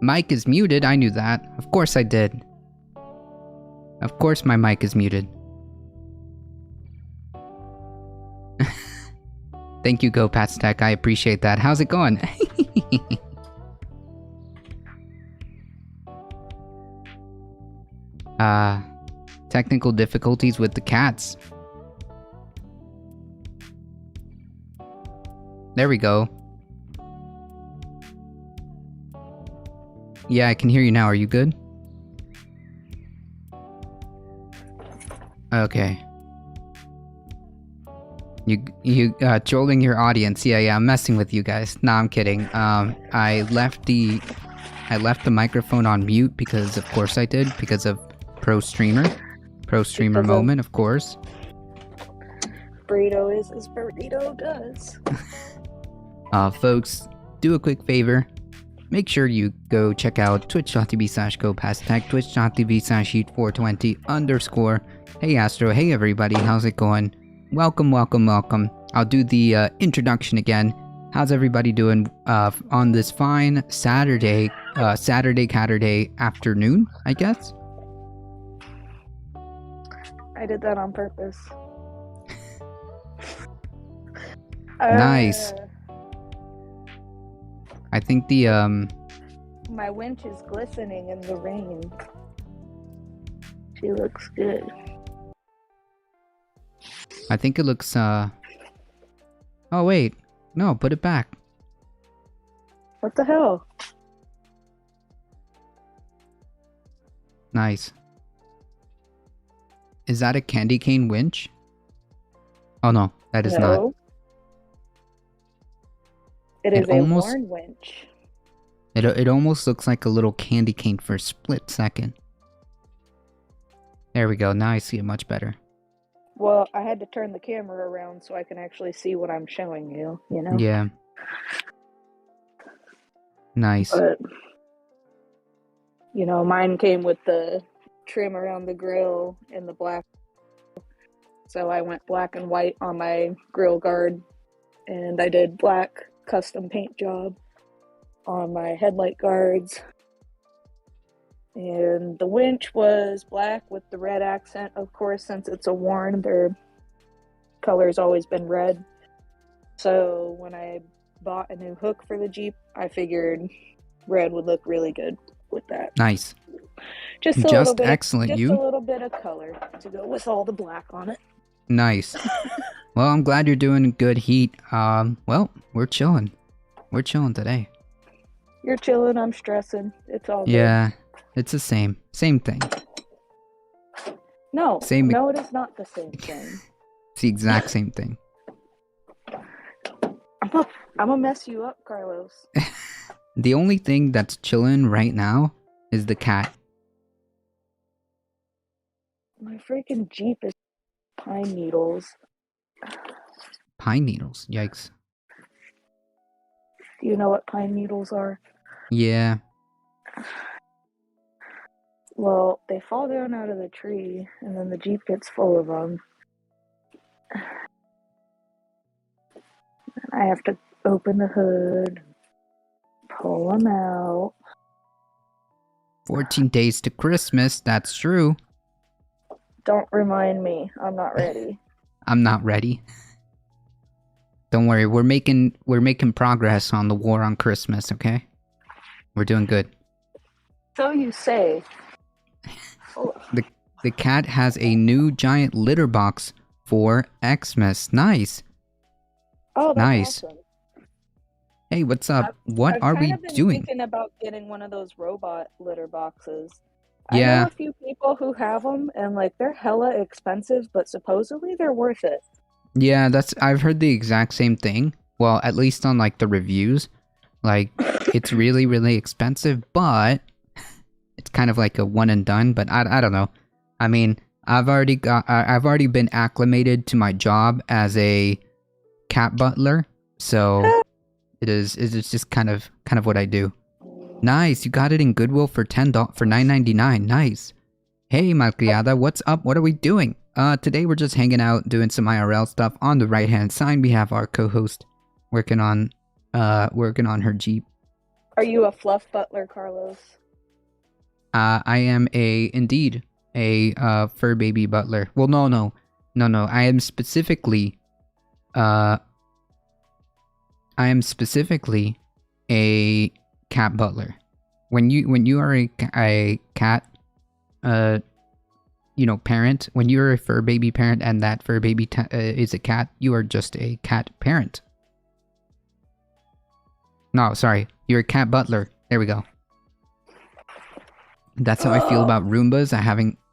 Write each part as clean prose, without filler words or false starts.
Mic is muted, I knew that. Of course I did. Of course my mic is muted. Thank you, GoPatsTech, I appreciate that. How's it going? Technical difficulties with the cats. There we go. Yeah, I can hear you now. Are you good? Okay. You trolling your audience. Yeah, I'm messing with you guys. Nah, I'm kidding. I left the microphone on mute because of course I did, because of pro streamer moment, of course. Burrito is as burrito does. Folks, do a quick favor. Make sure you go check out twitch.tv/GoPatsTech, twitch.tv/Heat420_. Hey Astro, hey everybody, how's it going? Welcome. I'll do the introduction again. How's everybody doing on this fine Saturday, Caturday afternoon, I guess? I did that on purpose. Nice. I think the My winch is glistening in the rain. She looks good. I think it looks Oh wait. No, put it back. What the hell? Nice. Is that a candy cane winch? Oh no, that is not. It is a worn winch. It almost looks like a little candy cane for a split second. There we go, now I see it much better. Well, I had to turn the camera around so I can actually see what I'm showing you, you know? Yeah. Nice. But, you know, mine came with the trim around the grill and the black. So I went black and white on my grill guard, and I did black custom paint job on my headlight guards. And the winch was black with the red accent, of course, since it's a worn, their color's always been red. So when I bought a new hook for the Jeep, I figured red would look really good with that. Nice. Just a little bit, excellent, just a little bit of color to go with all the black on it. Nice. Well, I'm glad you're doing good, Heat. Well, we're chilling. We're chilling today. You're chilling, I'm stressing. It's all good. Yeah, it's the same. Same thing. No, no, it is not the same thing. It's the exact same thing. I'm gonna mess you up, Carlos. The only thing that's chilling right now is the cat. My freaking Jeep is pine needles. Pine needles? Yikes. Do you know what pine needles are? Yeah. Well, they fall down out of the tree, and then the Jeep gets full of them. I have to open the hood, pull them out. 14 days to Christmas, that's true. Don't remind me, I'm not ready. I'm not ready. Don't worry, we're making progress on the war on Christmas, okay? We're doing good. So you say. The cat has a new giant litter box for Xmas. Nice. Oh, that's nice. Awesome. Hey, what's up? What are we doing? I'm thinking about getting one of those robot litter boxes. Yeah. I know a few people who have them, and like they're hella expensive, but supposedly they're worth it. Yeah, I've heard the exact same thing. Well, at least on like the reviews. Like, it's really, really expensive, but it's kind of like a one and done, but I don't know. I mean, I've already been acclimated to my job as a cat butler, so it's just kind of what I do. Nice, you got it in Goodwill for $9.99. Nice. Hey, Malcriada, what's up? What are we doing? Today we're just hanging out, doing some IRL stuff. On the right hand side, we have our co-host working on her Jeep. Are you a fluff butler, Carlos? I am indeed a fur baby butler. Well, no. Uh, I am specifically a cat butler. When you are a cat, uh, parent. When you're a fur baby parent and that fur baby is a cat, you are just a cat parent. No, sorry, you're a cat butler. There we go. That's how I feel about Roombas.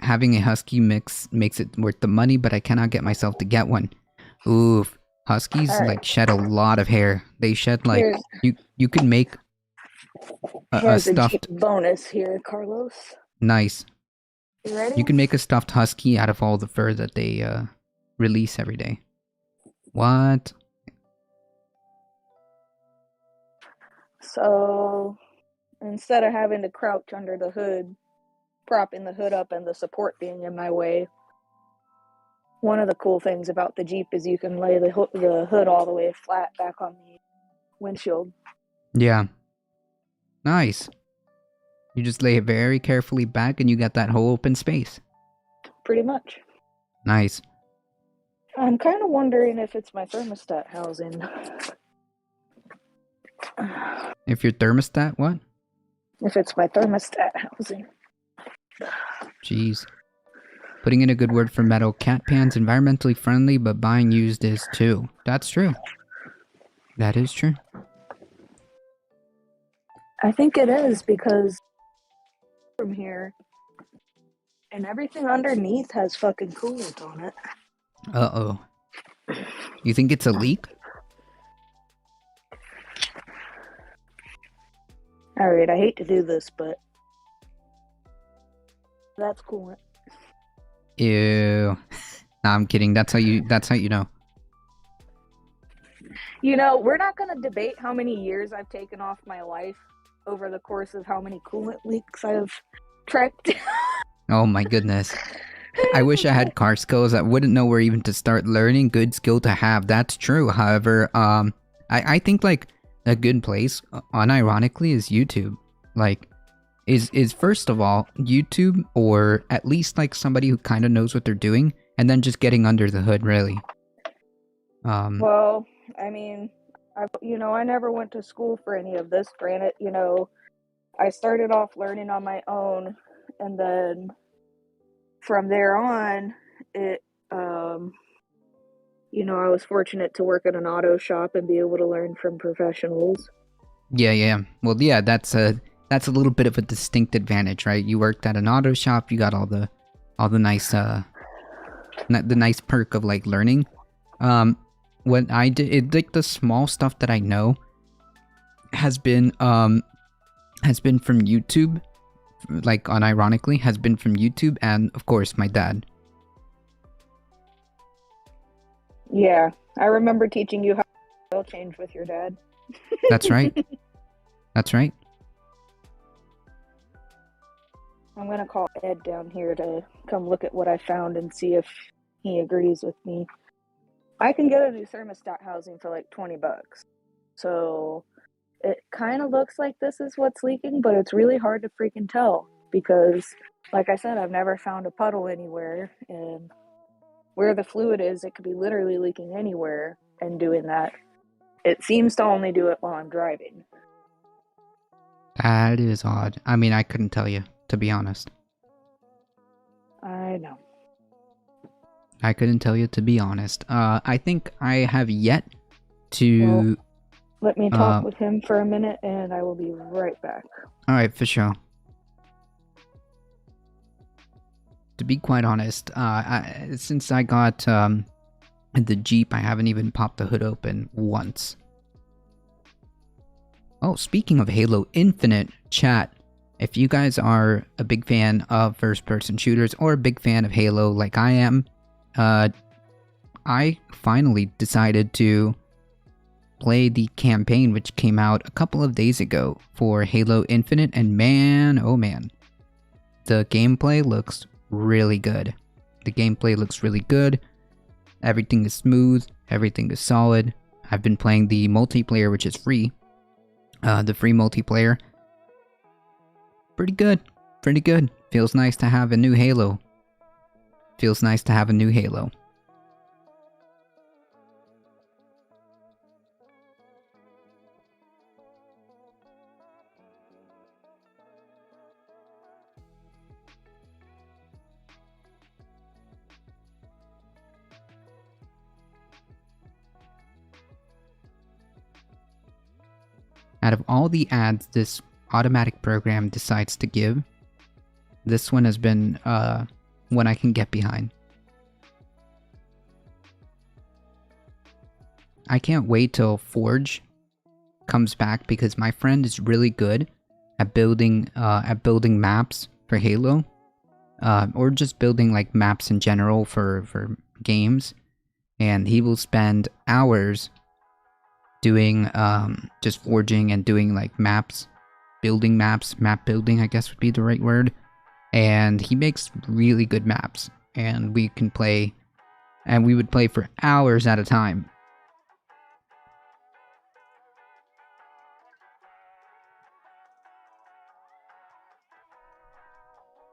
Having a husky mix makes it worth the money, but I cannot get myself to get one. Oof. Huskies All right. like shed a lot of hair. They shed like Here's, you could make a here's a stuffed Jeep bonus here, Carlos. nice. You ready? You can make a stuffed husky out of all the fur that they release every day. What? So instead of having to crouch under the hood, propping the hood up and the support being in my way, one of the cool things about the Jeep is you can lay the hood all the way flat back on the windshield. Yeah. Nice. You just lay it very carefully back and you got that whole open space. Pretty much. Nice. I'm kind of wondering if it's my thermostat housing. If your thermostat, what? If it's my thermostat housing. Jeez. Putting in a good word for metal. Cat pan's environmentally friendly, but buying used is too. That's true. That is true. I think it is because from here and everything underneath has fucking coolant on it. Uh-oh. You think it's a leak? Alright, I hate to do this, but that's coolant. Ew. Nah, I'm kidding. That's how you know. You know, we're not going to debate how many years I've taken off my life over the course of how many coolant leaks I've tracked. Oh my goodness. I wish I had car skills. I wouldn't know where even to start learning. Good skill to have. That's true. However, I think like a good place, unironically, is YouTube. Like, is first of all YouTube, or at least like somebody who kind of knows what they're doing, and then just getting under the hood, really. Well, I mean, I never went to school for any of this. Granted, I started off learning on my own, and then from there on, I was fortunate to work at an auto shop and be able to learn from professionals. Yeah. Well, yeah, that's a little bit of a distinct advantage, right? You worked at an auto shop, you got all the nice the nice perk of like learning. What I did, like the small stuff that I know has been from YouTube, like unironically has been from YouTube, and of course my dad. Yeah, I remember teaching you how to oil change with your dad. That's right. That's right. I'm gonna call Ed down here to come look at what I found and see if he agrees with me. I can get a new thermostat housing for like $20. So it kind of looks like this is what's leaking, but it's really hard to freaking tell because, like I said, I've never found a puddle anywhere, and where the fluid is, it could be literally leaking anywhere and doing that. It seems to only do it while I'm driving. That is odd. I mean, I couldn't tell you, to be honest. I know. I couldn't tell you, to be honest. I think I have yet to... Well, let me talk with him for a minute, and I will be right back. Alright, for sure. To be quite honest, since I got the Jeep, I haven't even popped the hood open once. Oh, speaking of Halo Infinite, chat, if you guys are a big fan of first-person shooters or a big fan of Halo like I am, I finally decided to play the campaign which came out a couple of days ago for Halo Infinite, and man, oh man, the gameplay looks really good. The gameplay looks really good. Everything is smooth. Everything is solid. I've been playing the multiplayer, which is free. The free multiplayer. Pretty good. Pretty good. Feels nice to have a new Halo. Feels nice to have a new Halo. Out of all the ads this automatic program decides to give, this one has been one I can get behind. I can't wait till Forge comes back because my friend is really good at building maps for Halo, or just building like maps in general for games, and he will spend hours doing just forging and doing like maps, building maps, map building I guess would be the right word, and he makes really good maps, and we can play, and we would play for hours at a time.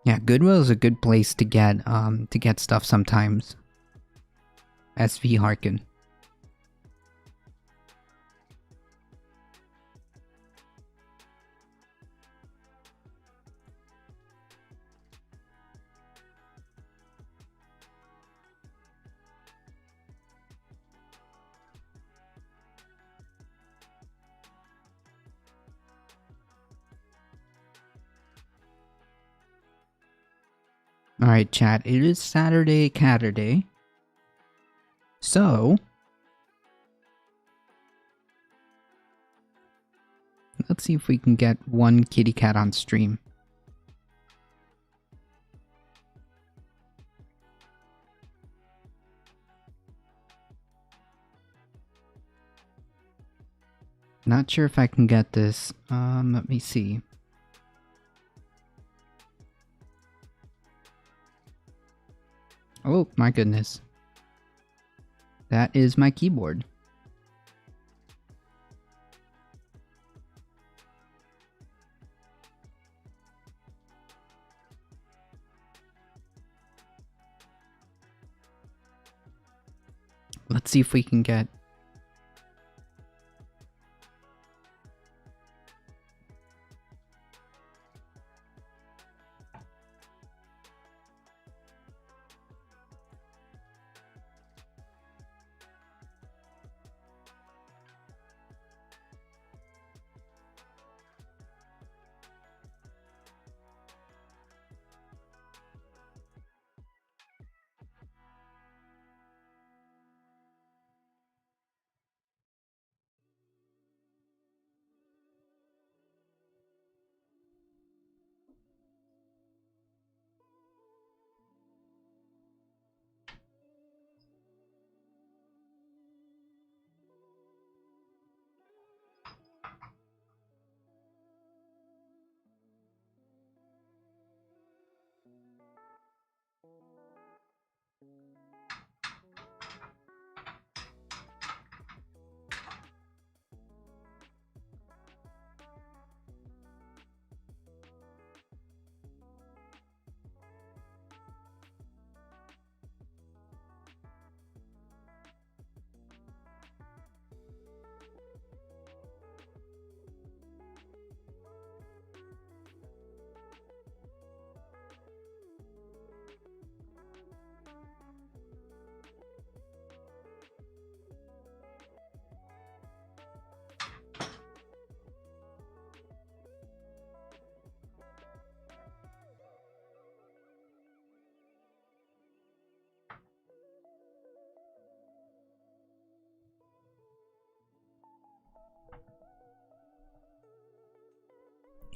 Yeah, Goodwill is a good place to get stuff sometimes. SV Harkin. Alright, chat, it is Saturday Caturday. So, let's see if we can get one kitty cat on stream. Not sure if I can get this. Let me see. Oh my goodness. That is my keyboard. Let's see if we can get...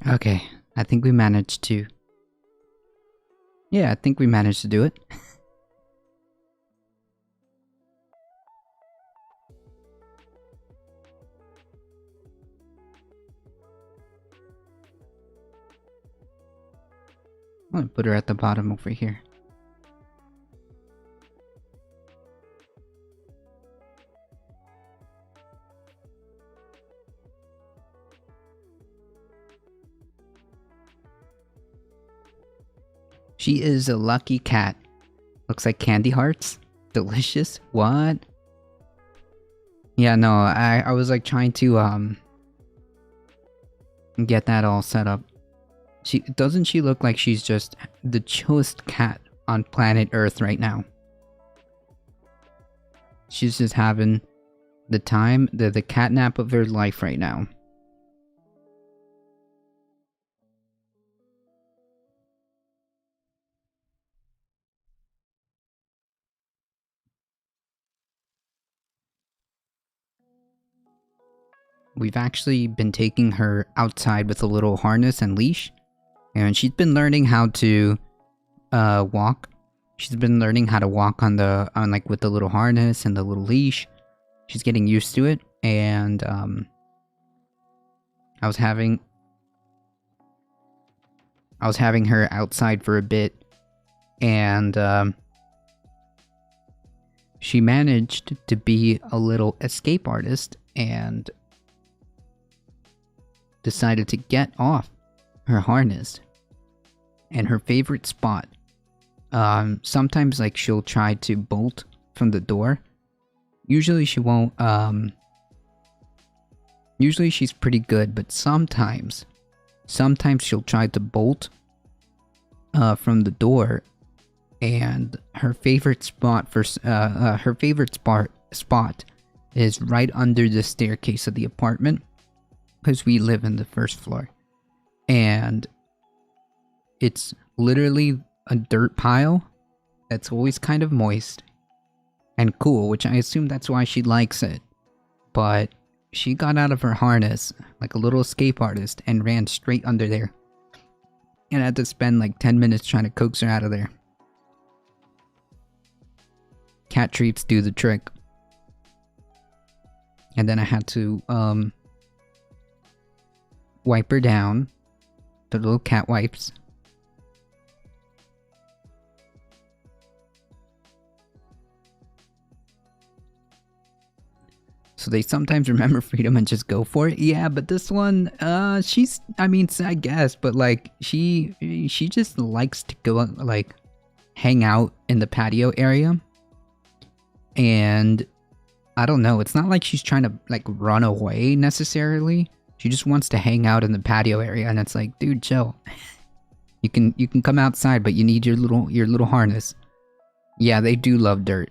Okay, I think we managed to... Yeah, I think we managed to do it. I'm gonna put her at the bottom over here. She is a lucky cat. Looks like candy hearts. Delicious. What? Yeah, no, I was like trying to get that all set up. Doesn't she look like she's just the chillest cat on planet Earth right now? She's just having the time, the cat nap of her life right now. We've actually been taking her outside with a little harness and leash, and she's been learning how to walk. She's been learning how to walk on like with the little harness and the little leash. She's getting used to it, and I was having her outside for a bit, and she managed to be a little escape artist and decided to get off her harness and her favorite spot. Sometimes like she'll try to bolt from the door. Usually she won't, usually she's pretty good, but sometimes she'll try to bolt from the door, and her favorite spot spot is right under the staircase of the apartment, because we live in the first floor, and it's literally a dirt pile that's always kind of moist and cool, which I assume that's why she likes it. But she got out of her harness like a little escape artist and ran straight under there, and I had to spend like 10 minutes trying to coax her out of there. Cat treats do the trick. And then I had to wipe her down, the little cat wipes. So they sometimes remember freedom and just go for it. Yeah, but this one, she's, I mean, I guess, but like, she just likes to go, like, hang out in the patio area. And I don't know, it's not like she's trying to, like, run away necessarily. She just wants to hang out in the patio area, and it's like, dude, chill. You can come outside, but you need your little harness. Yeah, they do love dirt.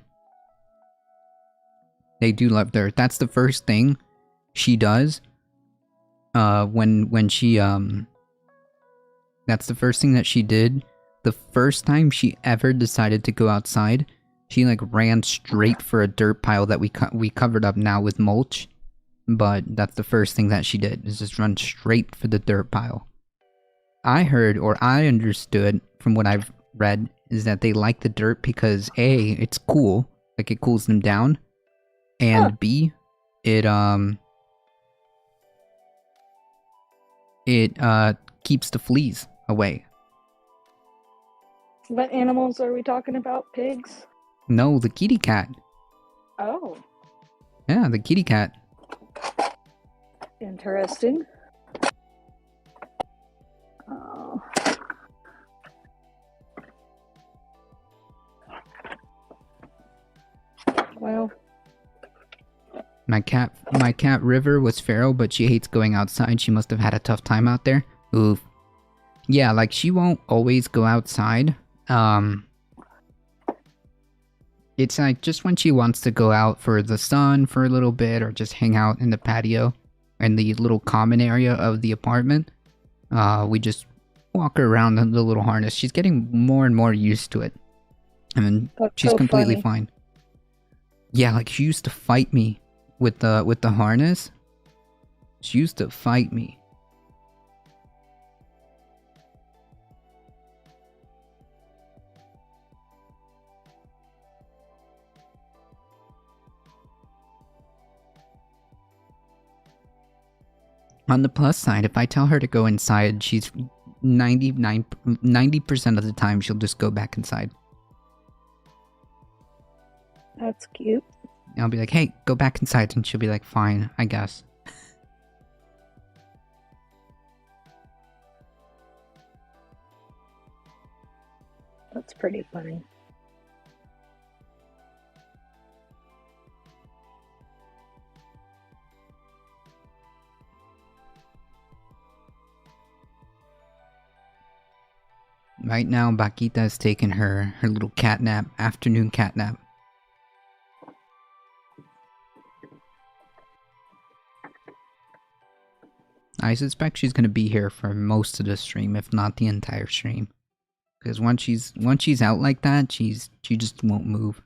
They do love dirt. That's the first thing she does. When she that's the first thing that she did. The first time she ever decided to go outside, she like ran straight for a dirt pile that we covered up now with mulch. But that's the first thing that she did, is just run straight for the dirt pile. I heard, or I understood from what I've read, is that they like the dirt because A, it's cool, like it cools them down. And B, it keeps the fleas away. What animals are we talking about? Pigs? No, the kitty cat. Oh. Yeah, the kitty cat. Interesting. Oh. Well. My cat River was feral, but she hates going outside. She must have had a tough time out there. Oof. Yeah, like she won't always go outside. It's like just when she wants to go out for the sun for a little bit, or just hang out in the patio in the little common area of the apartment. We just walk her around in the little harness. She's getting more and more used to it. I mean, she's so completely funny. fine. Yeah, like she used to fight me with the harness. She used to fight me. On the plus side, if I tell her to go inside, she's 90% of the time she'll just go back inside. That's cute. I'll be like, hey, go back inside, and she'll be like, fine, I guess. It's pretty funny. Right now, Bakita is taking her little cat nap, afternoon cat nap. I suspect she's gonna be here for most of the stream, if not the entire stream. Because once she's out like that, she just won't move.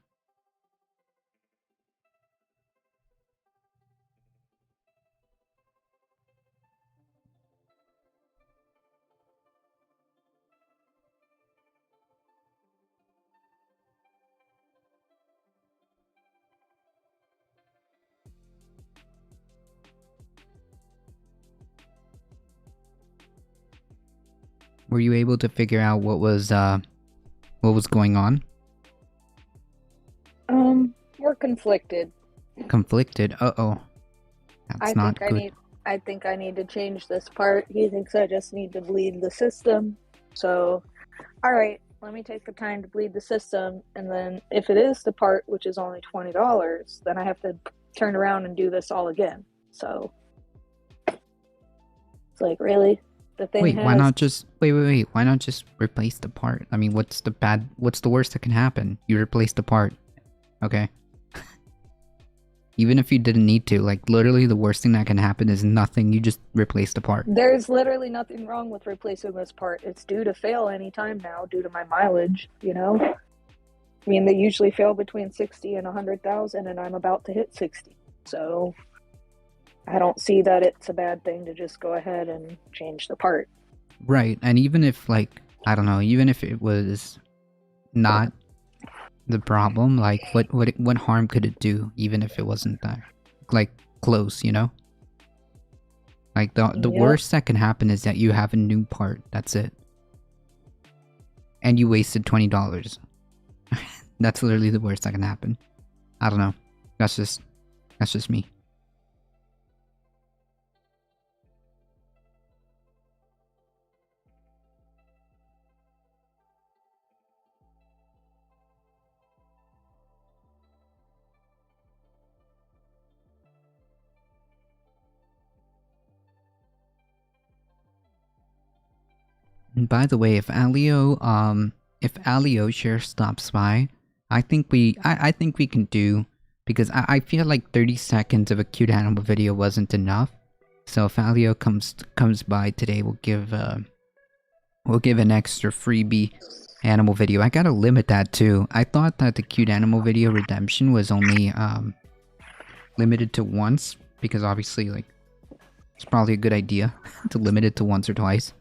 Were you able to figure out what was going on? We're conflicted. Conflicted. Uh-oh. That's not good. I think I need to change this part. He thinks I just need to bleed the system. So, alright, let me take the time to bleed the system, and then if it is the part, which is only $20, then I have to turn around and do this all again. So, it's like, really? The thing Wait, has... why not just... Wait. Why not just replace the part? I mean, what's the worst that can happen? You replace the part. Okay. Even if you didn't need to, like, literally the worst thing that can happen is nothing. You just replace the part. There's literally nothing wrong with replacing this part. It's due to fail anytime now, due to my mileage, you know? I mean, they usually fail between 60 and 100,000, and I'm about to hit 60. So, I don't see that it's a bad thing to just go ahead and change the part. Right, and even if, like, I don't know, even if it was not the problem, like, what harm could it do, even if it wasn't that, like, close, you know? Like, the worst that can happen is that you have a new part, that's it. And you wasted $20. That's literally the worst that can happen. I don't know. That's just me. And by the way, if Alio share stops by, I think we can do, because I feel like 30 seconds of a cute animal video wasn't enough. So if Alio comes by today, we'll give an extra freebie animal video. I gotta limit that too. I thought that the cute animal video redemption was only limited to once, because obviously, like, it's probably a good idea to limit it to once or twice.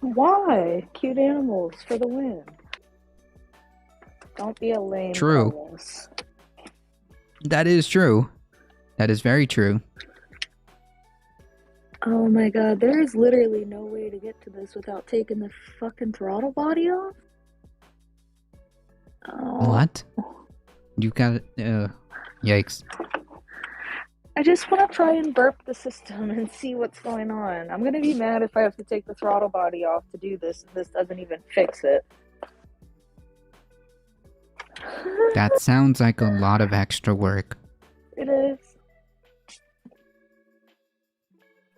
Why? Cute animals for the win. Don't be a lame. True. Carlos. That is true. That is very true. Oh my god, there is literally no way to get to this without taking the fucking throttle body off? Oh. What? You got yikes. I just want to try and burp the system and see what's going on. I'm going to be mad if I have to take the throttle body off to do this, and this doesn't even fix it. That sounds like a lot of extra work. It is.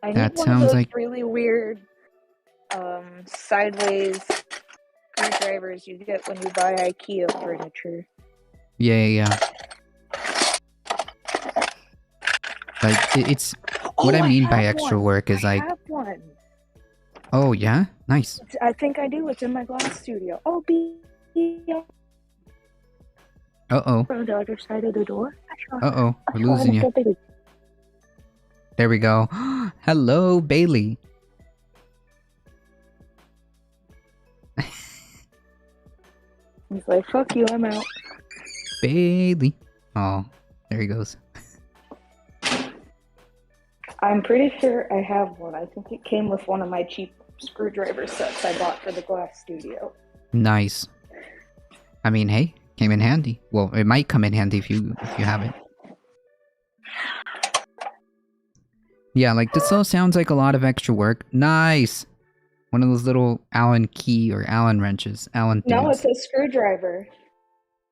I need That one sounds of those like really weird sideways screwdrivers you get when you buy IKEA furniture. Yeah. Like, it's... What I mean by extra work is like... I have one. Oh, yeah? Nice. I think I do. It's in my glass studio. Oh, Uh-oh. From the other side of the door. Uh-oh. We're losing you. There we go. Hello, Bailey. He's like, fuck you, I'm out. Bailey. Oh, there he goes. I'm pretty sure I have one. I think it came with one of my cheap screwdriver sets I bought for the glass studio. Nice. I mean, hey, came in handy. Well, it might come in handy if you have it. Yeah, like, this all sounds like a lot of extra work. Nice! One of those little Allen key or Allen wrenches. Allen No, it's dudes. a screwdriver.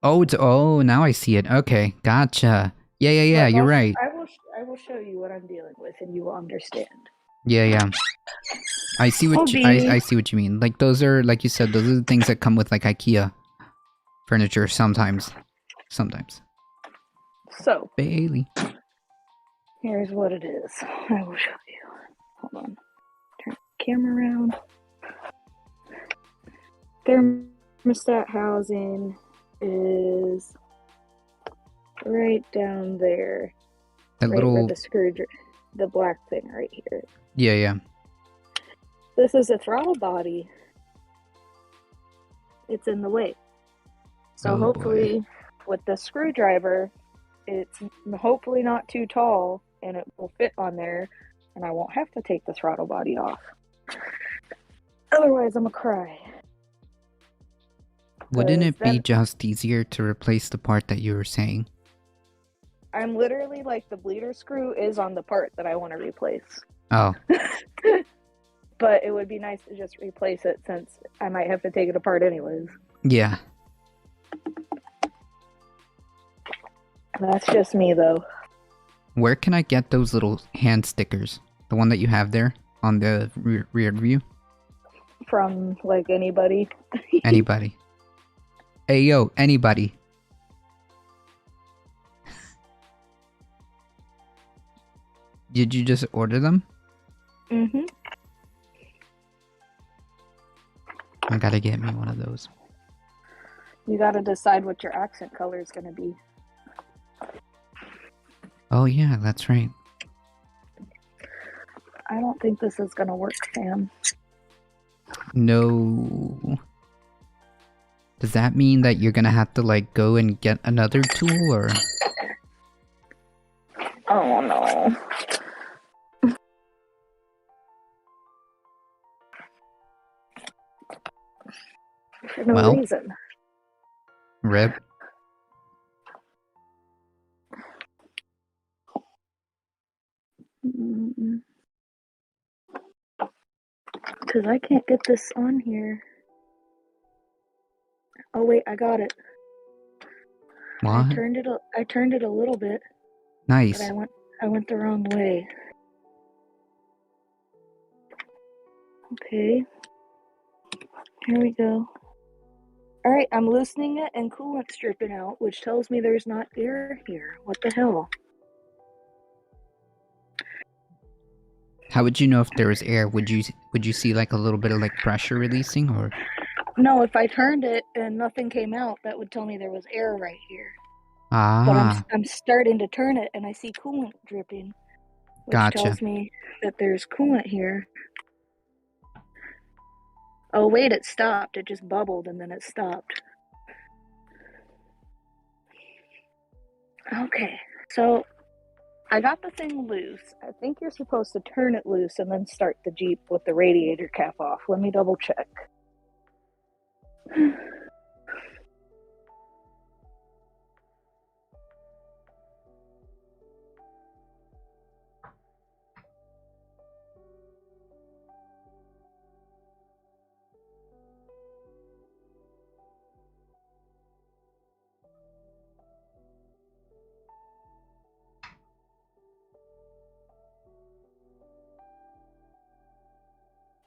Oh, now I see it. Okay, gotcha. Yeah, Look, you're right. I will show you what I'm dealing with, and you will understand. Yeah. I see what I see what you mean. Like those are, like you said, those are the things that come with like IKEA furniture sometimes. Sometimes. So, Bailey. here's what it is. I will show you. Hold on. Turn the camera around. Thermostat housing is right down there. That Right where little the screwdriver, the black thing right here. Yeah. This is a throttle body. It's in the way. So Oh, hopefully with the screwdriver, it's hopefully not too tall and it will fit on there and I won't have to take the throttle body off. Otherwise, I'm gonna cry. Wouldn't it be Then just easier to replace the part that you were saying? I'm literally like the bleeder screw is on the part that I want to replace. Oh. But it would be nice to just replace it since I might have to take it apart anyways. Yeah. That's just me though. Where can I get those little hand stickers? The one that you have there on the rear view? From like anybody. Anybody. Hey yo, anybody. Did you just order them? Mm-hmm. I gotta get me one of those. You gotta decide what your accent color is gonna be. Oh yeah, that's right. I don't think this is gonna work, Sam. No. Does that mean that you're gonna have to like go and get another tool or? Oh no. For no reason. Rip. Because I can't get this on here. Oh wait, I got it. What? I turned it a little bit. Nice. But I went the wrong way. Okay. Here we go. Alright, I'm loosening it and coolant's dripping out, which tells me there's not air here. What the hell? How would you know if there was air? Would you see like a little bit of like pressure releasing or? No, if I turned it and nothing came out, that would tell me there was air right here. Ah. But I'm starting to turn it and I see coolant dripping, which tells me that there's coolant here. Oh wait, it stopped. It just bubbled and then it stopped. Okay, so I got the thing loose. I think you're supposed to turn it loose and then start the Jeep with the radiator cap off. Let me double check.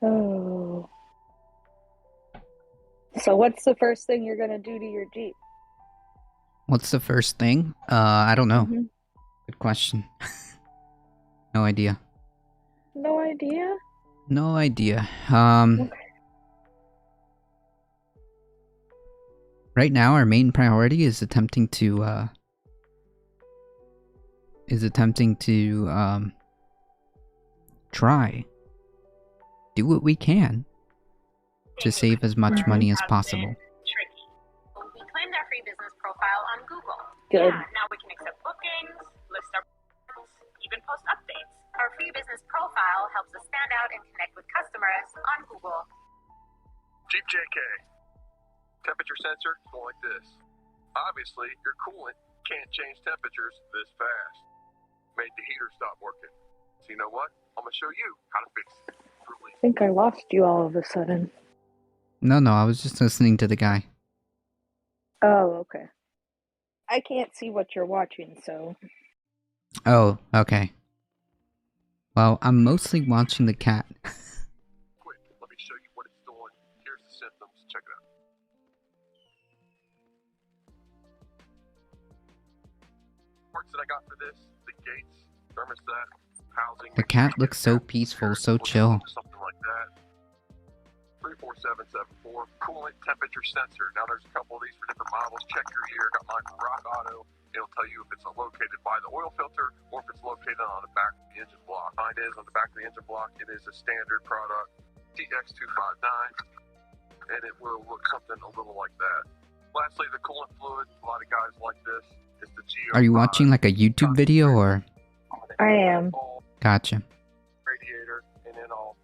Oh. So what's the first thing you're gonna do to your Jeep? What's the first thing? I don't know. Mm-hmm. Good question. No idea. No idea? No idea. Okay. Right now our main priority is attempting to try do what we can to save as much money as possible. Tricky. We claim their free business profile on Google. Good. Yeah, now we can accept bookings, list our even post updates. Our free business profile helps us stand out and connect with customers on Google. Jeep JK. Temperature sensor is going like this. Obviously, your coolant can't change temperatures this fast. Made the heater stop working. So you know what? I'm gonna show you how to fix it. I think I lost you all of a sudden. No, I was just listening to the guy. Oh, okay. I can't see what you're watching, so... Oh, okay. Well, I'm mostly watching the cat. Quick, let me show you what it's doing. Here's the symptoms. Check it out. Parts that I got for this: the gates, thermostat, housing. The cat looks so peaceful, so chill. Something like that. 34774 coolant temperature sensor. Now there's a couple of these for different models. Check your year. Got mine from Rock Auto. It'll tell you if it's located by the oil filter or if it's located on the back of the engine block. Mine is on the back of the engine block. It is a standard product, TX259, and it will look something a little like that. Lastly, the coolant fluid. A lot of guys like this. It's the Geo. Are you watching like a YouTube video or? I am. Gotcha. Radiator, and then I'll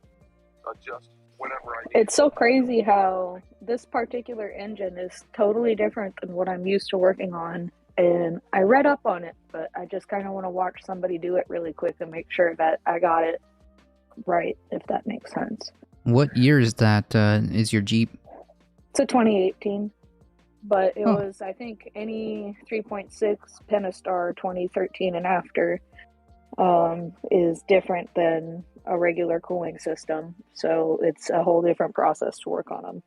adjust whenever I need. It's so crazy how this particular engine is totally different than what I'm used to working on. And I read up on it, but I just kind of want to watch somebody do it really quick and make sure that I got it right, if that makes sense. What year is that? Is your Jeep? It's a 2018, but it was, I think, any 3.6 Pentastar 2013 and after is different than a regular cooling system. So it's a whole different process to work on them.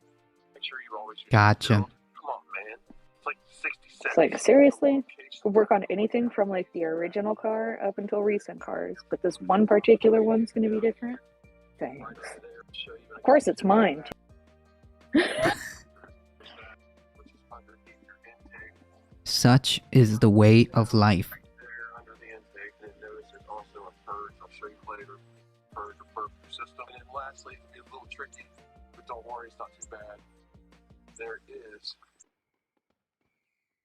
Make sure you always use Gotcha. the bill. Come on, man. It's like 60 cents. It's like, seriously? Work on anything from like the original car up until recent cars, but this one particular one's going to be different? Thanks. Of course it's mine. Such is the way of life. There under the intake, and notice there's also a purge. I'll show you later. Purge or purge system. And then lastly, it can be a little tricky, but don't worry, it's not too bad. There is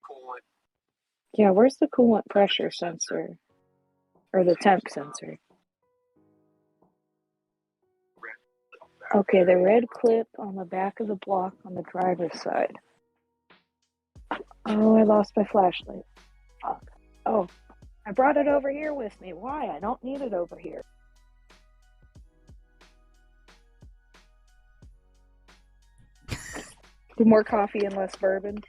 coolant. Yeah, where's the coolant pressure sensor? Or the temp sensor? Okay, the red clip on the back of the block on the driver's side. Oh, I lost my flashlight. Fuck. Oh, I brought it over here with me. Why? I don't need it over here. More coffee and less bourbon.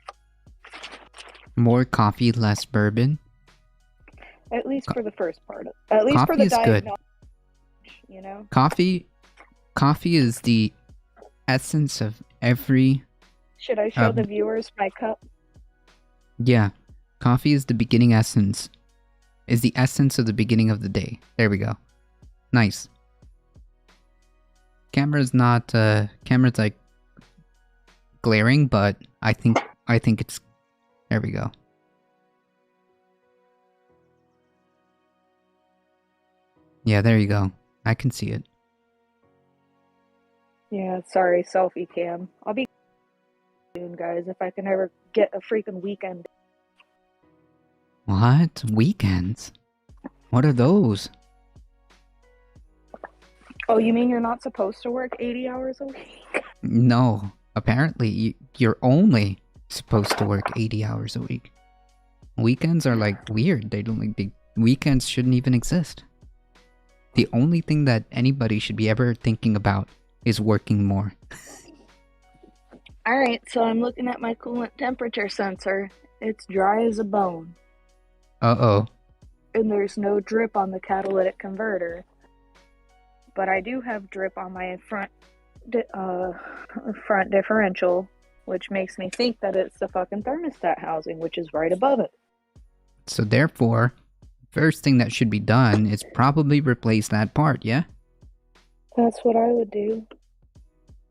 More coffee, less bourbon. At least for the first part. At least for Coffee the is good. diagnosis, you know? Coffee is the essence of every... Should I show the viewers my cup? Yeah. Coffee is the beginning essence. Is the essence of the beginning of the day. There we go. Nice. Camera's not, camera's like glaring, but I think it's, there we go. Yeah, there you go. I can see it. Yeah, sorry, selfie cam. I'll be soon, guys, if I can ever get a freaking weekend. What? Weekends? What are those? Oh, you mean you're not supposed to work 80 hours a week? No. Apparently, you're only supposed to work 80 hours a week. Weekends are like weird. They don't like weekends shouldn't even exist. The only thing that anybody should be ever thinking about is working more. Alright, so I'm looking at my coolant temperature sensor. It's dry as a bone. Uh-oh. And there's no drip on the catalytic converter. But I do have drip on my front differential, which makes me think that it's the fucking thermostat housing, which is right above it. So therefore, first thing that should be done is probably replace that part, yeah? That's what I would do.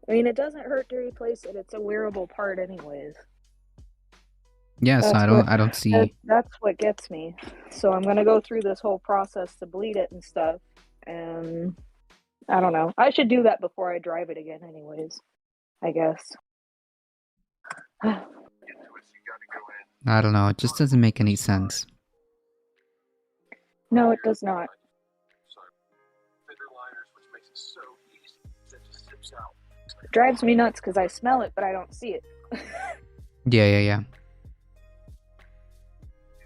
I mean, it doesn't hurt to replace it. It's a wearable part anyways. Yes, I don't see... That's what gets me. So I'm gonna go through this whole process to bleed it and stuff, and I don't know. I should do that before I drive it again anyways, I guess. I don't know, it just doesn't make any sense. No, it does not. It drives me nuts because I smell it, but I don't see it. Yeah.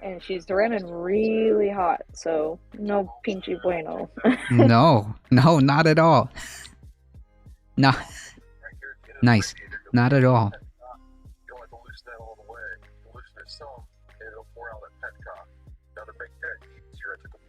And she's running really hot, so no pinchy bueno. No, not at all. No, Right here at the end of the nice. radiator, you'll Not at all. petcock. You don't have to loosen that all the way. You loosen it some, and it'll pour out that petcock. Now to make that easier, I took a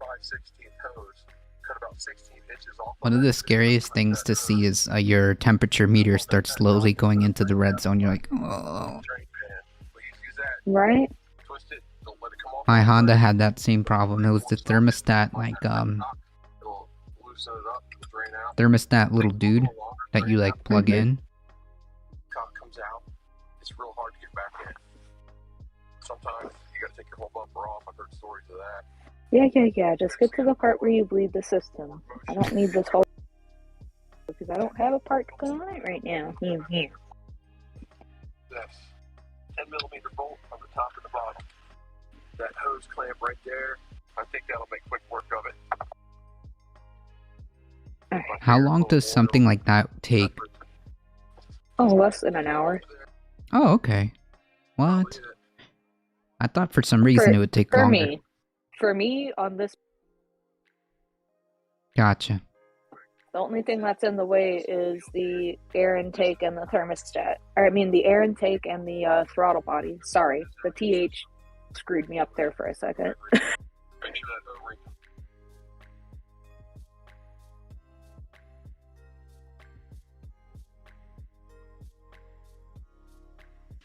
5/16 hose, cut about 16 inches off. One of the scariest things to see is your temperature meter start slowly going into the red zone. You're like, oh. Drain pan. Please use that. Right? Twist it. Don't let it come off. My Honda had that same problem. It was the thermostat, like, It'll loosen it up, drain out. thermostat little dude that you, like, plug in. Cock comes out. It's real hard to get back in. Sometimes you gotta take your whole bumper off. I've heard stories of that. Yeah. Just get to the part where you bleed the system. I don't need this whole because I don't have a part to put on it right now. Here. This 10mm bolt on the top and the bottom. That hose clamp right there. I think that'll make quick work of it. How long does something like that take? Oh, less than an hour. Oh, okay. What? I thought for some reason it would take For longer. For me, on this, Gotcha. the only thing that's in the way is the air intake and the thermostat. Or, I mean, the air intake and the throttle body. Sorry, the TH screwed me up there for a second. Make sure that O-ring.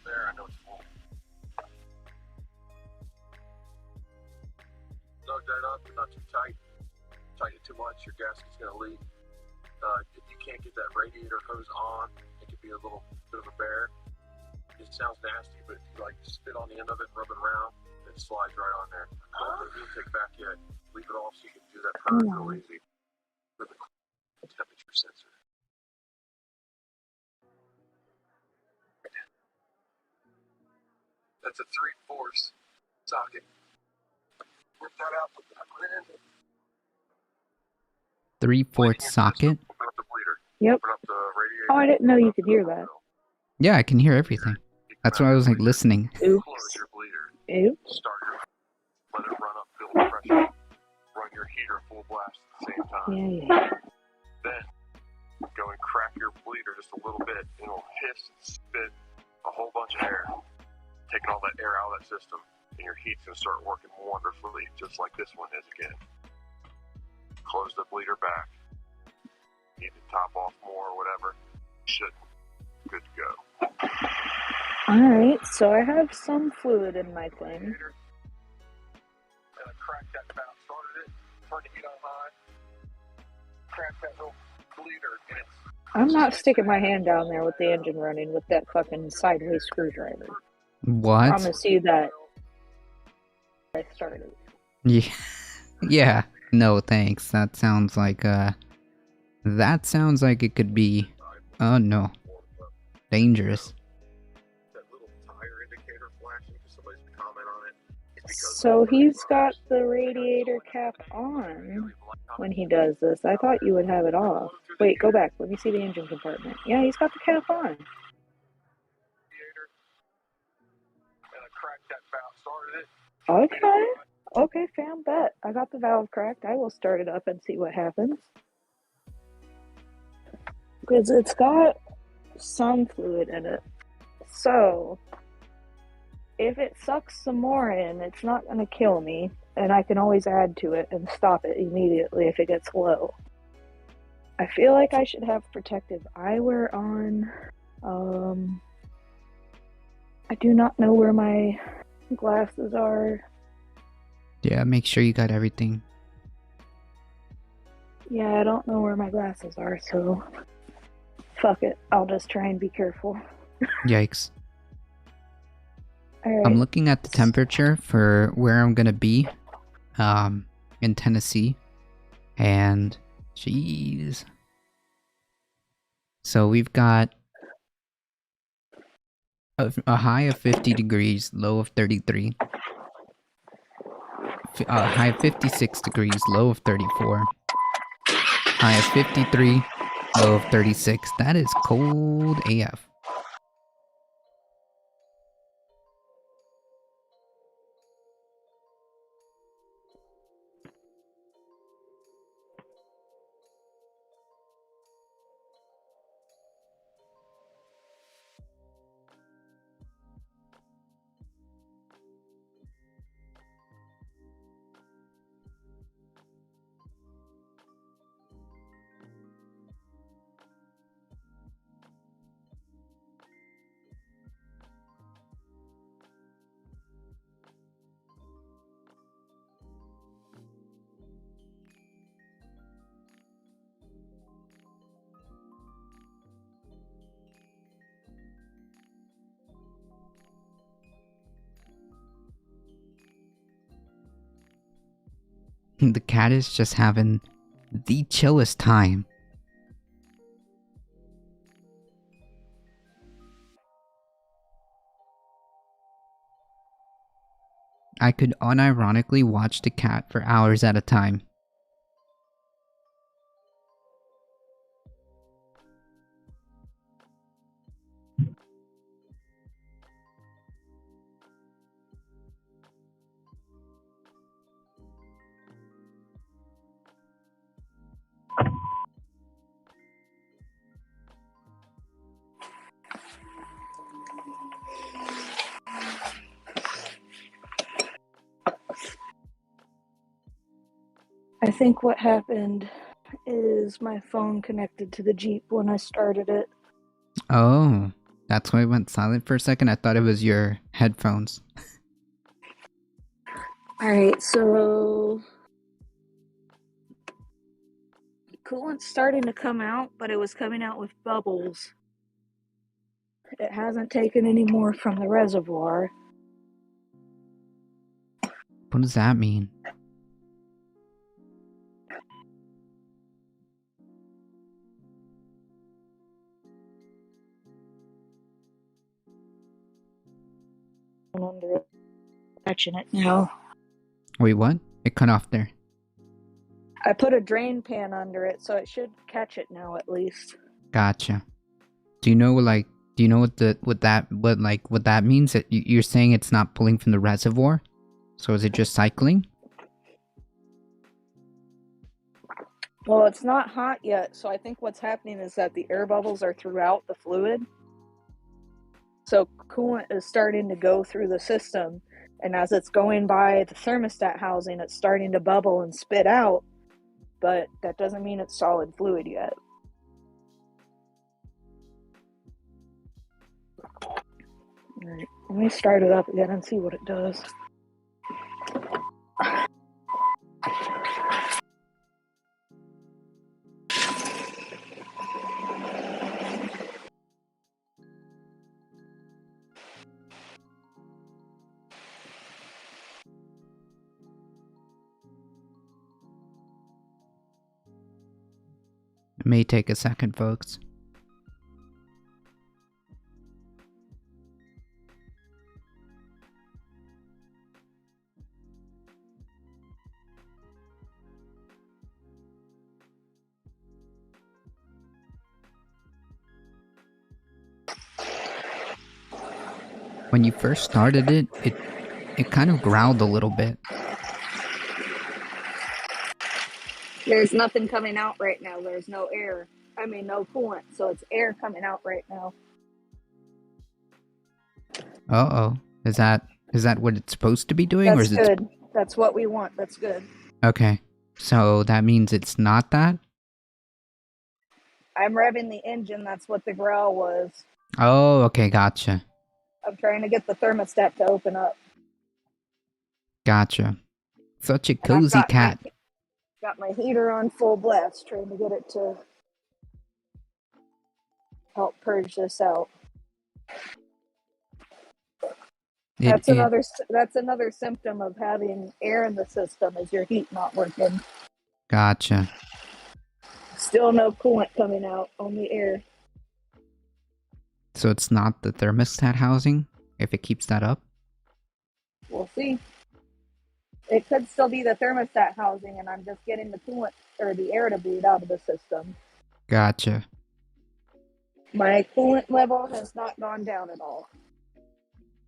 There, I know it's full. Snug that up, but not too tight. Tighten it too much, your gasket's gonna leak. If you can't get that radiator hose on, it could be a little bit of a bear. It sounds nasty, but if you like spit on the end of it and rub it around, it slides right on there. Don't put the intake back yet. Leave it off so you can do that purge real easy with the temperature sensor. That's a 3/4 socket. Work that out, put that one in. 3/4 socket? Open up the bleeder. Yep. Open up the radiator. Oh, I didn't know you could hear that. Yeah, I can hear everything. That's why I was like listening. Oops. Close your bleeder. Oops. Start your, let it run up, feel the pressure. Run your heater full blast at the same time. Yeah. Then go and crack your bleeder just a little bit, and it'll hiss and spit a whole bunch of air, taking all that air out of that system, and your heat's gonna start working wonderfully, just like this one is again. Close the bleeder back. Need to top off more or whatever. Shouldn't. Good to go. Alright, so I have some fluid in my thing. And I cracked that valve, started it, turned the heat on high, cracked that little bleeder, and it's I'm not sticking my hand down there with the engine running with that fucking sideways screwdriver. I What? promise you that I started. Yeah. Yeah. No, thanks. That sounds like it could be, oh no, dangerous. that little tire indicator flashing because somebody's comment on it. It's because So he's got the radiator cap on when he does this. I thought you would have it off. Wait, go back. Let me see the engine compartment. Yeah, he's got the cap on. And I cracked that valve, started it. Okay. Okay, fam, bet. I got the valve cracked. I will start it up and see what happens. Because it's got some fluid in it. So, if it sucks some more in, it's not going to kill me. And I can always add to it and stop it immediately if it gets low. I feel like I should have protective eyewear on. I do not know where my glasses are. Yeah, make sure you got everything. Yeah, I don't know where my glasses are, so fuck it. I'll just try and be careful. Yikes. Alright. I'm looking at the temperature for where I'm gonna be in Tennessee, and jeez. So we've got a high of 50 degrees, low of 33. High of 56 degrees, low of 34. High of 53, low of 36. That is cold AF. The cat is just having the chillest time. I could unironically watch the cat for hours at a time. I think what happened is my phone connected to the Jeep when I started it. Oh, that's why it went silent for a second. I thought it was your headphones. Alright, so coolant's starting to come out, but it was coming out with bubbles. It hasn't taken any more from the reservoir. What does that mean? Under it, catching it now. Wait, what? It cut off there. I put a drain pan under it, so it should catch it now at least. Gotcha. Do you know what that means? That you're saying it's not pulling from the reservoir? So is it just cycling? Well, it's not hot yet, so I think what's happening is that the air bubbles are throughout the fluid. So coolant is starting to go through the system, and as it's going by the thermostat housing, it's starting to bubble and spit out, but that doesn't mean it's solid fluid yet. Alright, let me start it up again and see what it does. It may take a second, folks. When you first started it kind of growled a little bit. There's nothing coming out right now. There's no air. I mean, no coolant, so it's air coming out right now. Uh-oh. Is that what it's supposed to be doing? That's or is good. That's what we want. That's good. Okay. So that means it's not that? I'm revving the engine. That's what the growl was. Oh, okay, gotcha. I'm trying to get the thermostat to open up. Gotcha. Such a cozy cat. Got my heater on full blast, trying to get it to help purge this out. That's another symptom of having air in the system is your heat not working. Gotcha. Still no coolant coming out, only air. So it's not the thermostat housing, if it keeps that up? We'll see. It could still be the thermostat housing, and I'm just getting the coolant or the air to bleed out of the system. Gotcha. My coolant level has not gone down at all.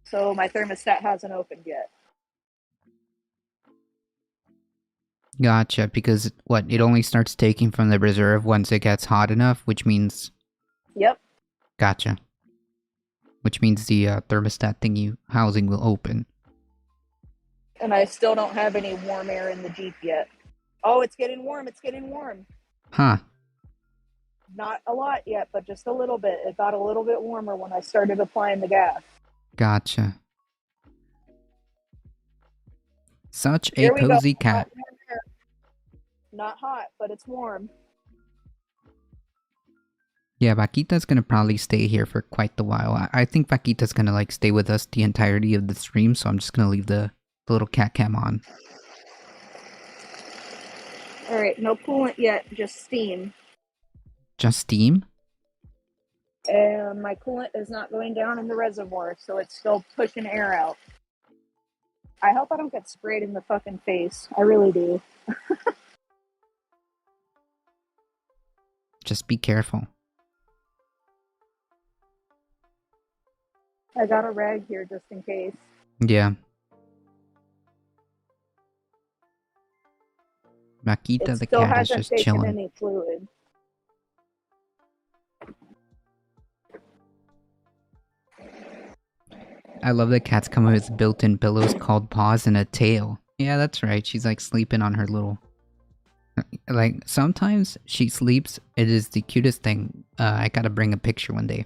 So my thermostat hasn't opened yet. Gotcha, because it only starts taking from the reserve once it gets hot enough, which means... Yep. Gotcha. Which means the thermostat thingy housing will open. And I still don't have any warm air in the Jeep yet. Oh, it's getting warm. It's getting warm. Huh. Not a lot yet, but just a little bit. It got a little bit warmer when I started applying the gas. Gotcha. Such a cozy cat. Not hot, but it's warm. Yeah, Vaquita's gonna probably stay here for quite the while. I think Vaquita's gonna like stay with us the entirety of the stream, so I'm just gonna leave the little cat cam on. Alright, no coolant yet, just steam. Just steam? And my coolant is not going down in the reservoir, so it's still pushing air out. I hope I don't get sprayed in the fucking face. I really do. Just be careful. I got a rag here just in case. Yeah. Makita It the still cat is hasn't just taken chilling. any fluid. I love that cats come with built-in pillows called paws and a tail. Yeah, that's right. She's like sleeping on her little... Like, sometimes she sleeps. It is the cutest thing. I gotta bring a picture one day.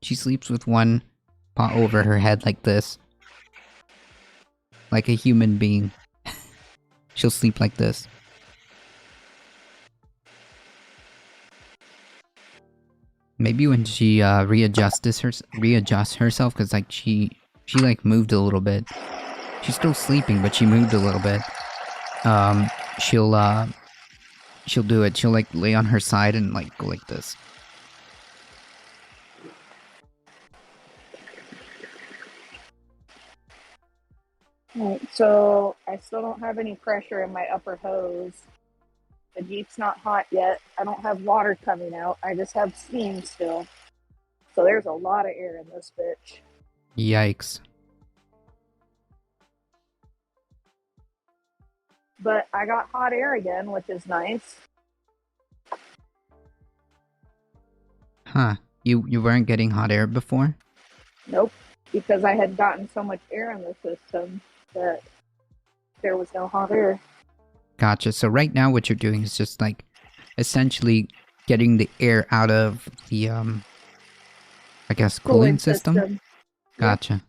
She sleeps with one paw over her head like this. Like a human being. She'll sleep like this. Maybe when she readjusts herself, because like she like moved a little bit. She's still sleeping, but she moved a little bit. She'll do it. She'll like lay on her side and like go like this. Right, so I still don't have any pressure in my upper hose. The Jeep's not hot yet. I don't have water coming out. I just have steam still. So there's a lot of air in this bitch. Yikes. But I got hot air again, which is nice. Huh. You weren't getting hot air before? Nope, because I had gotten so much air in the system that there was no hot air. Gotcha. So right now what you're doing is just like essentially getting the air out of the I guess cooling system. Gotcha.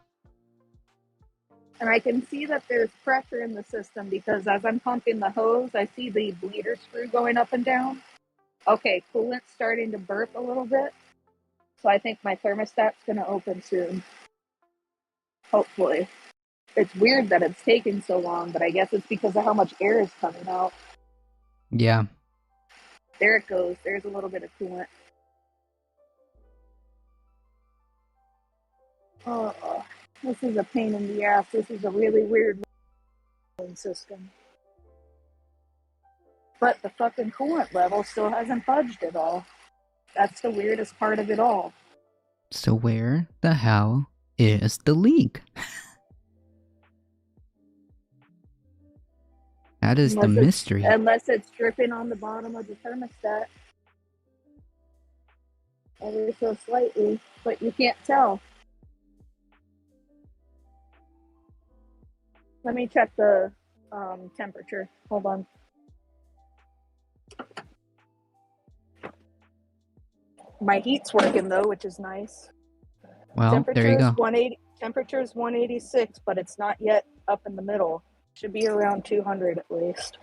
And I can see that there's pressure in the system because as I'm pumping the hose, I see the bleeder screw going up and down. Okay, coolant's starting to burp a little bit. So I think my thermostat's going to open soon. Hopefully. It's weird that it's taking so long, but I guess it's because of how much air is coming out. Yeah. There it goes. There's a little bit of coolant. Oh, this is a pain in the ass. This is a really weird system. But the fucking coolant level still hasn't budged at all. That's the weirdest part of it all. So where the hell is the leak? That is the mystery. Unless it's dripping on the bottom of the thermostat. Ever so slightly, but you can't tell. Let me check the temperature. Hold on. My heat's working though, which is nice. Well, there you go. 180. Temperature is 186, but it's not yet up in the middle. Should be around 200 at least.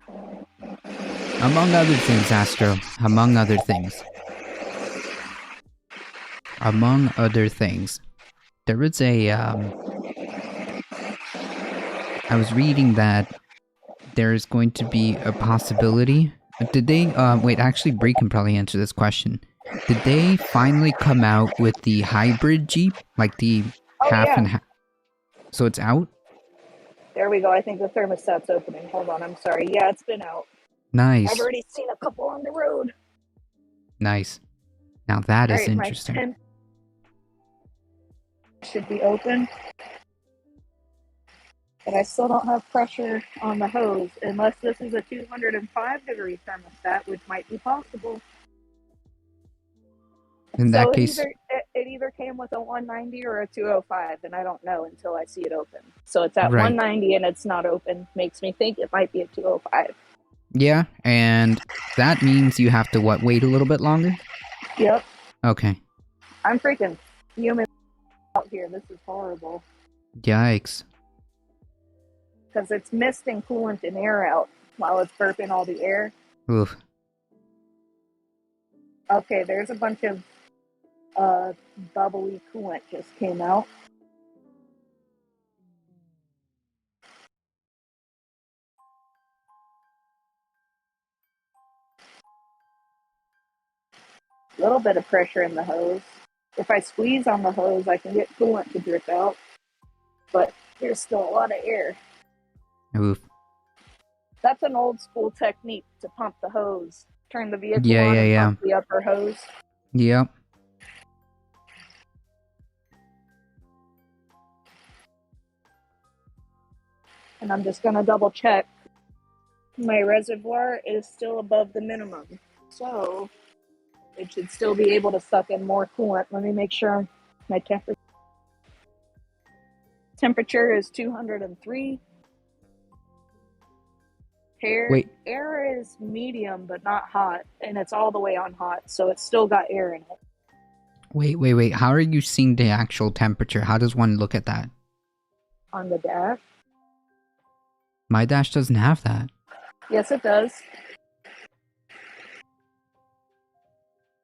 Among other things, Astro. Among other things. Among other things. There is a, I was reading that there is going to be a possibility. Did they, wait, actually, Bree can probably answer this question. Did they finally come out with the hybrid Jeep? Like the half and half? So it's out? There we go. I think the thermostat's opening. Hold on. I'm sorry. Yeah, it's been out. Nice. I've already seen a couple on the road. Nice. Now that is interesting. My should be open. But I still don't have pressure on the hose unless this is a 205-degree thermostat, which might be possible. In that case, it either came with a 190 or a 205, and I don't know until I see it open. So it's at right. 190 and it's not open. Makes me think it might be a 205. Yeah, and that means you have to, what, wait a little bit longer? Yep. Okay. I'm freaking human out here. This is horrible. Yikes. Because it's misting coolant and air out while it's burping all the air. Oof. Okay, there's a bunch of bubbly coolant just came out. A little bit of pressure in the hose. If I squeeze on the hose, I can get coolant to drip out, but there's still a lot of air. Oof. That's an old school technique to pump the hose. Turn the vehicle Yeah, on yeah, and yeah. pump the upper hose. Yep. And I'm just going to double check. My reservoir is still above the minimum, so it should still be able to suck in more coolant. Let me make sure my temperature is 203. Wait. Air is medium but not hot, and it's all the way on hot, so it's still got air in it. Wait. How are you seeing the actual temperature? How does one look at that? On the dash? My dash doesn't have that. Yes, it does.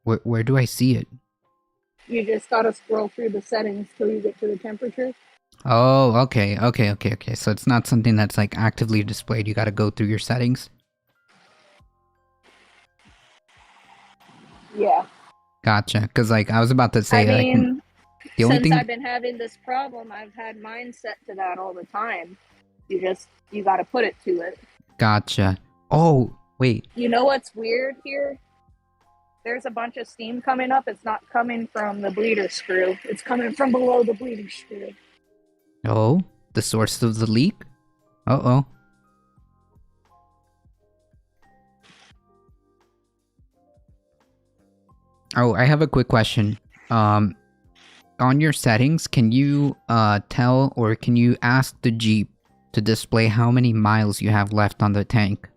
Where do I see it? You just gotta scroll through the settings till you get to the temperature. Oh, okay. So it's not something that's like actively displayed. You gotta go through your settings. Yeah. Gotcha. Because like I was about to say, I mean, the only since thing. I've been having this problem, I've had mine set to that all the time. You gotta put it to it. Gotcha. Oh, wait. You know what's weird here? There's a bunch of steam coming up. It's not coming from the bleeder screw. It's coming from below the bleeder screw. Oh, the source of the leak? Uh-oh. Oh, I have a quick question. On your settings, can you tell or can you ask the Jeep to display how many miles you have left on the tank?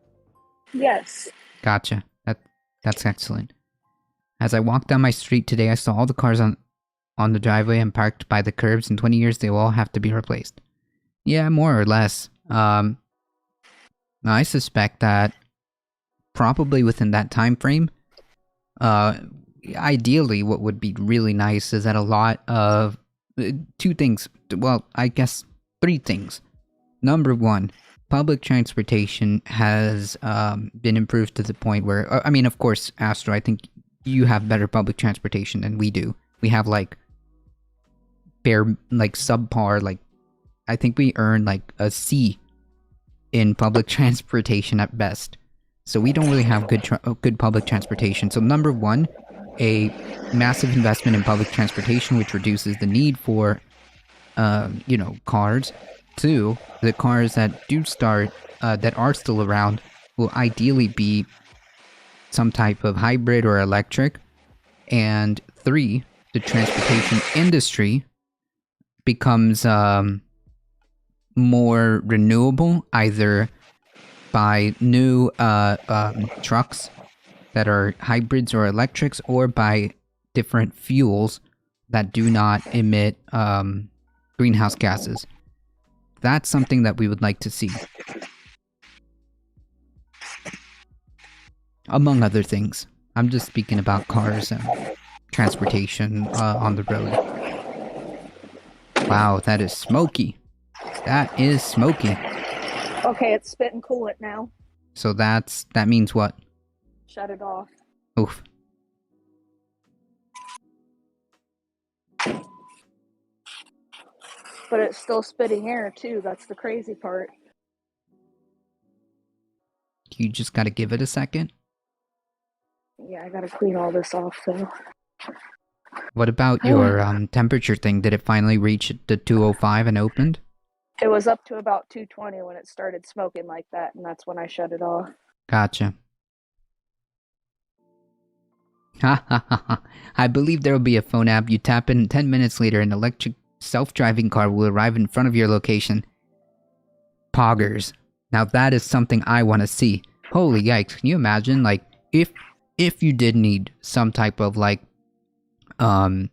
Yes. Gotcha. That's excellent. As I walked down my street today, I saw all the cars on the driveway and parked by the curbs. In 20 years, they will all have to be replaced. Yeah, more or less. I suspect that probably within that time frame, ideally what would be really nice is that a lot of two things, well, I guess 3 things. Number 1, public transportation has been improved to the point where, I mean, of course, Astro, I think you have better public transportation than we do. We have like subpar, like I think we earn like a C in public transportation at best. So we don't really have good public transportation. So number 1, a massive investment in public transportation, which reduces the need for, cars. 2, the cars that that are still around will ideally be some type of hybrid or electric. And 3, the transportation industry becomes more renewable, either by new trucks that are hybrids or electrics, or by different fuels that do not emit greenhouse gases. That's something that we would like to see. Among other things. I'm just speaking about cars and transportation on the road. Wow, that is smoky. That is smoky. Okay, it's spitting coolant now. So that means what? Shut it off. Oof. But it's still spitting air too. That's the crazy part. You just gotta give it a second. Yeah, I gotta clean all this off though. What about your temperature thing? Did it finally reach the 205 and opened? It was up to about 220 when it started smoking like that, and that's when I shut it off. Gotcha. Ha ha ha ha. I believe there will be a phone app. You tap in 10 minutes later, an electric self-driving car will arrive in front of your location. Poggers. Now that is something I want to see. Holy yikes, can you imagine, like, if you did need some type of, like, car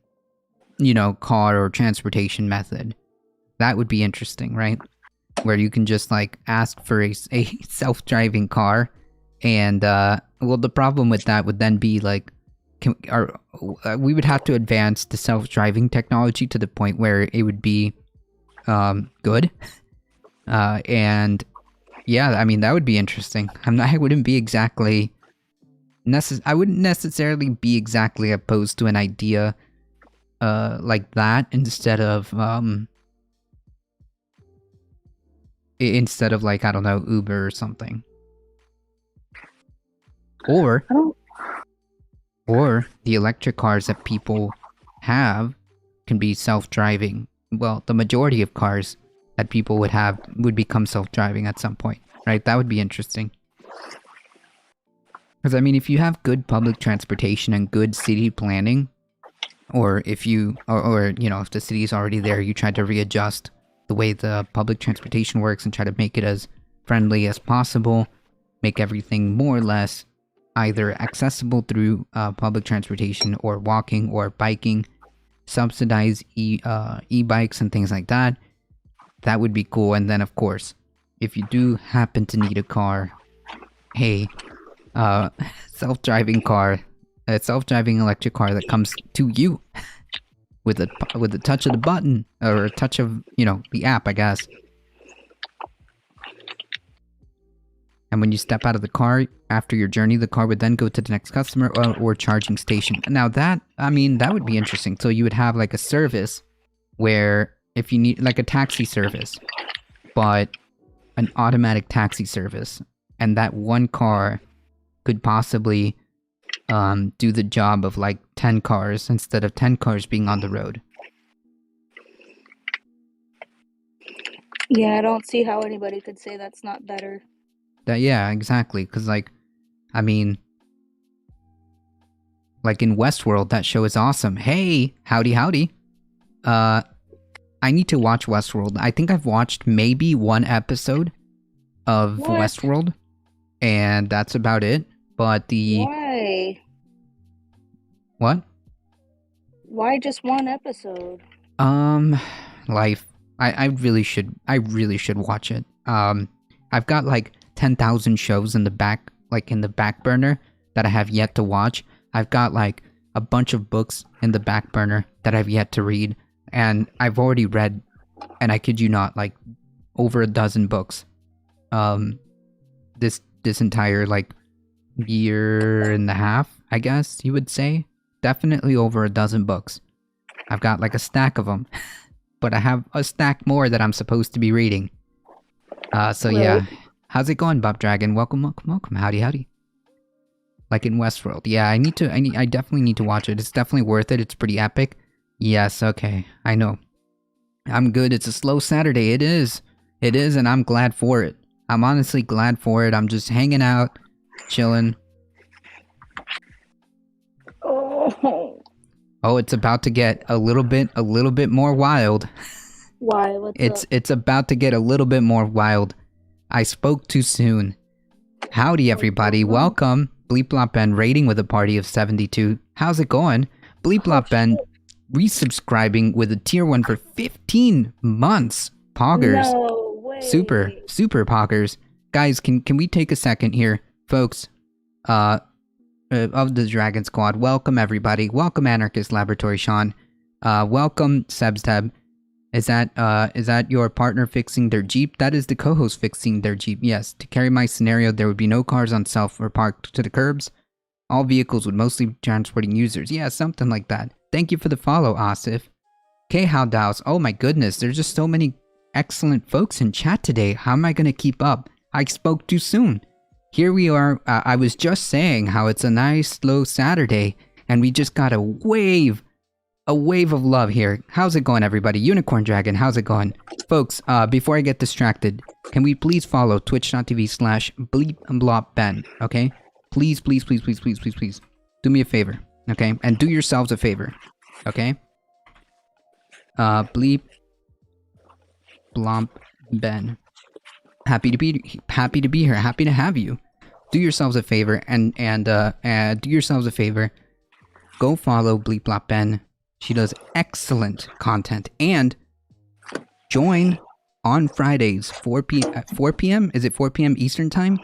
or transportation method, that would be interesting, right? Where you can just, like, ask for a self-driving car, and, well, the problem with that would then be, like, we would have to advance the self-driving technology to the point where it would be good. And yeah, I mean, that would be interesting. I wouldn't be exactly I wouldn't necessarily be exactly opposed to an idea like that instead of like, I don't know, Uber or something. Or I don't. the electric cars that people have can be self-driving. Well, the majority of cars that people would have would become self-driving at some point, right? That would be interesting. Because, I mean, if you have good public transportation and good city planning, or if you, or you know, if the city is already there, you try to readjust the way the public transportation works and try to make it as friendly as possible, make everything more or less either accessible through public transportation or walking or biking, subsidize e-bikes and things like that. That would be cool. And then, of course, if you do happen to need a car, hey, self-driving car, a self-driving electric car that comes to you with a touch of the button or a touch of, you know, the app, I guess. And when you step out of the car after your journey, the car would then go to the next customer or charging station. Now that, I mean, that would be interesting. So you would have like a service where if you need like a taxi service, but an automatic taxi service, and that one car could possibly do the job of like 10 cars instead of 10 cars being on the road. Yeah, I don't see how anybody could say that's not better. Yeah, exactly. Because, like, I mean, like in Westworld, that show is awesome. Hey, howdy. I need to watch Westworld. I think I've watched maybe one episode of Westworld, and that's about it. But Why? What? Why just one episode? Life. I really should watch it. I've got like 10,000 shows in the back burner that I have yet to watch. I've got like a bunch of books in the back burner that I've yet to read, and I've already read, and I kid you not, like over a dozen books. This entire like year and a half, I guess you would say. Definitely over a dozen books. I've got like a stack of them, but I have a stack more that I'm supposed to be reading. So Right. yeah. How's it going, Bob Dragon? Welcome. Howdy. Like in Westworld. Yeah, I definitely need to watch it. It's definitely worth it. It's pretty epic. Yes, okay. I know. I'm good. It's a slow Saturday. It is, and I'm glad for it. I'm honestly glad for it. I'm just hanging out, chilling. Oh, it's about to get a little bit more wild. Why? What's up? It's about to get a little bit more wild. I spoke too soon. Howdy, everybody. Welcome. Bleep Blop Ben rating with a party of 72. How's it going? Bleep Blop Ben resubscribing with a tier 1 for 15 months. Poggers. No way. Super poggers. Guys, can we take a second here? Folks, of the Dragon Squad, welcome everybody. Welcome Anarchist Laboratory Sean. Welcome Sebsteb. Is that your partner fixing their Jeep? That is the co-host fixing their Jeep, yes. To carry my scenario, there would be no cars on self or parked to the curbs. All vehicles would mostly be transporting users. Yeah, something like that. Thank you for the follow, Asif. K How Dows. Oh my goodness, there's just so many excellent folks in chat today. How am I going to keep up? I spoke too soon. Here we are. I was just saying how it's a nice, slow Saturday, and we just got a wave of love here. How's it going, everybody? Unicorn Dragon, how's it going? Folks, before I get distracted, can we please follow twitch.tv/bleepblopben, okay? Please. Do me a favor, okay? And do yourselves a favor, okay? Bleep Blomp Ben. Happy to be here. Happy to have you. Do yourselves a favor and do yourselves a favor. Go follow Bleep Blop Ben. She does excellent content, and join on Fridays 4 p.m. Is it 4 p.m. Eastern time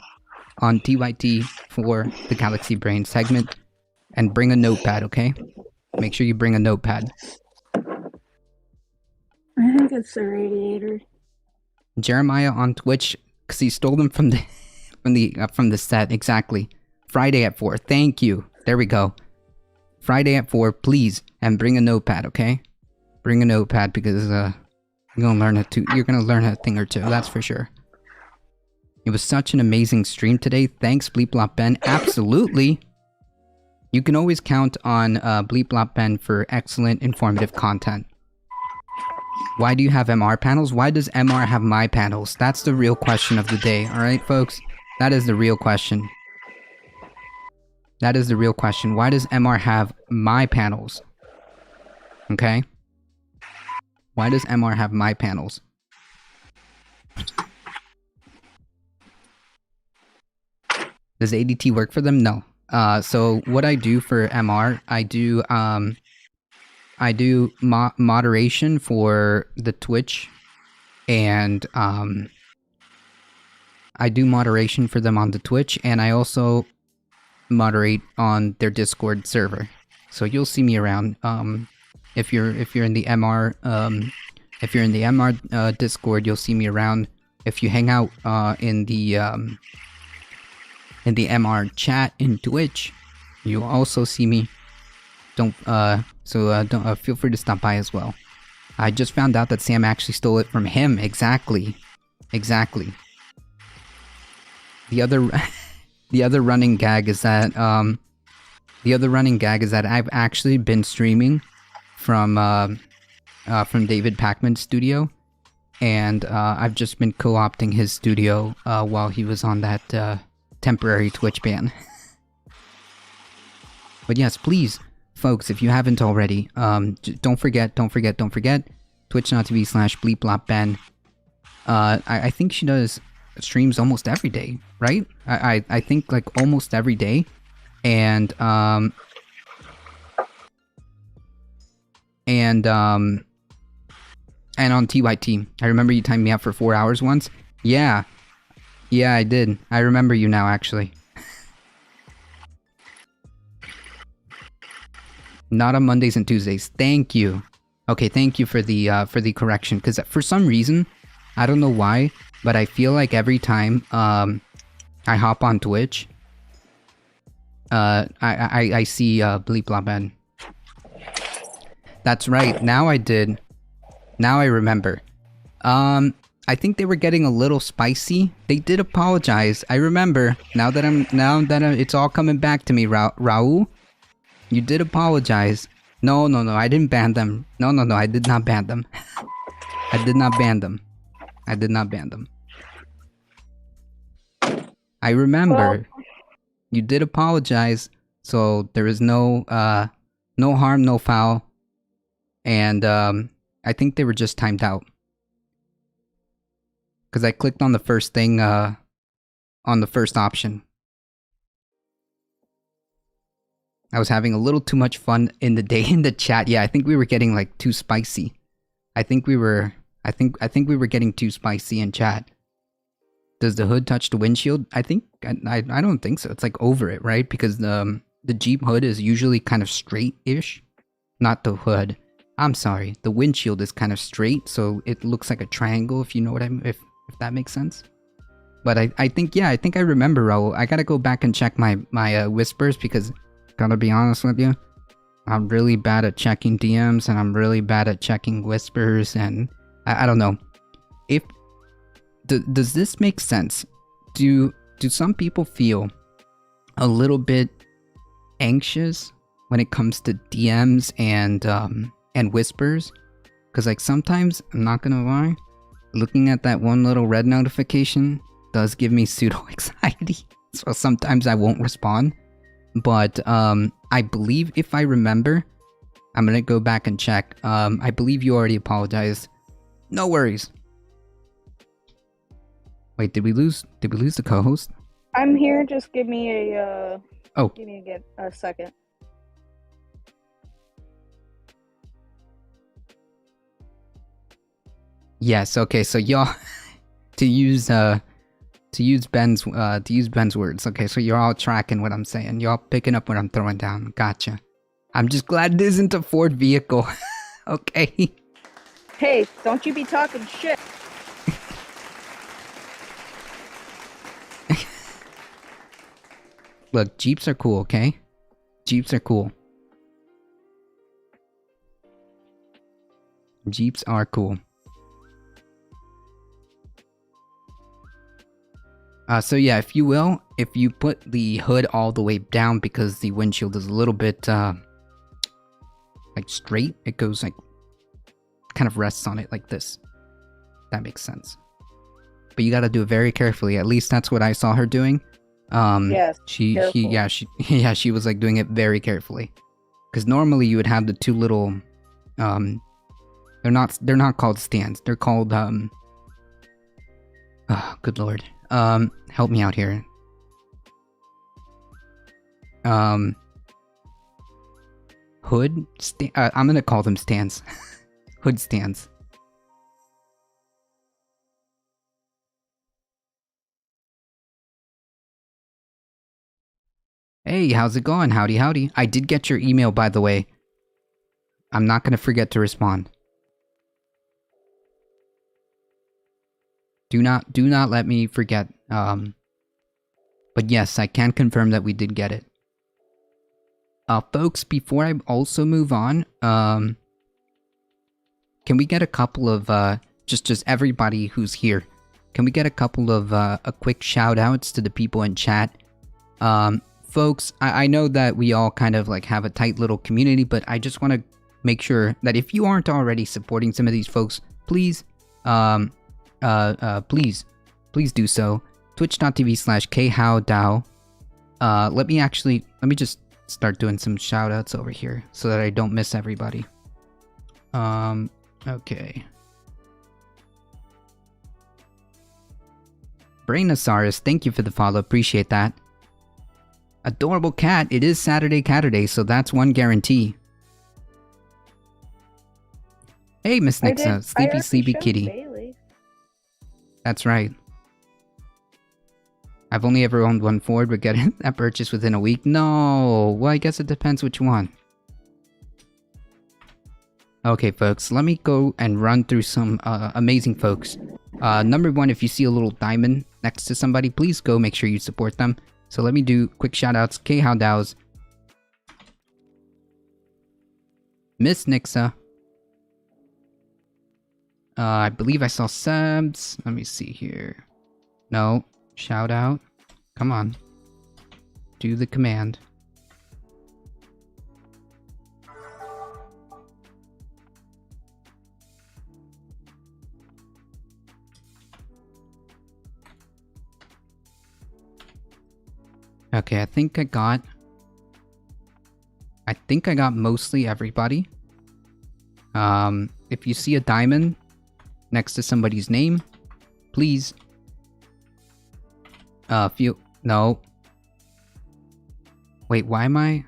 on TYT for the Galaxy Brain segment, and bring a notepad, okay? Make sure you bring a notepad. I think it's the radiator. Jeremiah on Twitch, because he stole them from the set, exactly. Friday at 4. Thank you. There we go. Friday at 4, please, and bring a notepad, okay? Bring a notepad because you're gonna learn a thing or two. That's for sure. It was such an amazing stream today. Thanks, Bleep Blop Ben. Absolutely. You can always count on Bleep Blop Ben for excellent, informative content. Why do you have MR panels? Why does MR have my panels? That's the real question of the day, alright, folks? That is the real question. That is the real question. Why does MR have my panels? Okay? Why does MR have my panels? Does ADT work for them? No. So what I do for MR, I do moderation for the Twitch, and I do moderation for them on the Twitch, and I also moderate on their Discord server. So you'll see me around. If you're in the MR Discord, you'll see me around. If you hang out in the MR chat in Twitch, you'll also see me. Don't feel free to stop by as well. I just found out that Sam actually stole it from him. Exactly. The other running gag is that I've actually been streaming from David Pacman's studio, and I've just been co-opting his studio while he was on that temporary Twitch ban. But yes, please, folks, if you haven't already, don't forget, twitch.tv/bleepblopben. I think she does streams almost every day, right? I think like almost every day, and on TYT. I remember you timed me out for 4 hours once. Yeah, I did. I remember you now, actually. Not on Mondays and Tuesdays. Thank you. Okay, thank you for the correction. Because for some reason, I don't know why, but I feel like every time I hop on Twitch, I see Bleep Blop Ben. That's right. Now I did. Now I remember. I think they were getting a little spicy. They did apologize. I remember. Now that it's all coming back to me, Raul. You did apologize. No, I didn't ban them. No, I did not ban them. I did not ban them. I remember. You did apologize, so there is no harm, no foul. And I think they were just timed out. Because I clicked on the first thing, on the first option. I was having a little too much fun in the chat. Yeah, I think we were getting like too spicy. I think we were getting too spicy in chat. Does the hood touch the windshield? I don't think so. It's like over it, right? Because the Jeep hood is usually kind of straight-ish. Not the hood. I'm sorry. The windshield is kind of straight, so it looks like a triangle, if you know what I mean, if that makes sense. But I think I remember, Raul. I gotta go back and check my whispers, because gotta be honest with you, I'm really bad at checking DMs, and I'm really bad at checking whispers, and I don't know. Does this make sense? Do some people feel a little bit anxious when it comes to DMs and whispers? Because like sometimes, I'm not gonna lie, looking at that one little red notification does give me pseudo anxiety. So sometimes I won't respond. But I believe, if I remember, I'm gonna go back and check. I believe you already apologized. No worries. Wait, did we lose the co-host? I'm here. Just give me a Oh. Give me a second. Yes. Okay. So y'all, to use Ben's words. Okay. So you're all tracking what I'm saying. Y'all picking up what I'm throwing down. Gotcha. I'm just glad it isn't a Ford vehicle. Okay. Hey, don't you be talking shit. Look, Jeeps are cool, okay? Jeeps are cool. Jeeps are cool. So yeah, if you will, if you put the hood all the way down because the windshield is a little bit, like straight, it goes like, kind of rests on it like this. That makes sense. But you gotta do it very carefully. At least that's what I saw her doing. Yes, she was like doing it very carefully. Because normally you would have the two little, they're not called stands. They're called, oh, good lord. Help me out here. Hood? I'm gonna call them stands. Hood stands. Hey, how's it going? Howdy, howdy. I did get your email, by the way. I'm not gonna forget to respond. Do not let me forget. But yes, I can confirm that we did get it. Folks, before I also move on, can we get a couple of, just everybody who's here, can we get a couple of, a quick shout outs to the people in chat? Folks, I know that we all kind of like have a tight little community, but I just want to make sure that if you aren't already supporting some of these folks, please, please do so. Twitch.tv/khowdao. Let me just start doing some shout outs over here so that I don't miss everybody. Okay. Brainosaurus, thank you for the follow, appreciate that. Adorable cat, it is Caturday, so that's one guarantee. Hey, Miss Nixa, sleepy kitty. Bailey. That's right. I've only ever owned one Ford, but getting that purchase within a week? No, well, I guess it depends which one. Okay, folks, let me go and run through some amazing folks. Number one, if you see a little diamond next to somebody, please go make sure you support them. So let me do quick shoutouts. Khowdaos, Miss Nixa. I believe I saw Sebs. Let me see here. No, shout out. Come on. Do the command. Okay, I think I got mostly everybody. If you see a diamond next to somebody's name, please no. Wait, why am I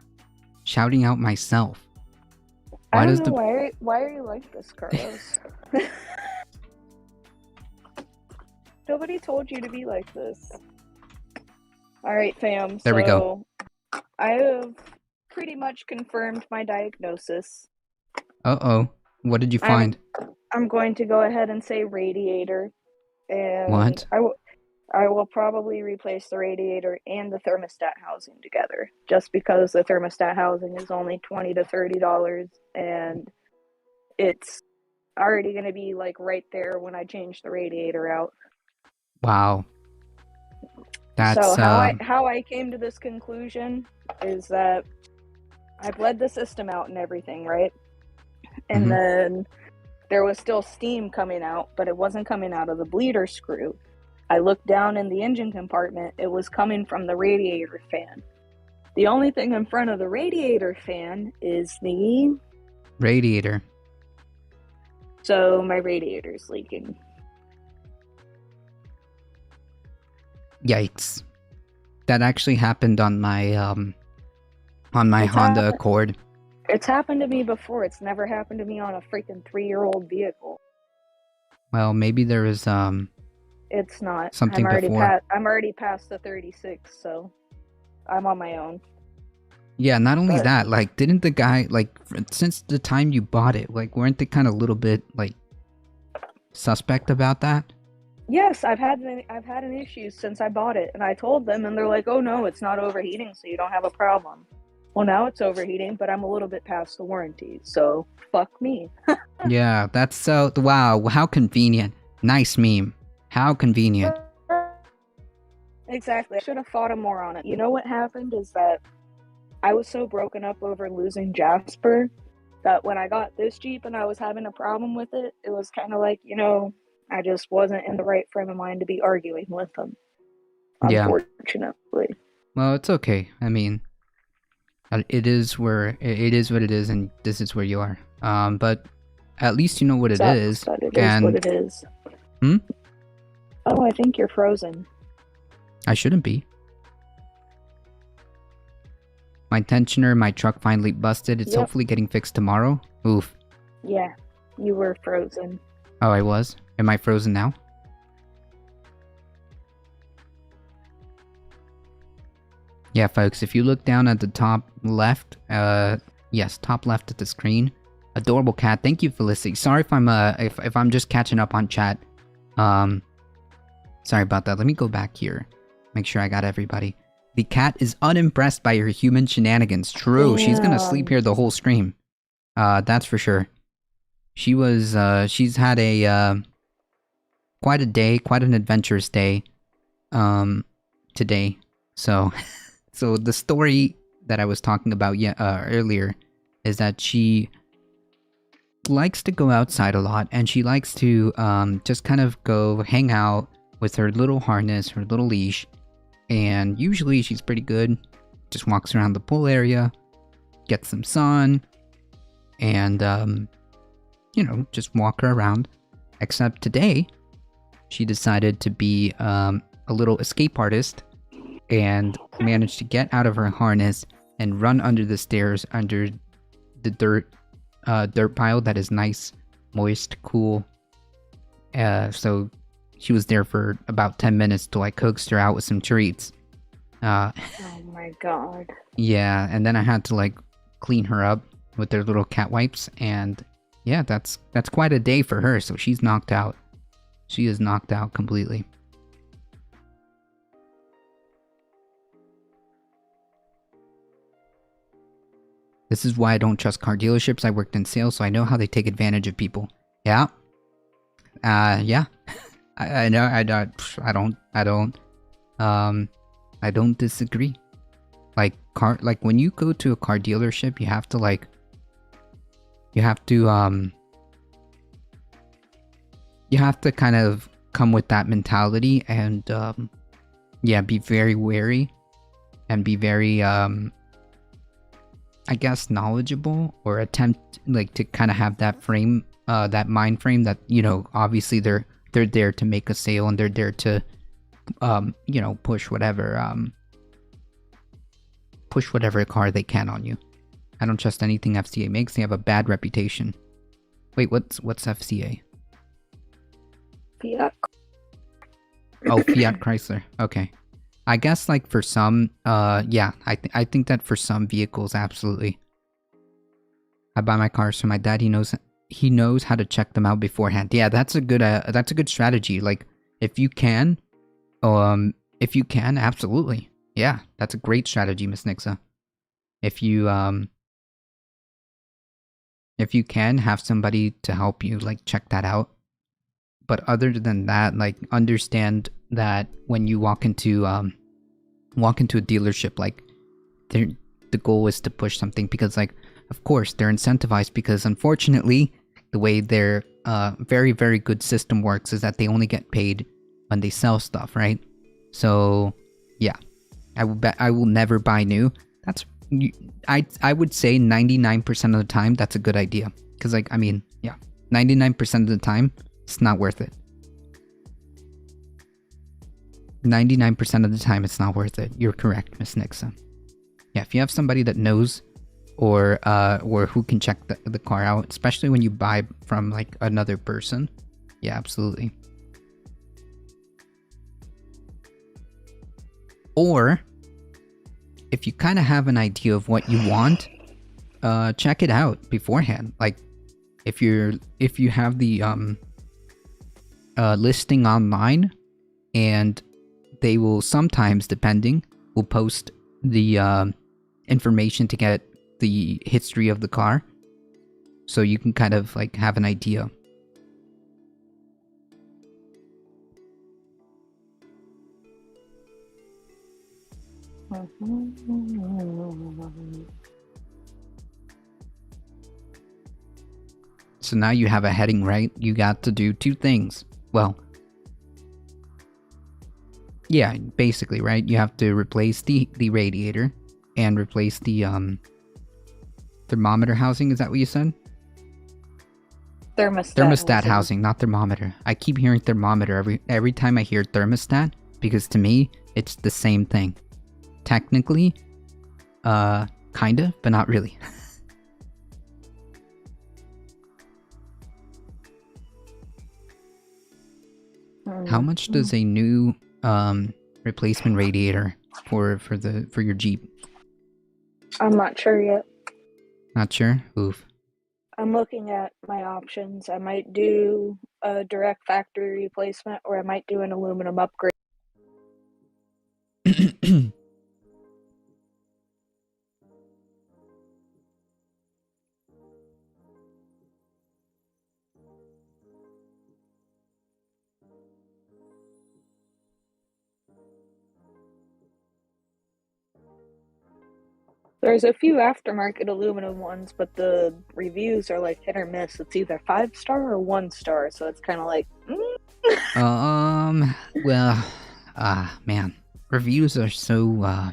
shouting out myself? Why are you like this, Carlos? Nobody told you to be like this. Alright, fam. There we go. I have pretty much confirmed my diagnosis. Uh-oh. What did you find? I'm going to go ahead and say radiator. And what? I will probably replace the radiator and the thermostat housing together. Just because the thermostat housing is only $20 to $30 and it's already going to be like right there when I change the radiator out. Wow. That's, so how I came to this conclusion is that I bled the system out and everything, right? And then there was still steam coming out, but it wasn't coming out of the bleeder screw. I looked down in the engine compartment, it was coming from the radiator fan. The only thing in front of the radiator fan is the radiator. So my radiator's leaking. Yikes. That actually happened on my Honda Accord. It's happened to me before. It's never happened to me on a freaking 3-year-old vehicle. Well, maybe there is it's not. Something before. I'm already past the 36, so I'm on my own. Yeah, not only that, like, didn't the guy, like, since the time you bought it, like, weren't they kind of a little bit, like, suspect about that? Yes, I've had an issue since I bought it, and I told them, and they're like, "Oh no, it's not overheating, so you don't have a problem." Well, now it's overheating, but I'm a little bit past the warranty, so fuck me. Yeah, that's so... Wow, how convenient. Nice meme. How convenient. Exactly. I should have fought him more on it. You know what happened is that I was so broken up over losing Jasper that when I got this Jeep and I was having a problem with it, it was kind of like, I just wasn't in the right frame of mind to be arguing with him, Yeah. unfortunately. Well, it's okay. I mean, it is what it is, and this is where you are. But at least you know what it Sucks, is. but it is And what it is. Hmm? Oh, I think you're frozen. I shouldn't be. My tensioner, my truck finally busted. It's Yep. hopefully getting fixed tomorrow. Oof. Yeah, you were frozen. Oh, I was? Am I frozen now? Yeah, folks, if you look down at the top left, yes, top left of the screen, adorable cat. Thank you, Felicity. Sorry if I'm if I'm just catching up on chat. Sorry about that. Let me go back here. Make sure I got everybody. The cat is unimpressed by your human shenanigans. True, she's gonna sleep here the whole stream. That's for sure. She was, she's had a, quite a day, quite an adventurous day, today. So, so the story that I was talking about earlier is that she likes to go outside a lot, and she likes to, just kind of go hang out with her little harness, her little leash, and usually she's pretty good. Just walks around the pool area, gets some sun, and, you know, just walk her around. Except today, she decided to be a little escape artist and managed to get out of her harness and run under the stairs under the dirt pile that is nice, moist, cool. So she was there for about 10 minutes till I coaxed her out with some treats. Oh my god. Yeah, and then I had to like clean her up with their little cat wipes, and yeah, that's quite a day for her. So she's knocked out. She is knocked out completely. This is why I don't trust car dealerships. I worked in sales, so I know how they take advantage of people. Yeah. Yeah. I know. I don't disagree. Like when you go to a car dealership, you have to kind of come with that mentality and yeah, be very wary and be very I guess knowledgeable, or attempt like to kind of have that frame, that mind frame that, you know, obviously they're there to make a sale, and they're there to you know, push whatever car they can on you. I don't trust anything FCA makes. They have a bad reputation. Wait, what's FCA? Fiat. Oh, Fiat Chrysler. Okay. I guess like for some, yeah, I think that for some vehicles, absolutely. I buy my cars from my dad. He knows how to check them out beforehand. Yeah, that's a good strategy. Like if you can, absolutely. Yeah, that's a great strategy, Miss Nixa. If you can have somebody to help you like check that out. But other than that, like understand that when you walk into a dealership, like the goal is to push something, because like of course they're incentivized, because unfortunately the way their very, very good system works is that they only get paid when they sell stuff, right? So yeah, I will never buy new. I would say 99% of the time that's a good idea, because like I mean, yeah, 99% of the time it's not worth it. 99% of the time it's not worth it. You're correct, Miss Nixa. Yeah, if you have somebody that knows or who can check the car out, especially when you buy from like another person, yeah, absolutely. Or if you kind of have an idea of what you want, check it out beforehand. Like if you have the listing online, and they will sometimes, depending, will post the information to get the history of the car, so you can kind of like have an idea. So now you have a heading, right? You got to do two things. Well, yeah, basically, right? You have to replace the radiator and replace the thermometer housing. Is that what you said? Thermostat housing, not thermometer. I keep hearing thermometer every time I hear thermostat, because to me it's the same thing. Technically, kinda, but not really. How much does a new replacement radiator for your Jeep? I'm not sure yet. Not sure? Oof. I'm looking at my options. I might do a direct factory replacement, or I might do an aluminum upgrade. There's a few aftermarket aluminum ones, but the reviews are like hit or miss. It's either 5-star or 1-star, so it's kind of like. Well, man, reviews are so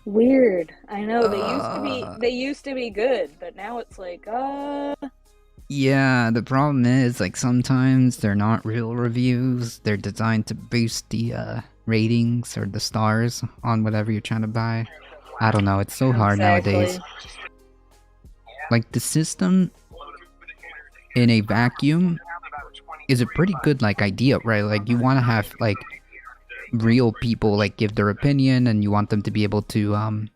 weird. I know they used to be good, but now it's like Yeah, the problem is, like, sometimes they're not real reviews. They're designed to boost the ratings or the stars on whatever you're trying to buy. I don't know, it's so hard nowadays. Like, the system in a vacuum is a pretty good, like, idea, right? Like, you want to have, like, real people, like, give their opinion, and you want them to be able to What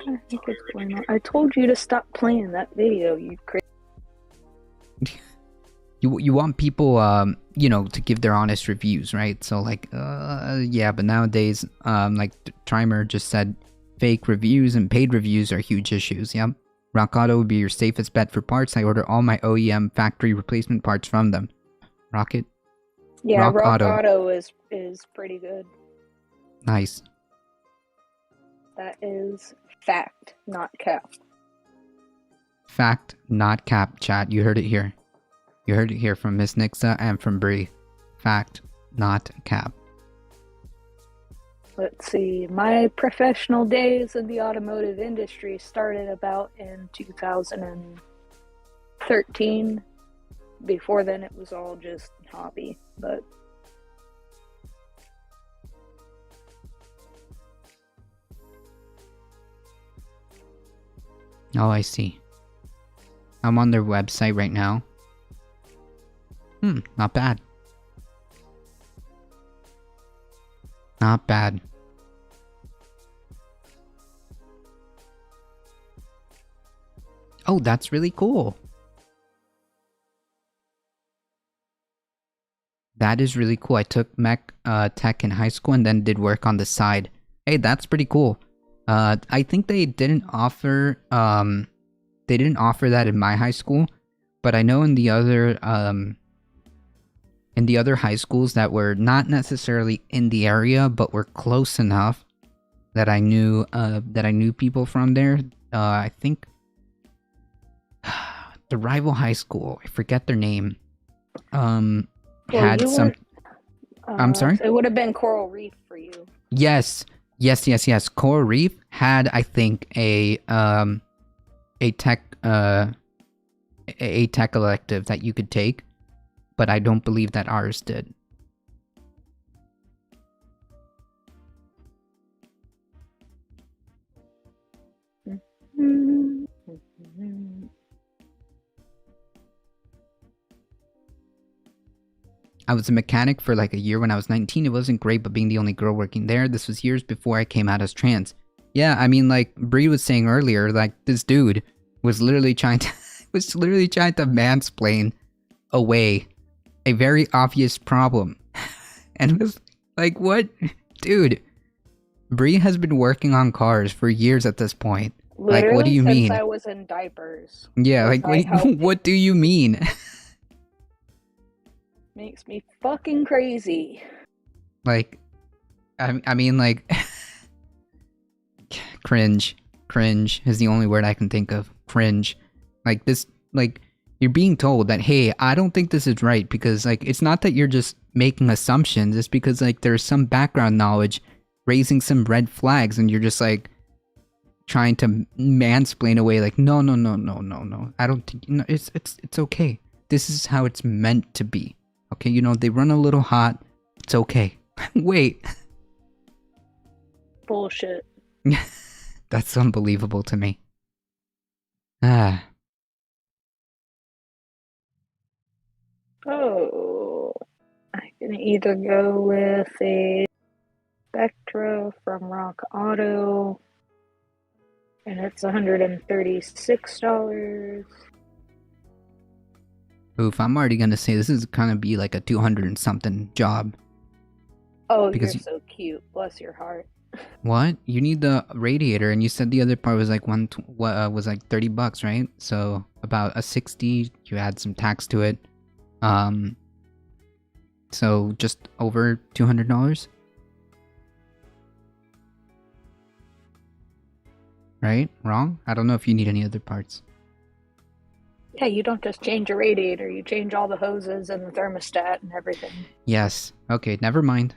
the heck is going on? I told you to stop playing that video, you crazy. You want people, you know, to give their honest reviews, right? So, like, yeah, but nowadays, like Trimer just said, fake reviews and paid reviews are huge issues, yep. Rock Auto would be your safest bet for parts. I order all my OEM factory replacement parts from them. Rocket? Yeah, Rock Auto is pretty good. Nice. That is fact, not cap. Fact, not cap, chat. You heard it here. You heard it here from Miss Nixa and from Bree. Fact, not cap. Let's see. My professional days in the automotive industry started about in 2013. Before then, it was all just hobby, but... Oh, I see. I'm on their website right now. Not bad. Not bad. Oh, that's really cool. That is really cool. I took mech tech in high school and then did work on the side. Hey, that's pretty cool. I think they didn't offer that in my high school, but I know in the other high schools that were not necessarily in the area but were close enough that I knew people from there. I think the rival high school, I forget their name, had some... I'm sorry? It would have been Coral Reef for you. Yes. Coral Reef had, I think, a tech elective that you could take, but I don't believe that ours did. I was a mechanic for like a year when I was 19. It wasn't great, but being the only girl working there, this was years before I came out as trans. Yeah, I mean, like Bree was saying earlier, like this dude, was literally trying to mansplain away a very obvious problem. And it was like, what? Dude, Bree has been working on cars for years at this point. Literally like, what do you since mean? I was in diapers. Yeah, like, what do you mean? Makes me fucking crazy. Like, I mean, like, cringe is the only word I can think of. Cringe. Like this, like, you're being told that, hey, I don't think this is right, because like, it's not that you're just making assumptions, it's because like there's some background knowledge raising some red flags, and you're just like trying to mansplain away, like, no, I don't think, it's okay, this is how it's meant to be, okay, they run a little hot, it's okay. Wait. Bullshit. That's unbelievable to me. Ah. Oh, I can either go with a Spectra from Rock Auto, and it's $136. Oof, I'm already gonna say this is gonna be like a 200 and something job. Oh, because you're so cute. Bless your heart. What? You need the radiator, and you said the other part was like was like $30, right? So about a 60. You add some tax to it. So just over $200. Right? Wrong? I don't know if you need any other parts. Yeah, you don't just change a radiator. You change all the hoses and the thermostat and everything. Yes. Okay. Never mind.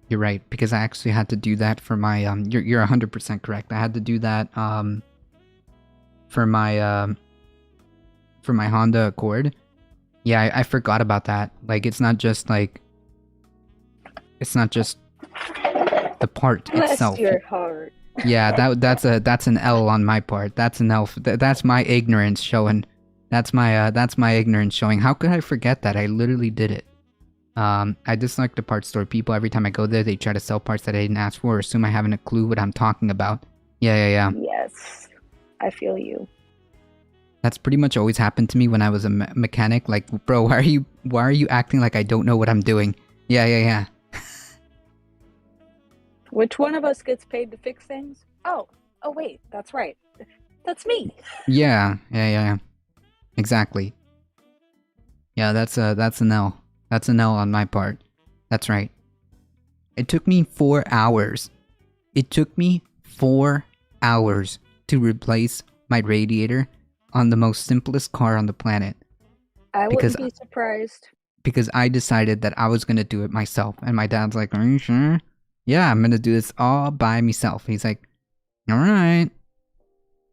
You're right, because I actually had to do that for my You're 100% correct. I had to do that for my Honda Accord. Yeah, I forgot about that. Like, it's not just the part Bless itself. your heart. Yeah, that's an L on my part. That's an L. That's my ignorance showing. That's my ignorance showing. How could I forget that? I literally did it. I dislike the parts store people. Every time I go there, they try to sell parts that I didn't ask for, or assume I haven't a clue what I'm talking about. Yeah. Yes, I feel you. That's pretty much always happened to me when I was a mechanic. Like, bro, why are you acting like I don't know what I'm doing? Yeah. Which one of us gets paid to fix things? Oh wait, that's right. That's me. Yeah. Exactly. Yeah, that's an L. That's an L on my part. That's right. It took me 4 hours. It took me 4 hours to replace my radiator on the most simplest car on the planet. I wouldn't be surprised. Because I decided that I was going to do it myself. And my dad's like, are you sure? Yeah, I'm going to do this all by myself. He's like, all right.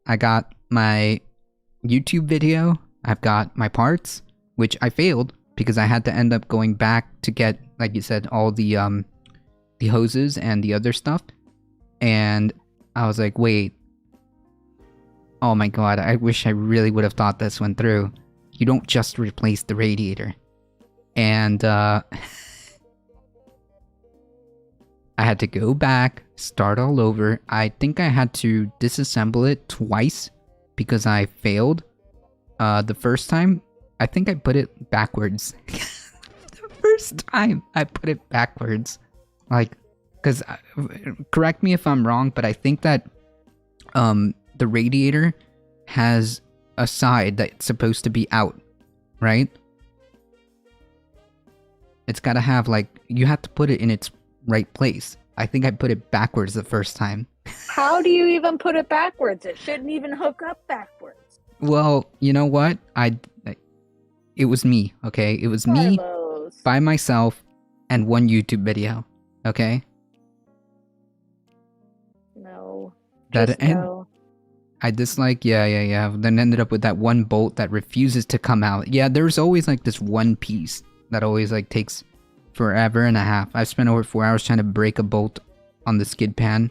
I got my YouTube video. I've got my parts, which I failed because I had to end up going back to get, like you said, all the hoses and the other stuff. And I was like, wait. Oh my god, I wish I really would have thought this one through. You don't just replace the radiator. And I had to go back, start all over. I think I had to disassemble it twice because I failed. The first time, I think I put it backwards. The first time I put it backwards. Like, because, correct me if I'm wrong, but I think that the radiator has a side that's supposed to be out, right? It's gotta have, like, you have to put it in its right place. I think I put it backwards the first time. How do you even put it backwards? It shouldn't even hook up backwards. Well, you know what? It was me, okay? It was me by myself and one YouTube video, okay? No. No. I dislike, yeah. Then ended up with that one bolt that refuses to come out. Yeah, there's always like this one piece that always like takes forever and a half. I've spent over 4 hours trying to break a bolt on the skid pan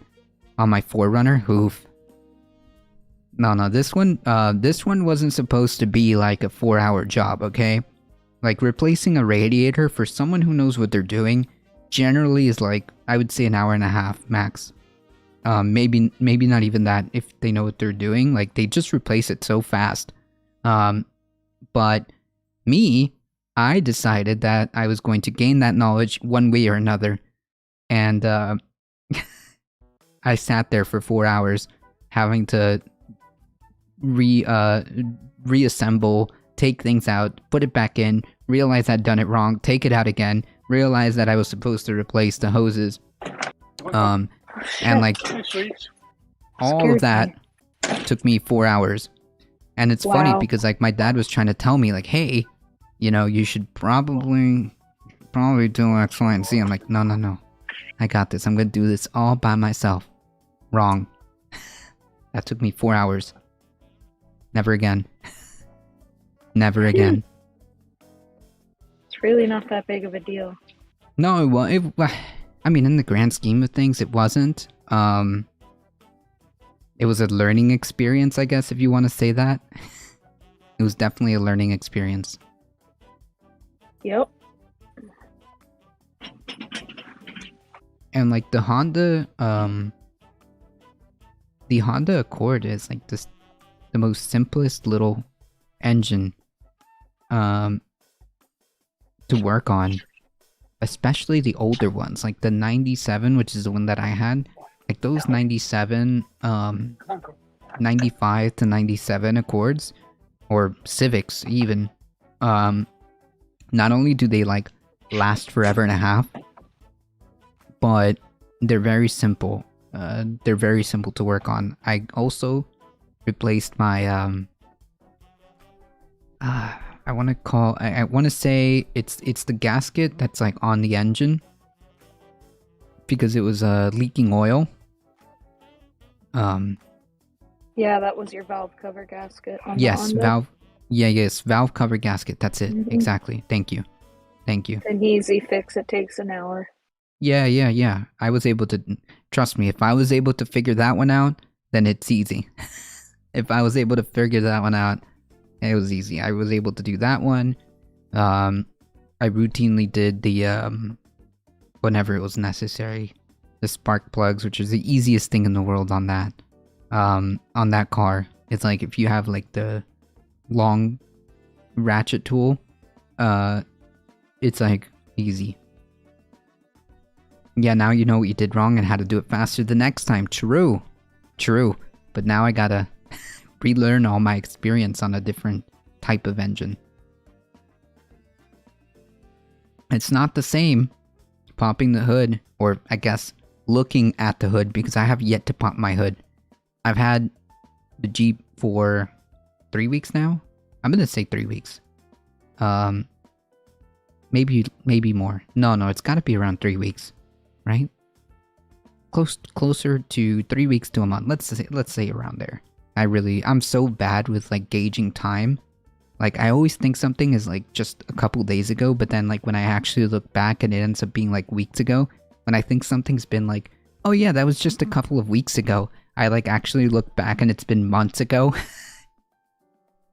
on my 4Runner. Oof. No, this one wasn't supposed to be like a 4-hour job, okay? Like, replacing a radiator for someone who knows what they're doing generally is like, I would say, an hour and a half max. Maybe not even that if they know what they're doing. Like, they just replace it so fast. But me, I decided that I was going to gain that knowledge one way or another. And I sat there for 4 hours having to reassemble, take things out, put it back in, realize I'd done it wrong, take it out again, realize that I was supposed to replace the hoses. And like all of that took me 4 hours. And it's funny because like my dad was trying to tell me like, hey, you know, you should probably do X, Y, and Z. I'm like, no. I got this. I'm gonna do this all by myself. Wrong. That took me 4 hours. Never again. Never again. It's really not that big of a deal. No, well, I mean, in the grand scheme of things, it wasn't. It was a learning experience, I guess, if you want to say that. It was definitely a learning experience. Yep. And like the Honda Accord is like the most simplest little engine to work on, especially the older ones, like the 97, which is the one that I had. Like those 97 95 to 97 Accords, or Civics even, not only do they like last forever and a half, but they're very simple. They're very simple to work on. I also replaced my I want to say it's the gasket that's like on the engine, because it was leaking oil. Yeah, that was your valve cover gasket on the Yes, Honda. valve cover gasket. That's it. Exactly. Thank you. An easy fix. It takes an hour. Yeah. I was able to, trust me, if I was able to figure that one out, then it's easy. If I was able to figure that one out, it was easy. I was able to do that one. I routinely did the, whenever it was necessary, the spark plugs, which is the easiest thing in the world on that car. It's like if you have like the long ratchet tool, it's like easy. Yeah, now you know what you did wrong and how to do it faster the next time. True. But now I gotta relearn all my experience on a different type of engine. It's not the same popping the hood, or I guess looking at the hood, because I have yet to pop my hood. I've had the Jeep for 3 weeks now. I'm gonna say 3 weeks. Maybe more. No, it's gotta be around 3 weeks. Right? Closer to 3 weeks to a month. Let's say around there. I'm so bad with like gauging time. Like I always think something is like just a couple days ago, but then like when I actually look back and it ends up being like weeks ago, when I think something's been like, oh yeah, that was just a couple of weeks ago, I like actually look back and it's been months ago.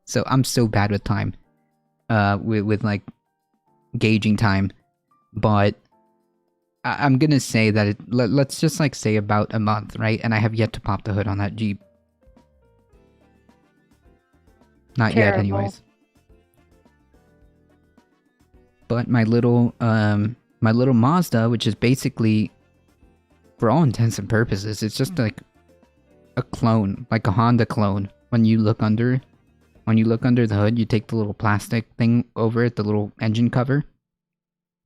So I'm so bad with time. With like gauging time. But I'm gonna say that let's just like say about a month, right? And I have yet to pop the hood on that Jeep. Not yet, anyways. But my little Mazda, which is basically, for all intents and purposes, it's just like a clone, like a Honda clone. When you look under the hood, you take the little plastic thing over it, the little engine cover.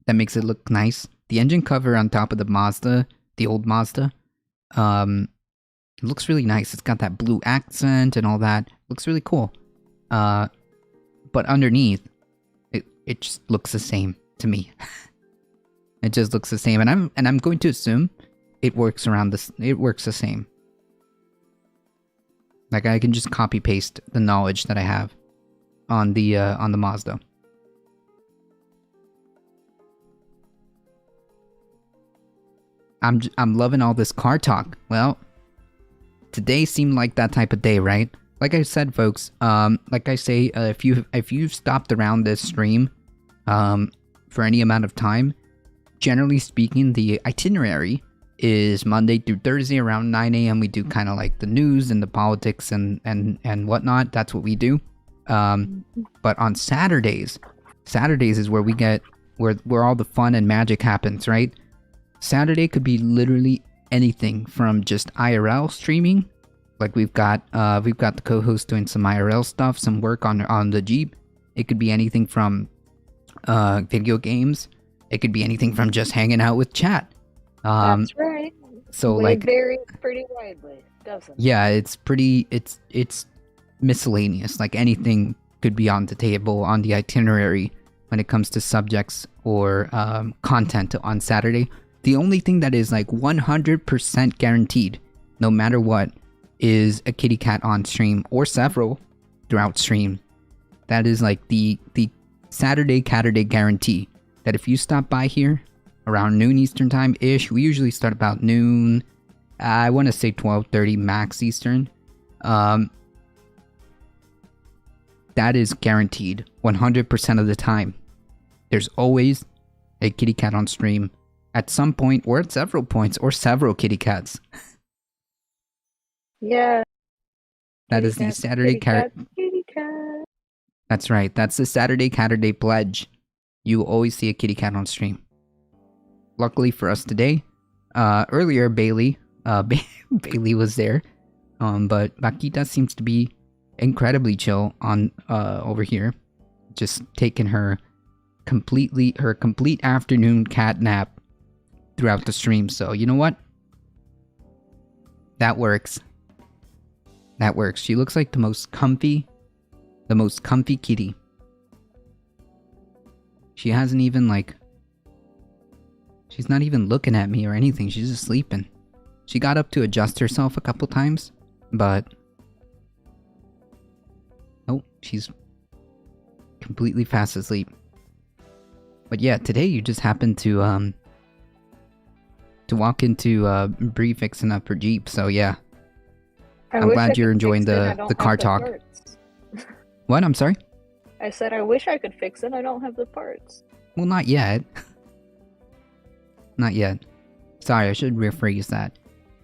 That makes it look nice. The engine cover on top of the Mazda, the old Mazda, it looks really nice. It's got that blue accent and all that. It looks really cool. But underneath, it just looks the same to me. It just looks the same, and I'm going to assume it works it works the same. Like I can just copy paste the knowledge that I have on the Mazda. I'm loving all this car talk. Well, today seemed like that type of day, right? Like I said, folks, like I say, if you've stopped around this stream for any amount of time, generally speaking, the itinerary is Monday through Thursday around 9 a.m. We do kind of like the news and the politics and whatnot. That's what we do. But on Saturdays is where we get where all the fun and magic happens, right? Saturday could be literally anything from just IRL streaming. Like we've got the co-host doing some IRL stuff, some work on the Jeep. It could be anything from video games. It could be anything from just hanging out with chat. That's right. So It like varies pretty widely, doesn't it? yeah, it's miscellaneous. Like anything could be on the table, on the itinerary when it comes to subjects or content on Saturday. The only thing that is like 100% guaranteed, no matter what, is a kitty cat on stream or several throughout stream. That is like the Saturday Caturday guarantee that if you stop by here around noon Eastern time ish, we usually start about noon. I want to say 12:30 max Eastern. That is guaranteed 100% of the time. There's always a kitty cat on stream at some point or at several points or several kitty cats. Yeah. That is the Saturday Kitty cat. That's right. That's the Saturday Caturday pledge. You will always see a kitty cat on stream. Luckily for us today, earlier Bailey was there, but Vaquita seems to be incredibly chill on over here, just taking her complete afternoon cat nap throughout the stream. So you know what? That works. That works. She looks like the most comfy kitty. She hasn't even like... She's not even looking at me or anything. She's just sleeping. She got up to adjust herself a couple times, but... Oh, she's completely fast asleep. But yeah, today you just happened to walk into Bree fixing up her Jeep, so yeah. I'm glad you're enjoying the car talk. What? I'm sorry? I said I wish I could fix it. I don't have the parts. Well, not yet. Not yet. Sorry, I should rephrase that.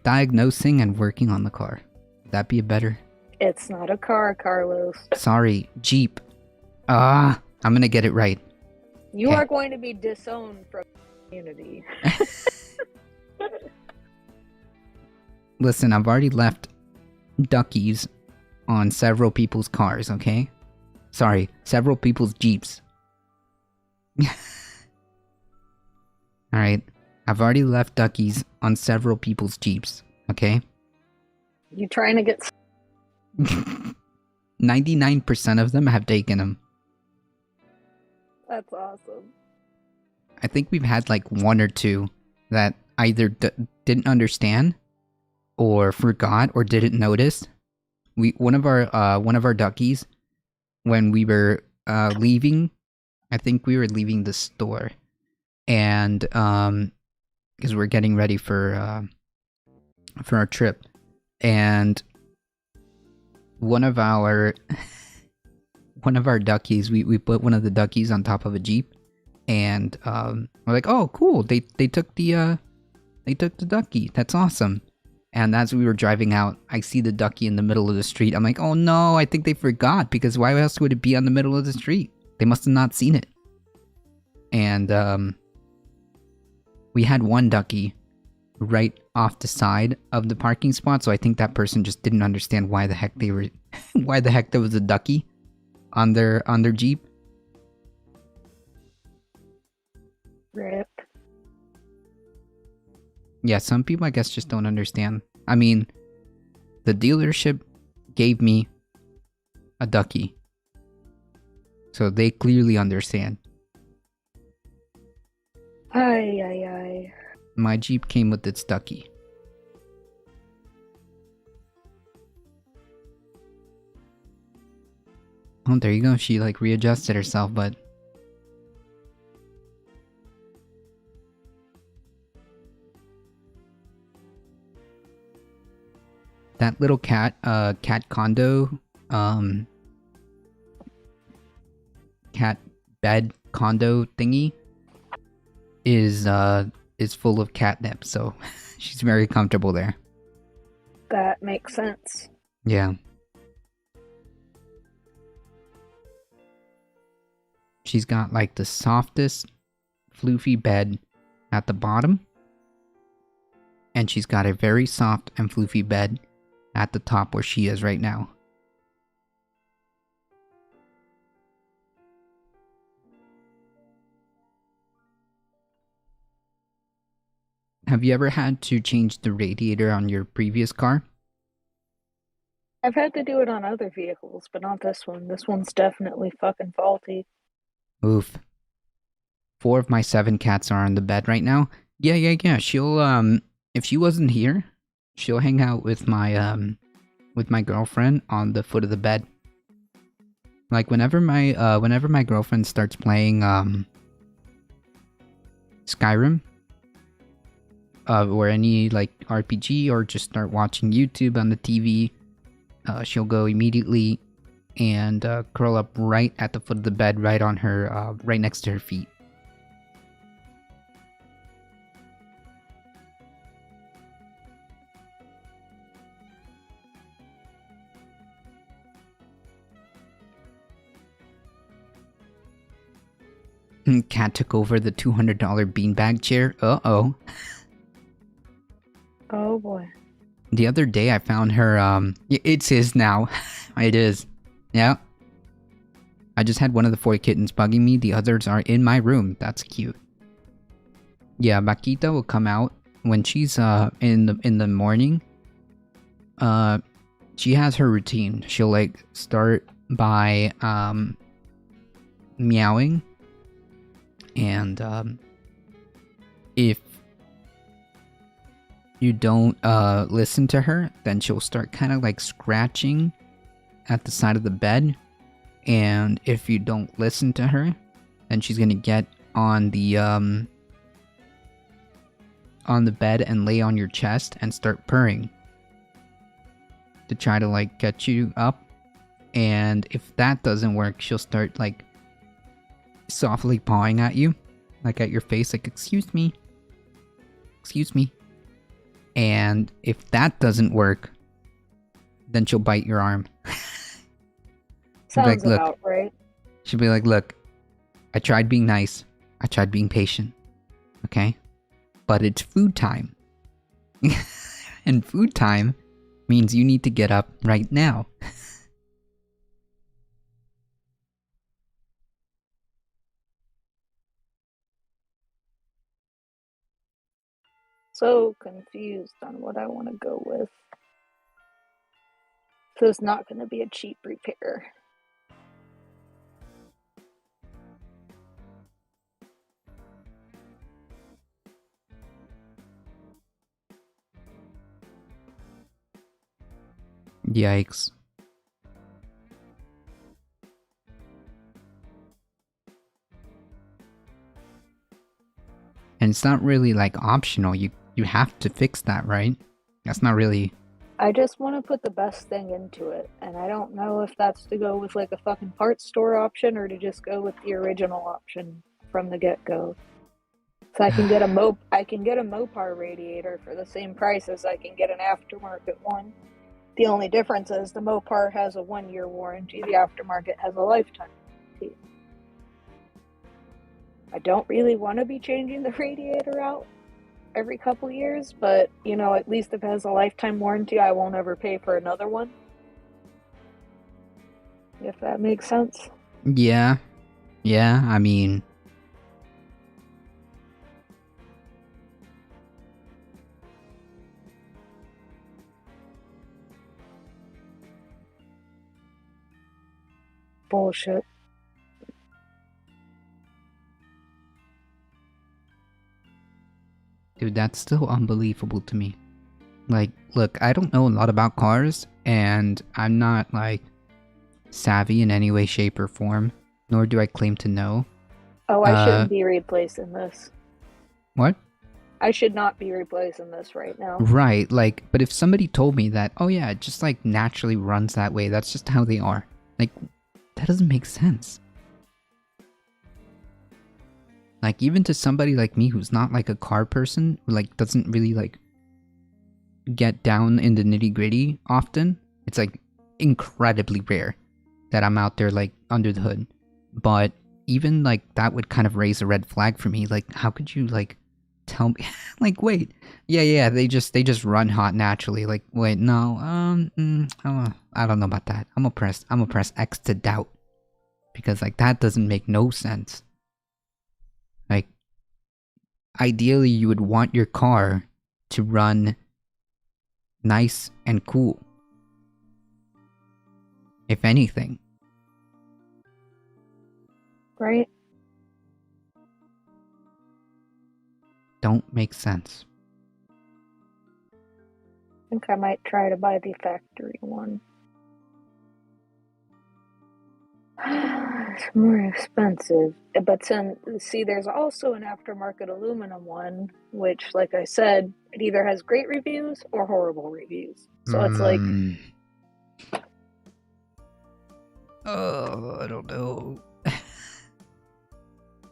Diagnosing and working on the car. Would that be a better? It's not a car, Carlos. Sorry, Jeep. I'm gonna get it right. You are going to be disowned from the community. Listen, I've already left duckies on several people's cars, okay? Sorry, several people's Jeeps. Alright, I've already left duckies on several people's Jeeps, okay? You trying to get... 99% of them have taken them. That's awesome. I think we've had like one or two that either didn't understand or forgot or didn't notice. One of our duckies, when we were leaving, I think we were leaving the store, and because we're getting ready for our trip, and one of our duckies, we put one of the duckies on top of a Jeep, and we're like, oh cool, they took the ducky, that's awesome. And as we were driving out, I see the ducky in the middle of the street. I'm like, oh no, I think they forgot, because why else would it be on the middle of the street? They must have not seen it. And we had one ducky right off the side of the parking spot, so I think that person just didn't understand why the heck there was a ducky on their Jeep. Rip. Yeah, some people I guess just don't understand. I mean, the dealership gave me a ducky, so they clearly understand. Ay, ay, ay. My Jeep came with its ducky. Oh, there you go. She like readjusted herself, but... That little cat condo, cat bed condo thingy is is full of catnip, so she's very comfortable there. That makes sense. Yeah. She's got like the softest, floofy bed at the bottom. And she's got a very soft and floofy bed at the top where she is right now. Have you ever had to change the radiator on your previous car? I've had to do it on other vehicles, but not this one. This one's definitely fucking faulty. Oof. 4 of my 7 cats are on the bed right now. Yeah. She'll, if she wasn't here, she'll hang out with my girlfriend on the foot of the bed. Like, whenever my girlfriend starts playing, Skyrim, or any, like, RPG, or just start watching YouTube on the TV, she'll go immediately and, curl up right at the foot of the bed, right on her, right next to her feet. Cat took over the $200 beanbag chair. Uh-oh. Oh boy. The other day I found her, it's his now. It is. Yeah. I just had one of the 4 kittens bugging me. The others are in my room. That's cute. Yeah, Bakita will come out when she's, in the morning. She has her routine. She'll, like, start by, meowing. And, if you don't, listen to her, then she'll start kind of like scratching at the side of the bed. And if you don't listen to her, then she's gonna get on the bed and lay on your chest and start purring to try to like get you up. And if that doesn't work, she'll start like softly pawing at you, like at your face, like, excuse me. And if that doesn't work, then she'll bite your arm. Sounds like, look, about right. She'll be like, look, I tried being nice. I tried being patient. Okay? But it's food time. And food time means you need to get up right now. So confused on what I want to go with. So it's not going to be a cheap repair. Yikes. And it's not really like optional. You have to fix that, right? That's not really... I just want to put the best thing into it, and I don't know if that's to go with like a fucking parts store option or to just go with the original option from the get-go. So I can get a Mopar radiator for the same price as I can get an aftermarket one. The only difference is the Mopar has a 1-year warranty, the aftermarket has a lifetime warranty. I don't really want to be changing the radiator out every couple years, but, you know, at least if it has a lifetime warranty, I won't ever pay for another one. If that makes sense. Yeah, I mean... Bullshit. Dude, that's still unbelievable to me. Like, look, I don't know a lot about cars, and I'm not, like, savvy in any way, shape, or form, nor do I claim to know. Oh, I shouldn't be replacing this. What? I should not be replacing this right now. Right, like, but if somebody told me that, oh yeah, it just, like, naturally runs that way, that's just how they are. Like, that doesn't make sense. Like, even to somebody like me who's not like a car person, who like doesn't really like get down in the nitty gritty often, it's like incredibly rare that I'm out there like under the hood. But even like that would kind of raise a red flag for me. Like, how could you like tell me like, wait, yeah, they just run hot naturally. Like, wait, no, I don't know about that. I'm gonna press X to doubt, because like that doesn't make no sense. Like, ideally you would want your car to run nice and cool, if anything. Right? Don't make sense. I think I might try to buy the factory one. It's more expensive. But see, there's also an aftermarket aluminum one, which, like I said, it either has great reviews or horrible reviews. So it's like... Oh, I don't know.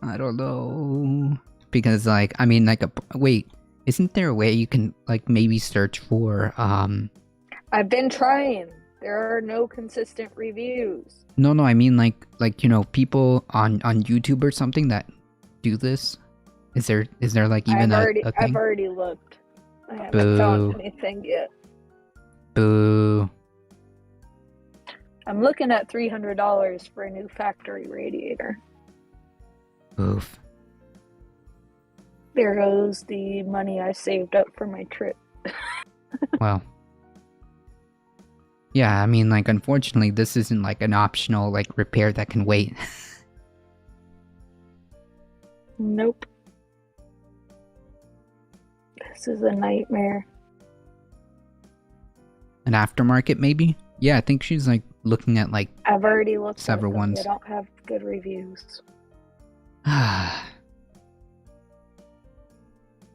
I don't know. Because, like, I mean, like, wait, isn't there a way you can, like, maybe search for, I've been trying. There are no consistent reviews. No, I mean, like, you know, people on YouTube or something that do this? Is there, like, even a thing? I've already looked. I haven't Boo. found anything yet. Boo. I'm looking at $300 for a new factory radiator. Oof. There goes the money I saved up for my trip. Well. Yeah, I mean, like, unfortunately, this isn't, like, an optional, like, repair that can wait. Nope. This is a nightmare. An aftermarket, maybe? Yeah, I think she's, like, looking at, like... I've already looked several at them. ones. They don't have good reviews.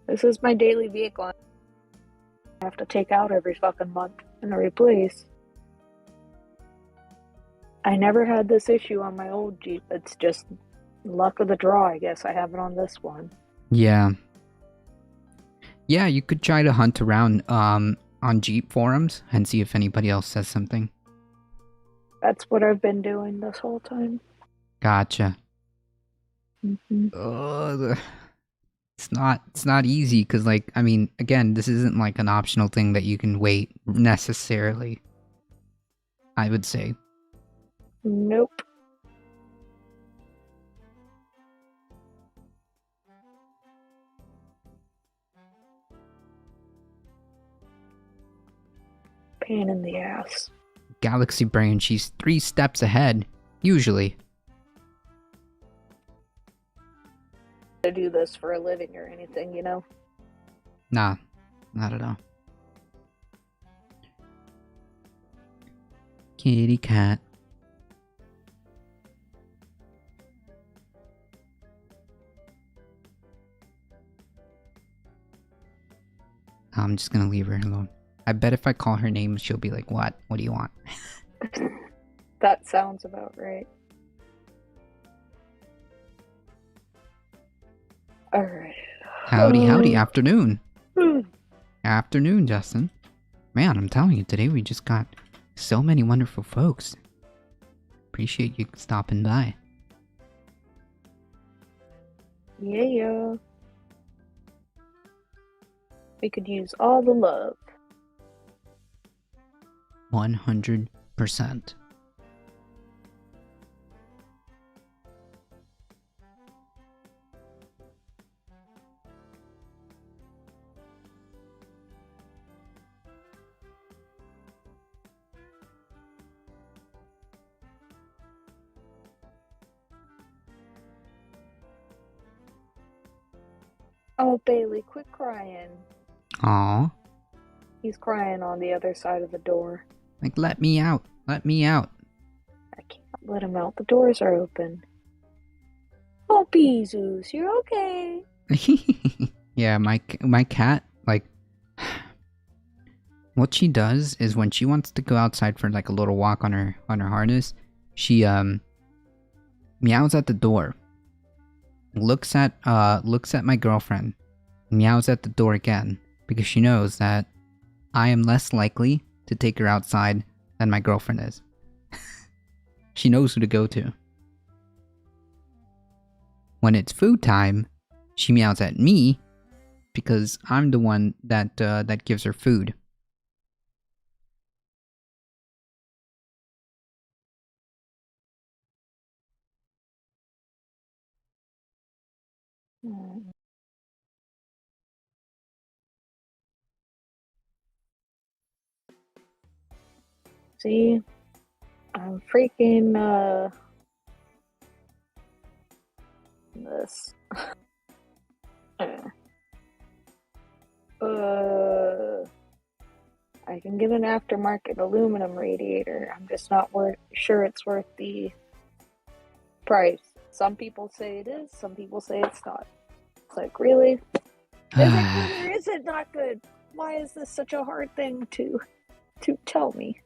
This is my daily vehicle. I have to take out every fucking month and replace. I never had this issue on my old Jeep. It's just luck of the draw, I guess. I have it on this one. Yeah. Yeah, you could try to hunt around on Jeep forums and see if anybody else says something. That's what I've been doing this whole time. Gotcha. Mm-hmm. It's not easy, because, like, I mean, again, this isn't like an optional thing that you can wait necessarily, I would say. Nope. Pain in the ass. Galaxy Brain, she's 3 steps ahead, usually. To do this for a living or anything, you know? Nah, not at all. Kitty cat. I'm just gonna leave her alone. I bet if I call her name, she'll be like, what? What do you want? That sounds about right. Alright. Howdy, afternoon. Afternoon, Justin. Man, I'm telling you, today we just got so many wonderful folks. Appreciate you stopping by. Yeah. We could use all the love. 100%. Oh, Bailey, quit crying. Aw. He's crying on the other side of the door. Like, let me out. Let me out. I can't let him out. The doors are open. Oh, Beezus, you're okay. Yeah, my cat, like, what she does is when she wants to go outside for like a little walk on her harness, she meows at the door. looks at my girlfriend, meows at the door again, because she knows that I am less likely to take her outside than my girlfriend is. She knows who to go to. When it's food time, she meows at me because I'm the one that gives her food. Hmm. See, I'm freaking this. I can get an aftermarket aluminum radiator. I'm just not sure it's worth the price. Some people say it is, some people say it's not. It's like, really? Is it good or is it not good? Why is this such a hard thing to tell me?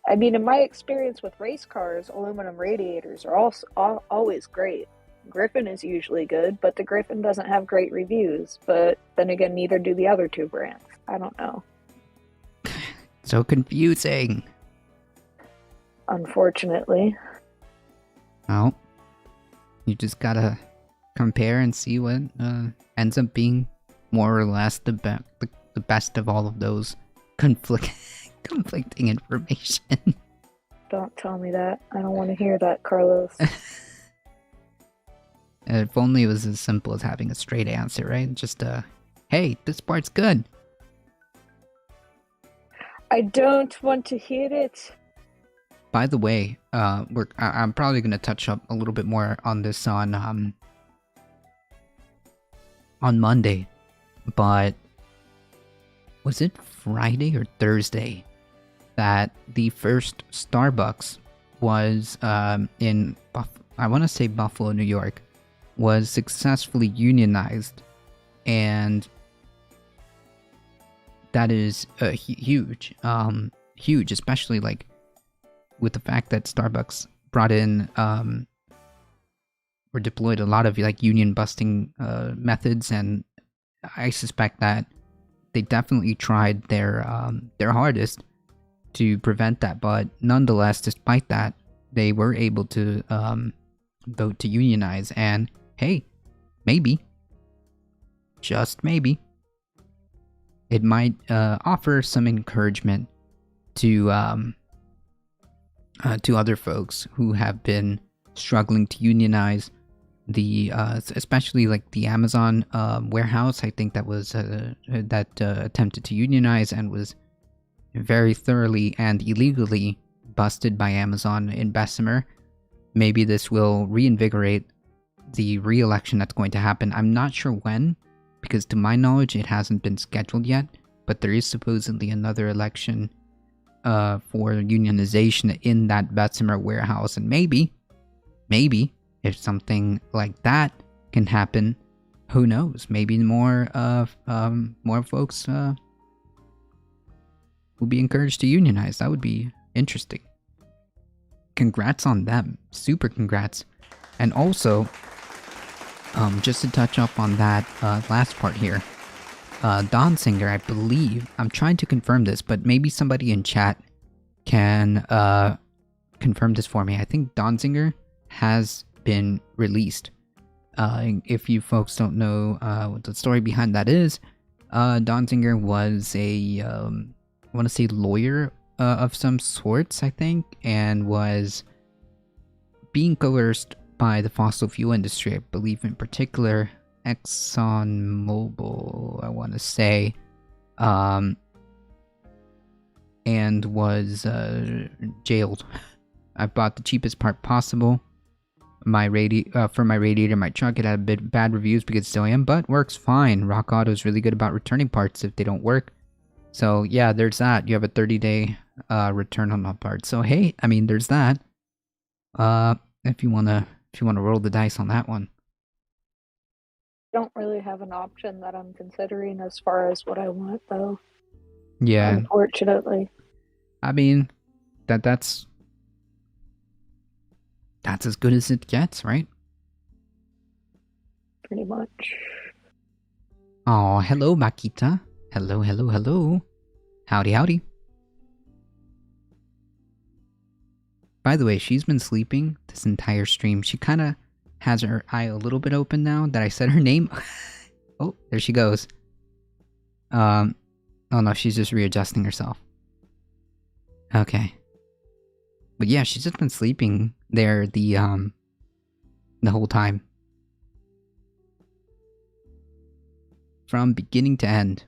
I mean, in my experience with race cars, aluminum radiators are also always great. Griffin is usually good, but the Griffin doesn't have great reviews. But then again, neither do the other two brands. I don't know. So confusing. Unfortunately. Well, you just gotta compare and see what ends up being more or less the best of all of those conflicting information. Don't tell me that. I don't want to hear that, Carlos. If only it was as simple as having a straight answer, right? Just hey, this part's good. I don't want to hear it. By the way, I'm probably gonna touch up a little bit more on this on Monday, but was it Friday or Thursday that the first Starbucks was in I want to say Buffalo, New York, was successfully unionized, and that is huge, huge, especially like with the fact that Starbucks brought in or deployed a lot of like union busting methods, and I suspect that they definitely tried their hardest to prevent that. But nonetheless, despite that, they were able to vote to unionize, and hey, maybe, just maybe, it might offer some encouragement to other folks who have been struggling to unionize. The especially like the Amazon warehouse, I think that was attempted to unionize and was very thoroughly and illegally busted by Amazon in Bessemer. Maybe this will reinvigorate the re-election that's going to happen. I'm not sure when, because to my knowledge it hasn't been scheduled yet, but there is supposedly another election for unionization in that Bessemer warehouse, and maybe if something like that can happen, who knows? Maybe more folks will be encouraged to unionize. That would be interesting. Congrats on them. Super congrats. And also, just to touch up on that last part here, Don Singer, I believe, I'm trying to confirm this, but maybe somebody in chat can confirm this for me. I think Don Singer has been released. If you folks don't know what the story behind that is, Don Singer was a, I want to say lawyer of some sorts, I think, and was being coerced by the fossil fuel industry, I believe in particular ExxonMobil, I want to say, and was jailed. I bought the cheapest part possible. For my radiator, my truck, it had a bit bad reviews because it's still am, but works fine. Rock Auto is really good about returning parts if they don't work. So yeah, there's that. You have a 30-day return on all parts. So hey, I mean, there's that. If you wanna roll the dice on that one. I don't really have an option that I'm considering as far as what I want, though. Yeah. Unfortunately. I mean, that's as good as it gets, right? pretty much. Oh, hello, Makita. Hello, hello, hello. Howdy, howdy. By the way, she's been sleeping this entire stream. She kind of has her eye a little bit open now that I said her name. Oh, there she goes. Oh no, she's just readjusting herself. Okay. But yeah, she's just been sleeping there the whole time. From beginning to end.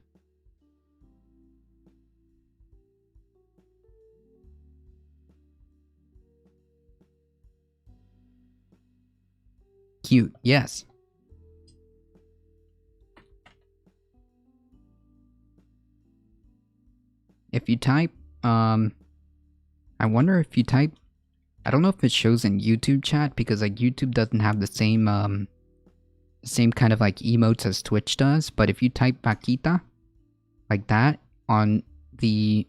Cute, yes. If you type, I wonder if you type, I don't know if it shows in YouTube chat because like YouTube doesn't have the same kind of like emotes as Twitch does, but if you type Paquita like that on the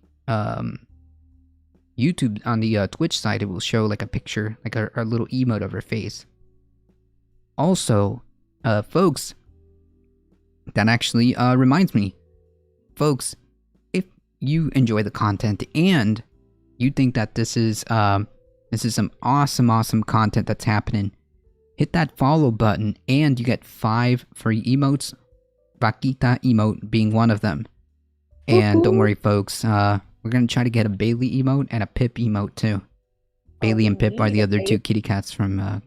YouTube, on the Twitch side, it will show like a picture, like a little emote of her face. Also, folks, that actually reminds me, folks, if you enjoy the content and you think that this is some awesome content that's happening, hit that follow button and you get 5 free emotes, Vaquita emote being one of them. And don't worry, folks, we're gonna try to get a Bailey emote and a Pip emote too. Bailey and Pip are the other 2 kitty cats from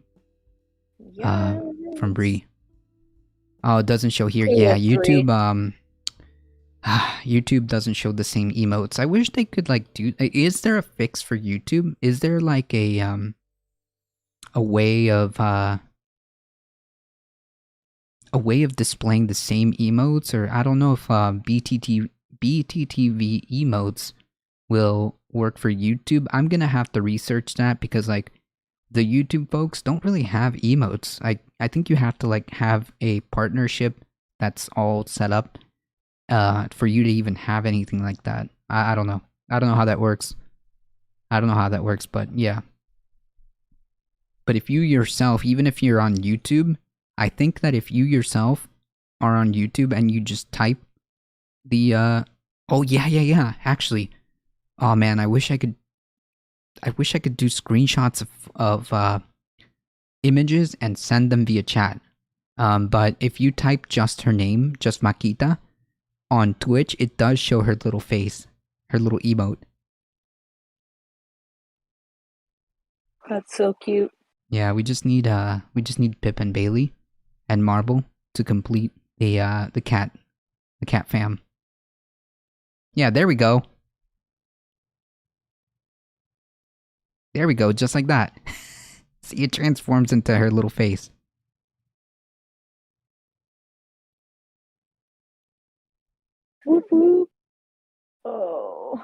Bree. Oh, it doesn't show here. Yeah, YouTube YouTube doesn't show the same emotes. I wish they could like do. Is there a fix for YouTube? Is there like a way of displaying the same emotes, or I don't know if BTTV emotes will work for YouTube. I'm gonna have to research that because like the YouTube folks don't really have emotes. I think you have to like have a partnership that's all set up for you to even have anything like that. I don't know. I don't know how that works. But yeah. But if you yourself, even if you're on YouTube, I think that if you yourself are on YouTube and you just type the oh yeah, actually. Oh man, I wish I could do screenshots of images and send them via chat. But if you type just her name, just Makita, on Twitch, it does show her little face, her little emote. That's so cute. Yeah, we just need Pip and Bailey and Marble to complete the cat fam. Yeah, there we go. There we go, just like that. See, it transforms into her little face. Whoop whoop. Oh,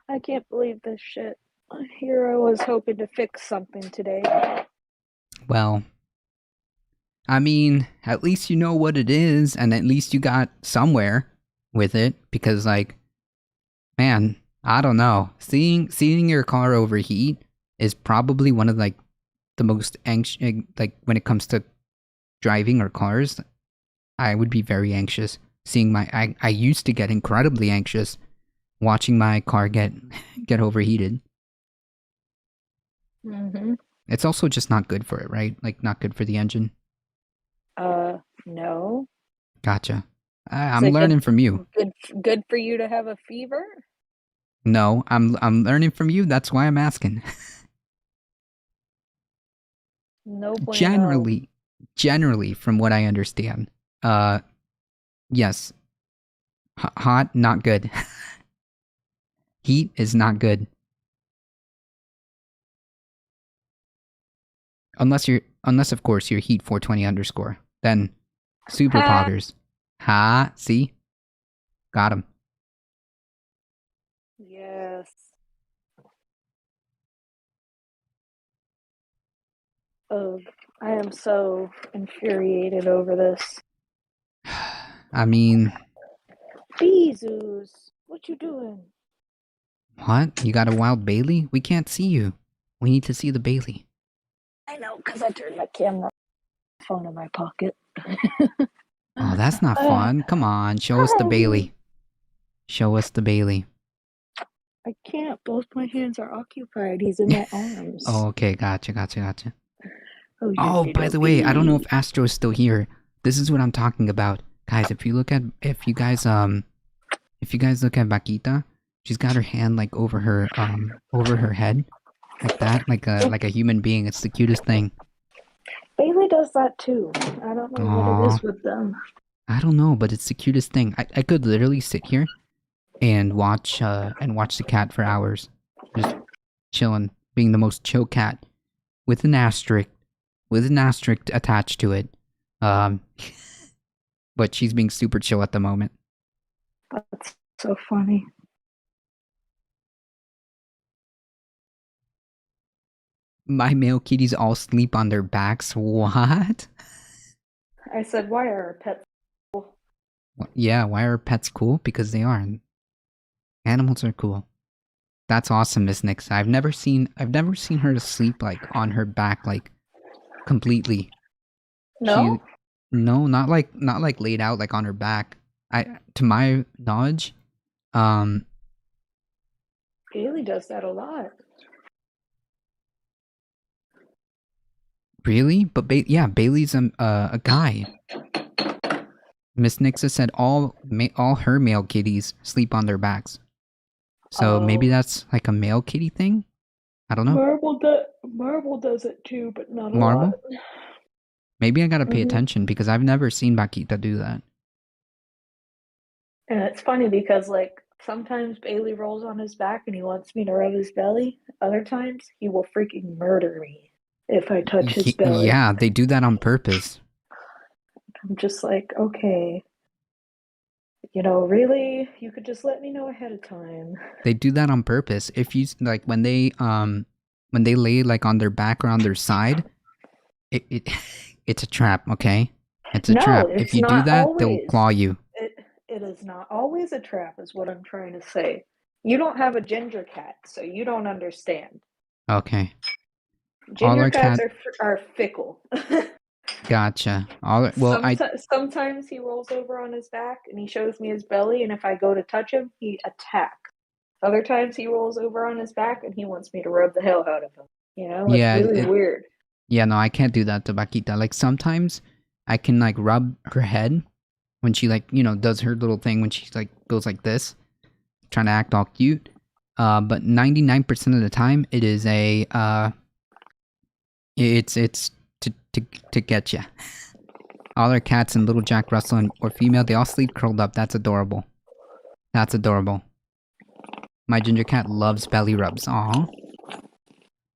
I can't believe this shit. Here I was hoping to fix something today. Well, I mean, at least you know what it is, and at least you got somewhere with it, because like, man, I don't know. Seeing your car overheat is probably one of like the most anxious, like when it comes to driving or cars, I would be very anxious. Seeing I used to get incredibly anxious watching my car get overheated. Mm-hmm. It's also just not good for it, right? Like not good for the engine. No. Gotcha. I'm learning from you. Good for you to have a fever? No, I'm learning from you. That's why I'm asking. No bueno. Generally, from what I understand, yes, hot, not good. Heat is not good. Unless of course you're heat 420 underscore. Then super poggers. Ha, see? Got him. Yes. Oh, I am so infuriated over this. I mean... Jesus, what you doing? What? You got a wild Bailey? We can't see you. We need to see the Bailey. I know, because I turned my camera phone in my pocket. Oh, that's not fun. Come on, show us the Bailey. Show us the Bailey. I can't. Both my hands are occupied. He's in my arms. Oh, okay, gotcha. Oh, Oh, you by the way, I don't know if Astro is still here. This is what I'm talking about. Guys, if you guys look at Vaquita, she's got her hand like over her head. Like that, like a human being. It's the cutest thing. Bailey does that too. I don't know what it is with them. I don't know, but it's the cutest thing. I could literally sit here and watch the cat for hours. Just chilling, being the most chill cat. With an asterisk attached to it. But she's being super chill at the moment. That's so funny. My male kitties all sleep on their backs. What? I said, why are our pets cool? Yeah, why are pets cool? Because they are. Animals are cool. That's awesome, Miss Nix. I've never seen her sleep like on her back like completely. No? No, not like laid out like on her back. To my knowledge, Bailey does that a lot. Really? But Bailey's a guy. Miss Nixa said all her male kitties sleep on their backs. So maybe that's like a male kitty thing? I don't know. Marble does it too, but not a Marble? lot. Maybe I gotta pay attention because I've never seen Vaquita do that. And it's funny because, like, sometimes Bailey rolls on his back and he wants me to rub his belly. Other times, he will freaking murder me if I touch his belly. Yeah, they do that on purpose. I'm just like, okay. You know, really? You could just let me know ahead of time. They do that on purpose. If you, like, when they lay, like, on their back or on their side, it's a trap, okay? It's a trap. If you do that, they'll claw you. It is not always a trap, is what I'm trying to say. You don't have a ginger cat, so you don't understand. Okay. Ginger cats are fickle. Gotcha. Sometimes he rolls over on his back and he shows me his belly, and if I go to touch him, he attacks. Other times he rolls over on his back and he wants me to rub the hell out of him. You know, it's really weird. Yeah, no, I can't do that to Vaquita. Like, sometimes I can, like, rub her head when she, like, you know, does her little thing when she, like, goes like this, trying to act all cute. But 99% of the time, it is it's to get ya. All our cats and little Jack Russell or female, they all sleep curled up. That's adorable. That's adorable. My ginger cat loves belly rubs. Aw.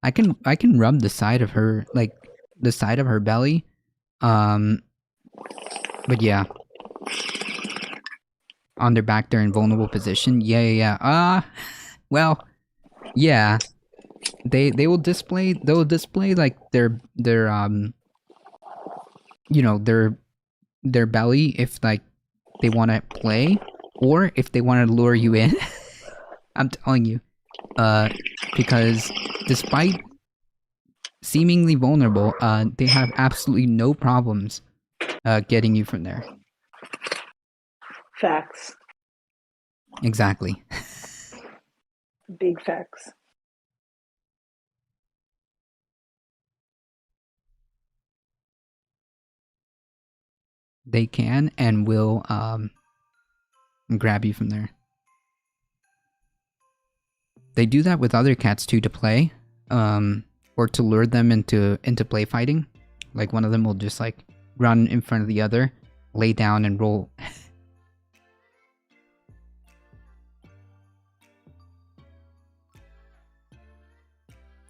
I can rub the side of her, like, the side of her belly. But yeah. On their back, they're in vulnerable position. Yeah. Well, yeah. They'll display like their you know, their belly if, like, they want to play or if they want to lure you in. I'm telling you. Because despite seemingly vulnerable, they have absolutely no problems getting you from there. Facts. Exactly. Big facts. They can and will grab you from there. They do that with other cats too to play, or to lure them into play fighting. Like, one of them will just, like, run in front of the other, lay down and roll.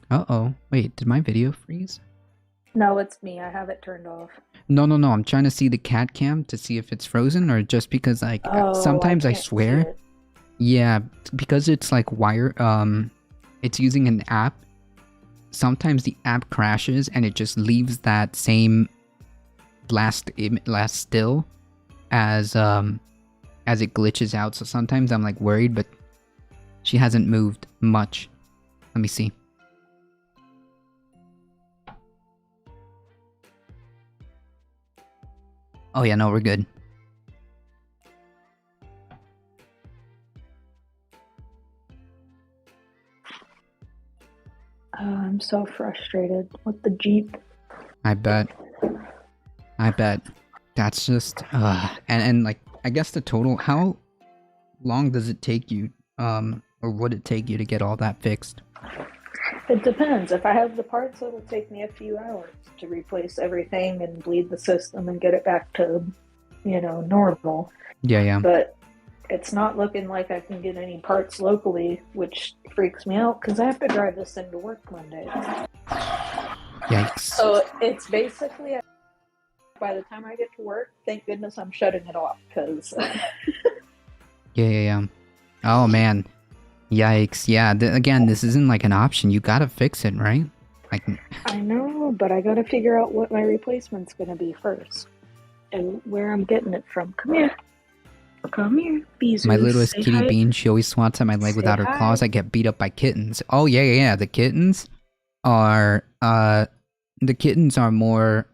Uh-oh. Wait, did my video freeze? No, it's me. I have it turned off. No. I'm trying to see the cat cam to see if it's frozen or just because, like, sometimes I swear. Yeah, because it's like wire, it's using an app. Sometimes the app crashes and it just leaves that same last still as it glitches out. So sometimes I'm, like, worried, but she hasn't moved much. Let me see. Oh yeah, no, we're good. I'm so frustrated with the Jeep. I bet. That's just and like I guess the total, how long does it take you or would it take you to get all that fixed? It depends. If I have the parts, it'll take me a few hours to replace everything and bleed the system and get it back to, normal. Yeah. But it's not looking like I can get any parts locally, which freaks me out because I have to drive this into work Monday. Yikes. So it's basically, by the time I get to work, thank goodness I'm shutting it off because. Yeah. Oh man. Yikes. Yeah, again, this isn't like an option. You gotta fix it, right? I know, but I gotta figure out what my replacement's gonna be first. And where I'm getting it from. Come here, Beezus. My littlest Say kitty hi. bean, she always swats at my leg Say without her hi. claws. I get beat up by kittens. Oh yeah. The kittens are more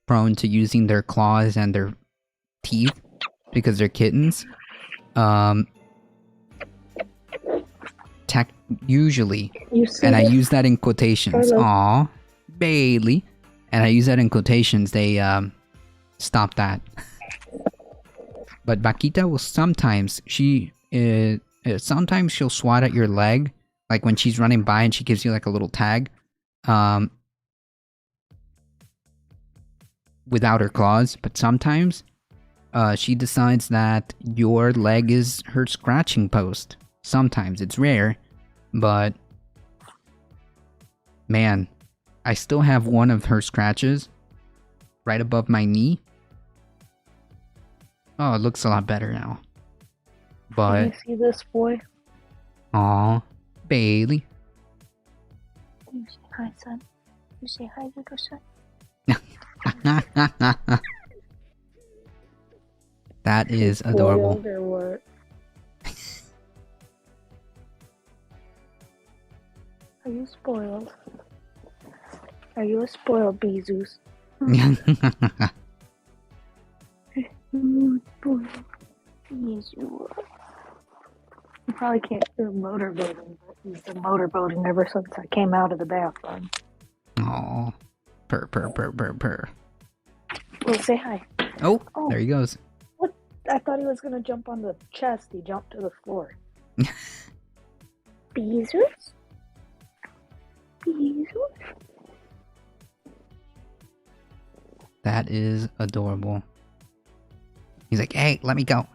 prone to using their claws and their teeth because they're kittens. Usually, and I use that in quotations. Hello. Aw, Bailey, and I use that in quotations. They stop that. But Vaquita will sometimes sometimes she'll swat at your leg, like when she's running by and she gives you like a little tag, without her claws. But sometimes, she decides that your leg is her scratching post. Sometimes it's rare, but man, I still have one of her scratches right above my knee. Oh, it looks a lot better now. But Can you see this boy? aw, Bailey. You say hi, son. You say hi, little son. That is adorable. Spoiled or what? Are you spoiled? Are you a spoiled Beezus? Spoiled. Yes, you are. You probably can't do motorboating, but he's been motorboating ever since I came out of the bathroom. Aw, purr. Well, say hi. Oh, there he goes. What? I thought he was gonna jump on the chest. He jumped to the floor. Beezus? That is adorable. He's like, hey, let me go.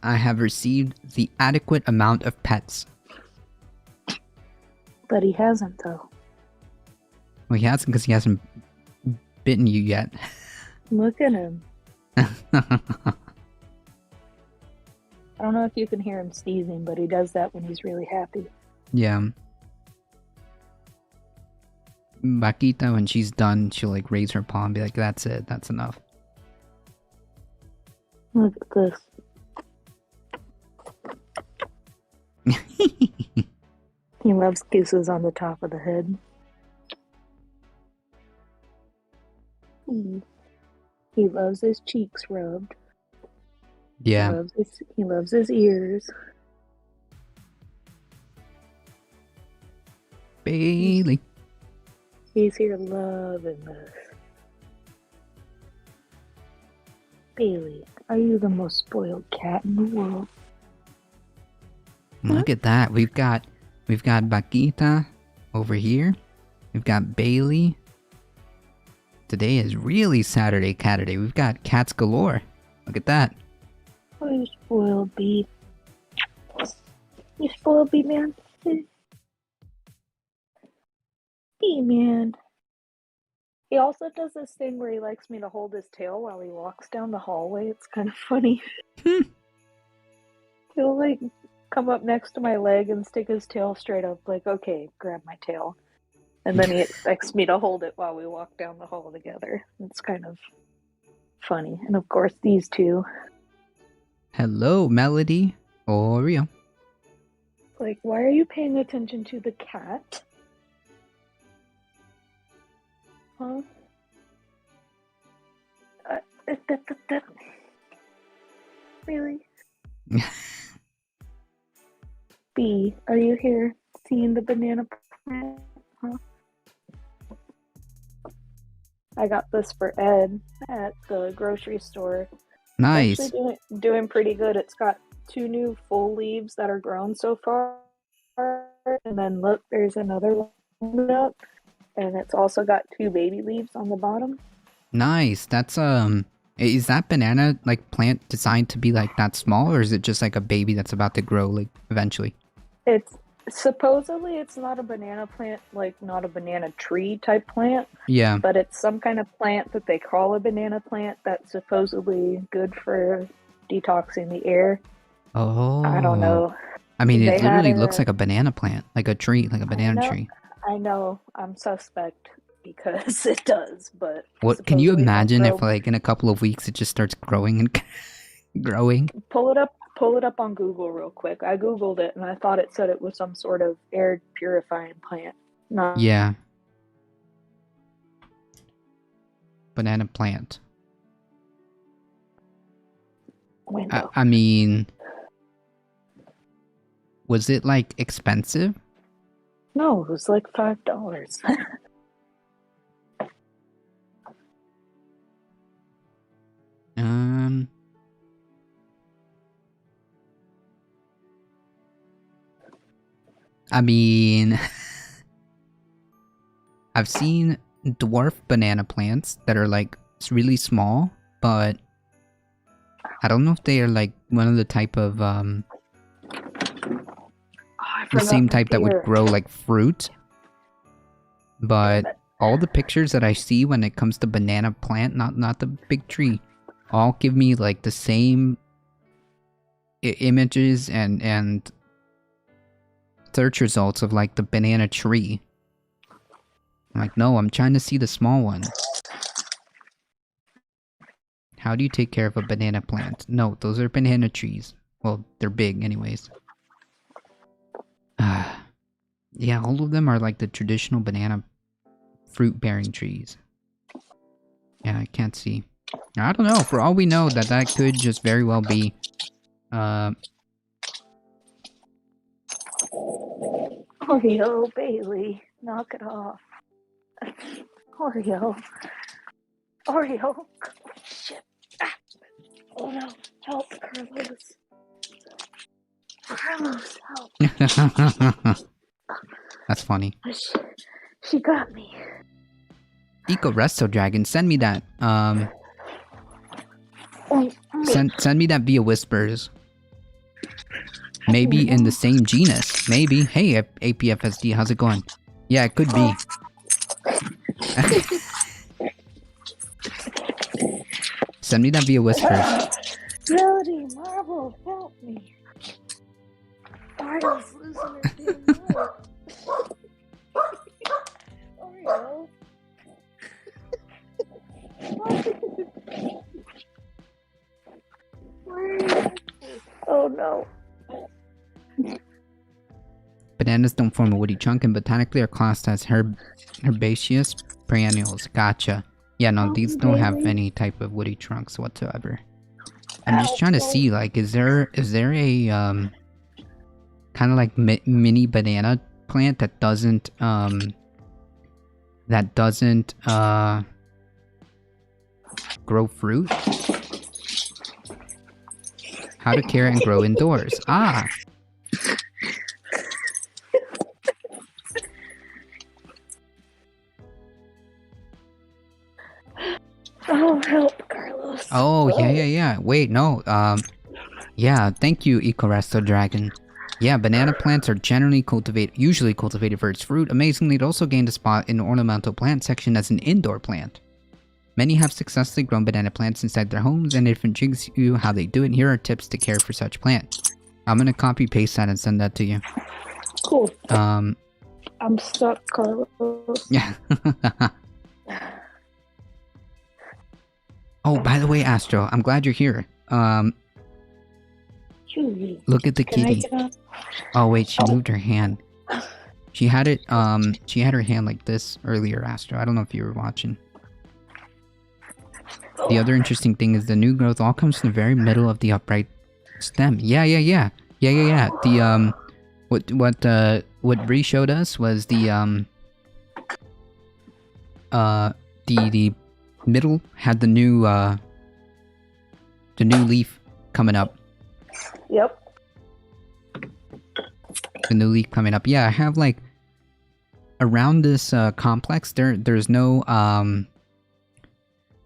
I have received the adequate amount of pets. But he hasn't, though. Well, he hasn't because he hasn't bitten you yet. Look at him. I don't know if you can hear him sneezing, but he does that when he's really happy. Yeah. Vaquita, when she's done, she'll like raise her paw and be like, that's it, that's enough. Look at this. He loves kisses on the top of the head. He loves his cheeks rubbed. Yeah. He loves his ears. Bailey. He's here loving this. Bailey, are you the most spoiled cat in the world? Look at that. We've got Vaquita over here. We've got Bailey. Today is really Saturday Caturday. We've got cats galore. Look at that. Oh, you spoiled bee. You spoiled bee, man. Bee, man. He also does this thing where he likes me to hold his tail while he walks down the hallway. It's kind of funny. He'll like come up next to my leg and stick his tail straight up, like, okay, grab my tail. And then he expects me to hold it while we walk down the hall together. It's kind of funny. And of course, these two. Hello, Melody. Oreo. Like, why are you paying attention to the cat? find the banana plant, huh? I got this for Ed at the grocery store. Nice. It's actually doing pretty good. It's got 2 new full leaves that are grown so far. And then look, there's another one up. And it's also got 2 baby leaves on the bottom. Nice. That's is that banana like plant designed to be like that small, or is it just like a baby that's about to grow like eventually? It's supposedly it's not a banana plant, like not a banana tree type plant. Yeah. But it's some kind of plant that they call a banana plant that's supposedly good for detoxing the air. Oh. I don't know. I mean, They it literally had looks a- like a banana plant, like a tree, like a banana tree. I know. I'm suspect because it does, but What can you supposedly it'll imagine if grow. like in a couple of weeks it just starts growing and growing? Pull it up on Google real quick. I googled it and I thought it said it was some sort of air purifying plant. Not Yeah. Banana plant. window. I mean, was it like expensive? No, it was like $5. I mean, I've seen dwarf banana plants that are like really small, but I don't know if they are like one of the type of I the forgot same my type that would beer. grow like fruit. But all the pictures that I see when it comes to banana plant, not the big tree, all give me like the same images and search results of like the banana tree. I'm like, no, I'm trying to see the small one. How do you take care of a banana plant? No, those are banana trees. Well, they're big anyways. Yeah, all of them are like the traditional banana fruit-bearing trees. Yeah, I can't see. I don't know. For all we know, that could just very well be Oreo, Bailey, knock it off. Oreo. Shit. Ah. Oh no, help, Carlos. Carlos, help. That's funny. She got me. Eco Resto Dragon, send me that. Send me that via whispers. Maybe in the same genus. Maybe. Hey, APFSD, how's it going? Yeah, it could be. Send me that via whispers. Melody, Marvel, help me. Orio's losing her damn mind. Oreo. Oh no. Bananas don't form a woody chunk and botanically are classed as herbaceous perennials. Gotcha. Yeah, no, these don't have any type of woody trunks whatsoever. I'm just trying to see, like, is there a kind of like mini banana plant that doesn't grow fruit? How to care and grow indoors. Ah. Oh, help, Carlos. Oh, yeah. Wait, no. Yeah, thank you, Ecoresto Dragon. Yeah, banana plants are usually cultivated for its fruit. Amazingly, it also gained a spot in the ornamental plant section as an indoor plant. Many have successfully grown banana plants inside their homes, and if it intrigues you how they do it, here are tips to care for such plants. I'm gonna copy paste that and send that to you. Cool. I'm stuck, Carlos. Yeah. Oh, by the way, Astro, I'm glad you're here. Look at the kitty. Oh wait, she moved her hand. She had her hand like this earlier, Astro. I don't know if you were watching. The other interesting thing is the new growth all comes from the very middle of the upright stem. Yeah. The what Bree showed us was the middle had the new leaf coming up. Yep. The new leaf coming up. Yeah, I have like around this complex. There's no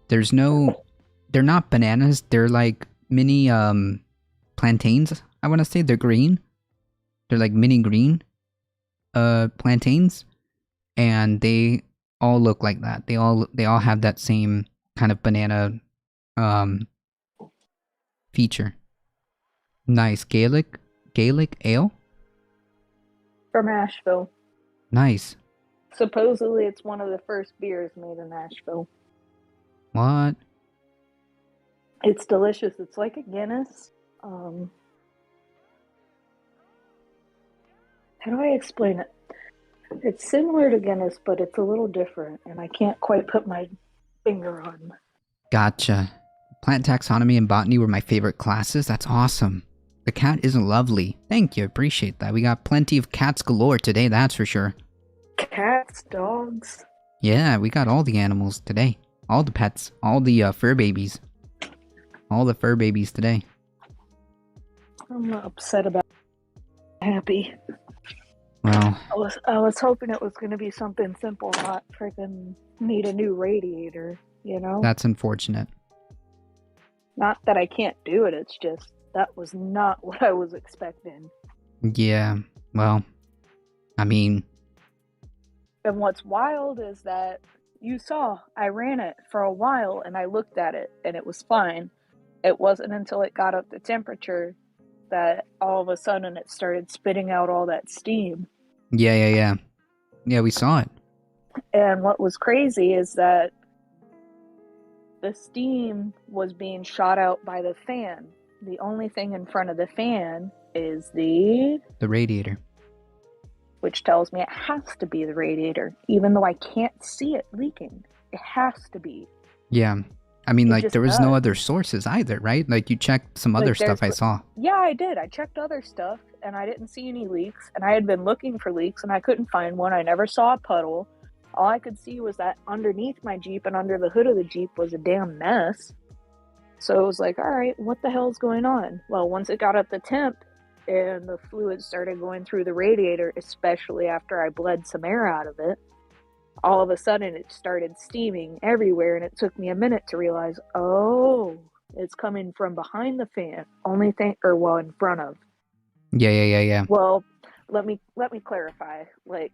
they're not bananas. They're like mini plantains. I want to say they're green. They're like mini green plantains, and they all look like that. They all have that same kind of banana feature. Nice. Gaelic ale. From Asheville. Nice. Supposedly, it's one of the first beers made in Asheville. What? It's delicious. It's like a Guinness. How do I explain it? It's similar to Guinness, but it's a little different, and I can't quite put my finger on. Gotcha. Plant taxonomy and botany were my favorite classes. That's awesome. The cat is lovely. Thank you. Appreciate that. We got plenty of cats galore today, that's for sure. Cats, dogs. Yeah, we got all the animals today. All the pets. All the fur babies. All the fur babies today. I'm not upset about it. Happy. Well, I was hoping it was going to be something simple, not freaking need a new radiator, you know? that's unfortunate. Not that I can't do it, it's just that was not what I was expecting. Yeah, well, I mean... And what's wild is that you saw I ran it for a while and I looked at it and it was fine. It wasn't until it got up to temperature that all of a sudden it started spitting out all that steam. Yeah, we saw it. And what was crazy is that the steam was being shot out by the fan. The only thing in front of the fan is the radiator. Which tells me it has to be the radiator, even though I can't see it leaking. It has to be. Yeah. I mean, It like, just there was does. no other sources either, right? Like, you checked some other stuff I saw. Yeah, I did. I checked other stuff, and I didn't see any leaks. And I had been looking for leaks, and I couldn't find one. I never saw a puddle. All I could see was that underneath my Jeep and under the hood of the Jeep was a damn mess. So it was like, all right, what the hell's going on? Well, once it got up to temp, and the fluid started going through the radiator, especially after I bled some air out of it, all of a sudden it started steaming everywhere, and it took me a minute to realize, oh, it's coming from behind the fan. In front of. Yeah. Well, let me clarify. Like,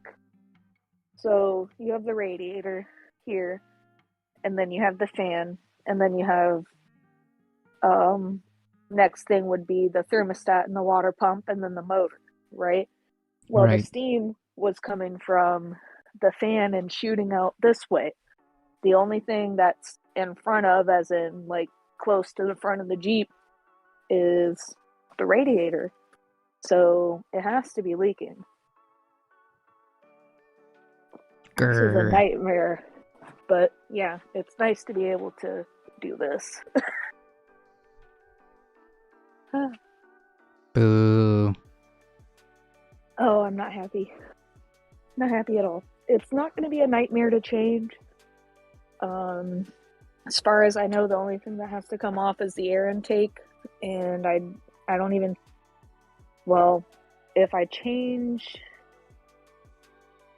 so you have the radiator here, and then you have the fan, and then you have next thing would be the thermostat and the water pump, and then the motor, right? Well, Right. the steam was coming from the fan and shooting out this way. The only thing that's in front of, as in like close to the front of the Jeep, is the radiator. So it has to be leaking. This is a Grr. nightmare. But yeah, it's nice to be able to do this. Boo. Oh, I'm not happy. Not happy at all. It's not going to be a nightmare to change. As far as I know, the only thing that has to come off is the air intake, and I don't even. Well, if I change,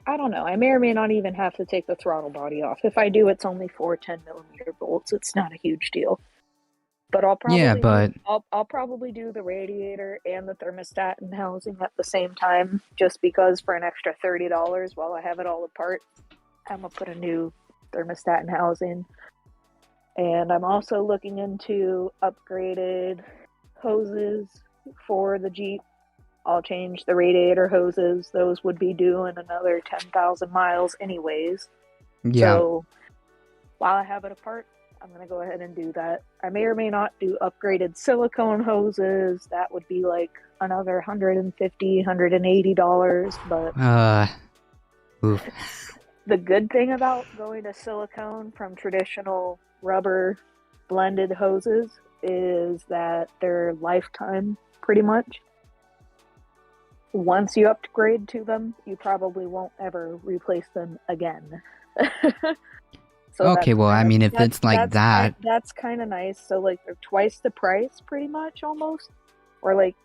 I don't know. I may or may not even have to take the throttle body off. If I do, it's only 4 10mm bolts. It's not a huge deal. But I'll probably do the radiator and the thermostat and housing at the same time, just because for an extra $30 while I have it all apart, I'm gonna put a new thermostat and housing. And I'm also looking into upgraded hoses for the Jeep. I'll change the radiator hoses. Those would be due in another 10,000 miles anyways. Yeah. So while I have it apart, I'm going to go ahead and do that. I may or may not do upgraded silicone hoses. That would be like another $150, $180, but oof. the good thing about going to silicone from traditional rubber blended hoses is that they're lifetime, pretty much. once you upgrade to them, you probably won't ever replace them again. So Okay, well, I mean, if it's like that, that's kind of nice. So like they're twice the price, pretty much, almost, or like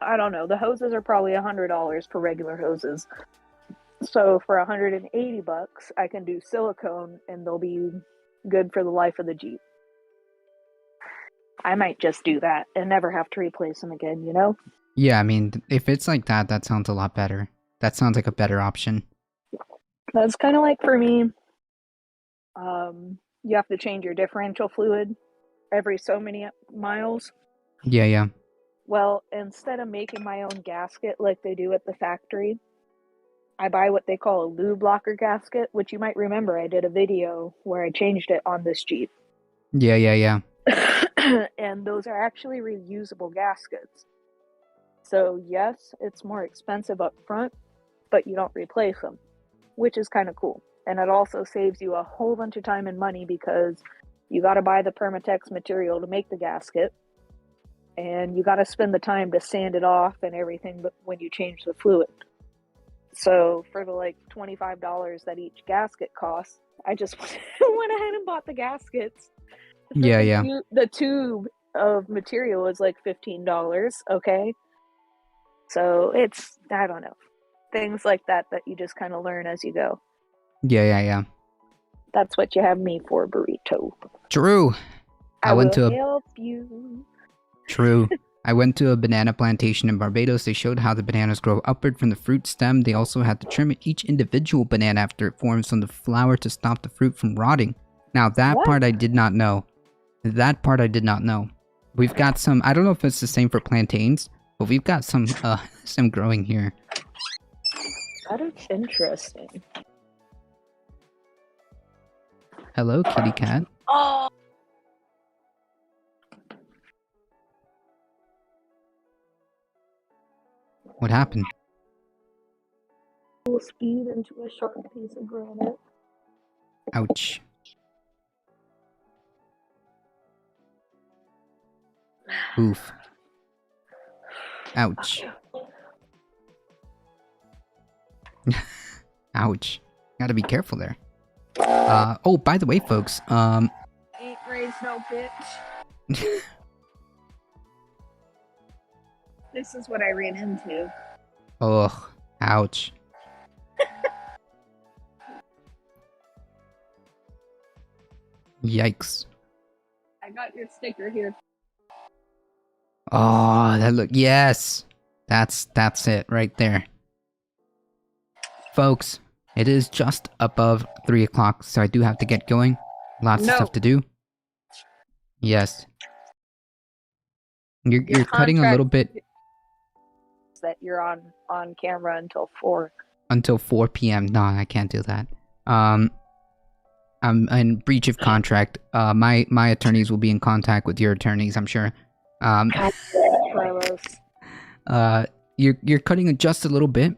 I don't know. The hoses are probably $100 for regular hoses. So for $180, I can do silicone, and they'll be good for the life of the Jeep. I might just do that and never have to replace them again. You know? yeah, I mean, if it's like that, that sounds a lot better. That sounds like a better option. That's kind of like for me. You have to change your differential fluid every so many miles. Yeah, yeah. Well, instead of making my own gasket like they do at the factory, I buy what they call a lube blocker gasket, which you might remember I did a video where I changed it on this Jeep. Yeah, yeah, yeah. And those are actually reusable gaskets. So yes, it's more expensive up front, but you don't replace them, which is kind of cool. And it also saves you a whole bunch of time and money because you got to buy the Permatex material to make the gasket, and you got to spend the time to sand it off and everything but when you change the fluid. So for the like $25 that each gasket costs, I just went ahead and bought the gaskets. Yeah, yeah. The tube of material is like $15, okay? So it's, I don't know, things like that you just kind of learn as you go. Yeah, yeah, yeah. That's what you have me for, Burrito. True. I will help you. True. I went to a banana plantation in Barbados. They showed how the bananas grow upward from the fruit stem. They also had to trim each individual banana after it forms from the flower to stop the fruit from rotting. Now, that part I did not know. That part I did not know. We've got some, I don't know if it's the same for plantains, but we've got some growing here. That is interesting. Hello, kitty cat. Oh! What happened? Full speed into a sharp piece of granite. Ouch. Oof. Ouch. Ouch. Gotta be careful there. Oh, by the way, folks, Ain't raised no bitch. This is what I ran into. Ugh. Ouch. Yikes. I got your sticker here. Oh, that look, yes. That's it right there. Folks, it is just above 3 o'clock, so I do have to get going. Lots of stuff to do. Yes. You're cutting a little bit. That you're on camera until 4. Until 4 p.m. No, I can't do that. I'm in breach of contract. My attorneys will be in contact with your attorneys, I'm sure. You're cutting it just a little bit.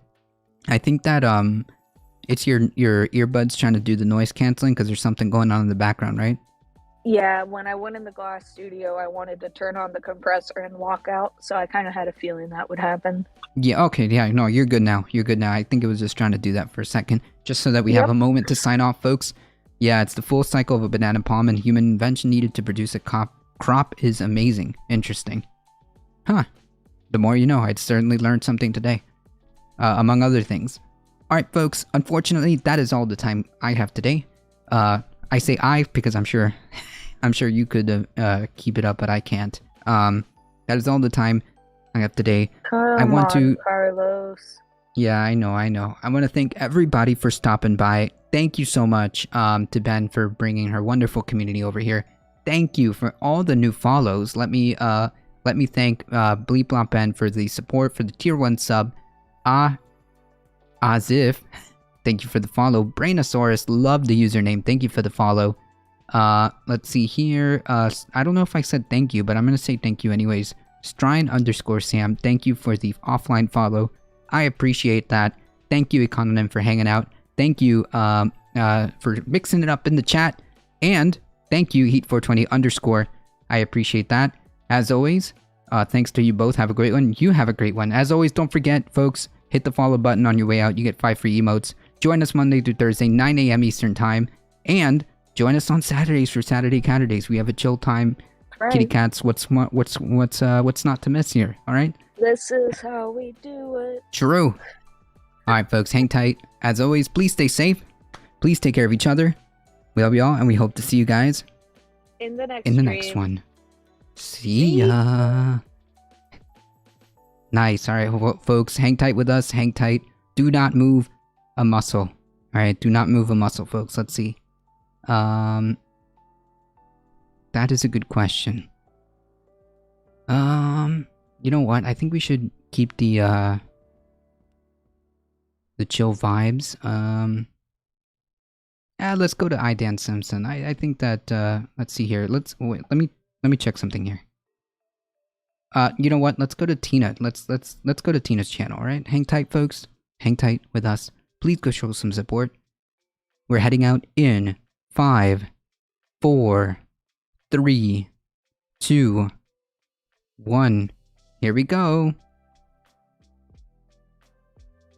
I think that it's your earbuds trying to do the noise canceling because there's something going on in the background, right? Yeah, when I went in the glass studio, I wanted to turn on the compressor and walk out, so I kind of had a feeling that would happen. Yeah, okay, yeah, no, you're good now. You're good now. I think it was just trying to do that for a second, just so that we have a moment to sign off, folks. Yeah, it's the full cycle of a banana palm, and human invention needed to produce a crop is amazing. Interesting. Huh. The more you know. I'd certainly learned something today. Among other things. Alright, folks, unfortunately, that is all the time I have today. I say I because I'm sure you could keep it up, but I can't. That is all the time I have today. Come on, Carlos. Yeah, I know. I want to thank everybody for stopping by. Thank you so much to Ben for bringing her wonderful community over here. Thank you for all the new follows. Let me thank Bleep Blop Ben for the support for the tier 1 sub. Azif, thank you for the follow. Brainosaurus, love the username. Thank you for the follow. Let's see here. I don't know if I said thank you, but I'm gonna say thank you anyways. Strine_Sam, thank you for the offline follow. I appreciate that. Thank you, Econonym, for hanging out. Thank you for mixing it up in the chat. And thank you, Heat420_. I appreciate that. As always, Thanks to you both. Have a great one. You have a great one. As always, don't forget, folks, hit the follow button on your way out. You get 5 free emotes. Join us Monday through Thursday, 9 a.m. Eastern Time. And join us on Saturdays for Saturday Caturdays. We have a chill time. Right. Kitty cats, what's not to miss here, alright? This is how we do it. True. Alright, folks, hang tight. As always, please stay safe. Please take care of each other. We love you all, and we hope to see you guys In the next in the stream. next one. See ya. Nice. Alright, folks, hang tight with us. Hang tight. Do not move a muscle. Alright, do not move a muscle, folks. Let's see. That is a good question. You know what? I think we should keep the chill vibes. Let's go to Dan Simpson. I think that let's see here. Wait, let me check something here. You know what? Let's go to Tina. Let's go to Tina's channel, all right? Hang tight, folks. Hang tight with us. Please go show some support. We're heading out in 5, 4, 3, 2, 1. Here we go.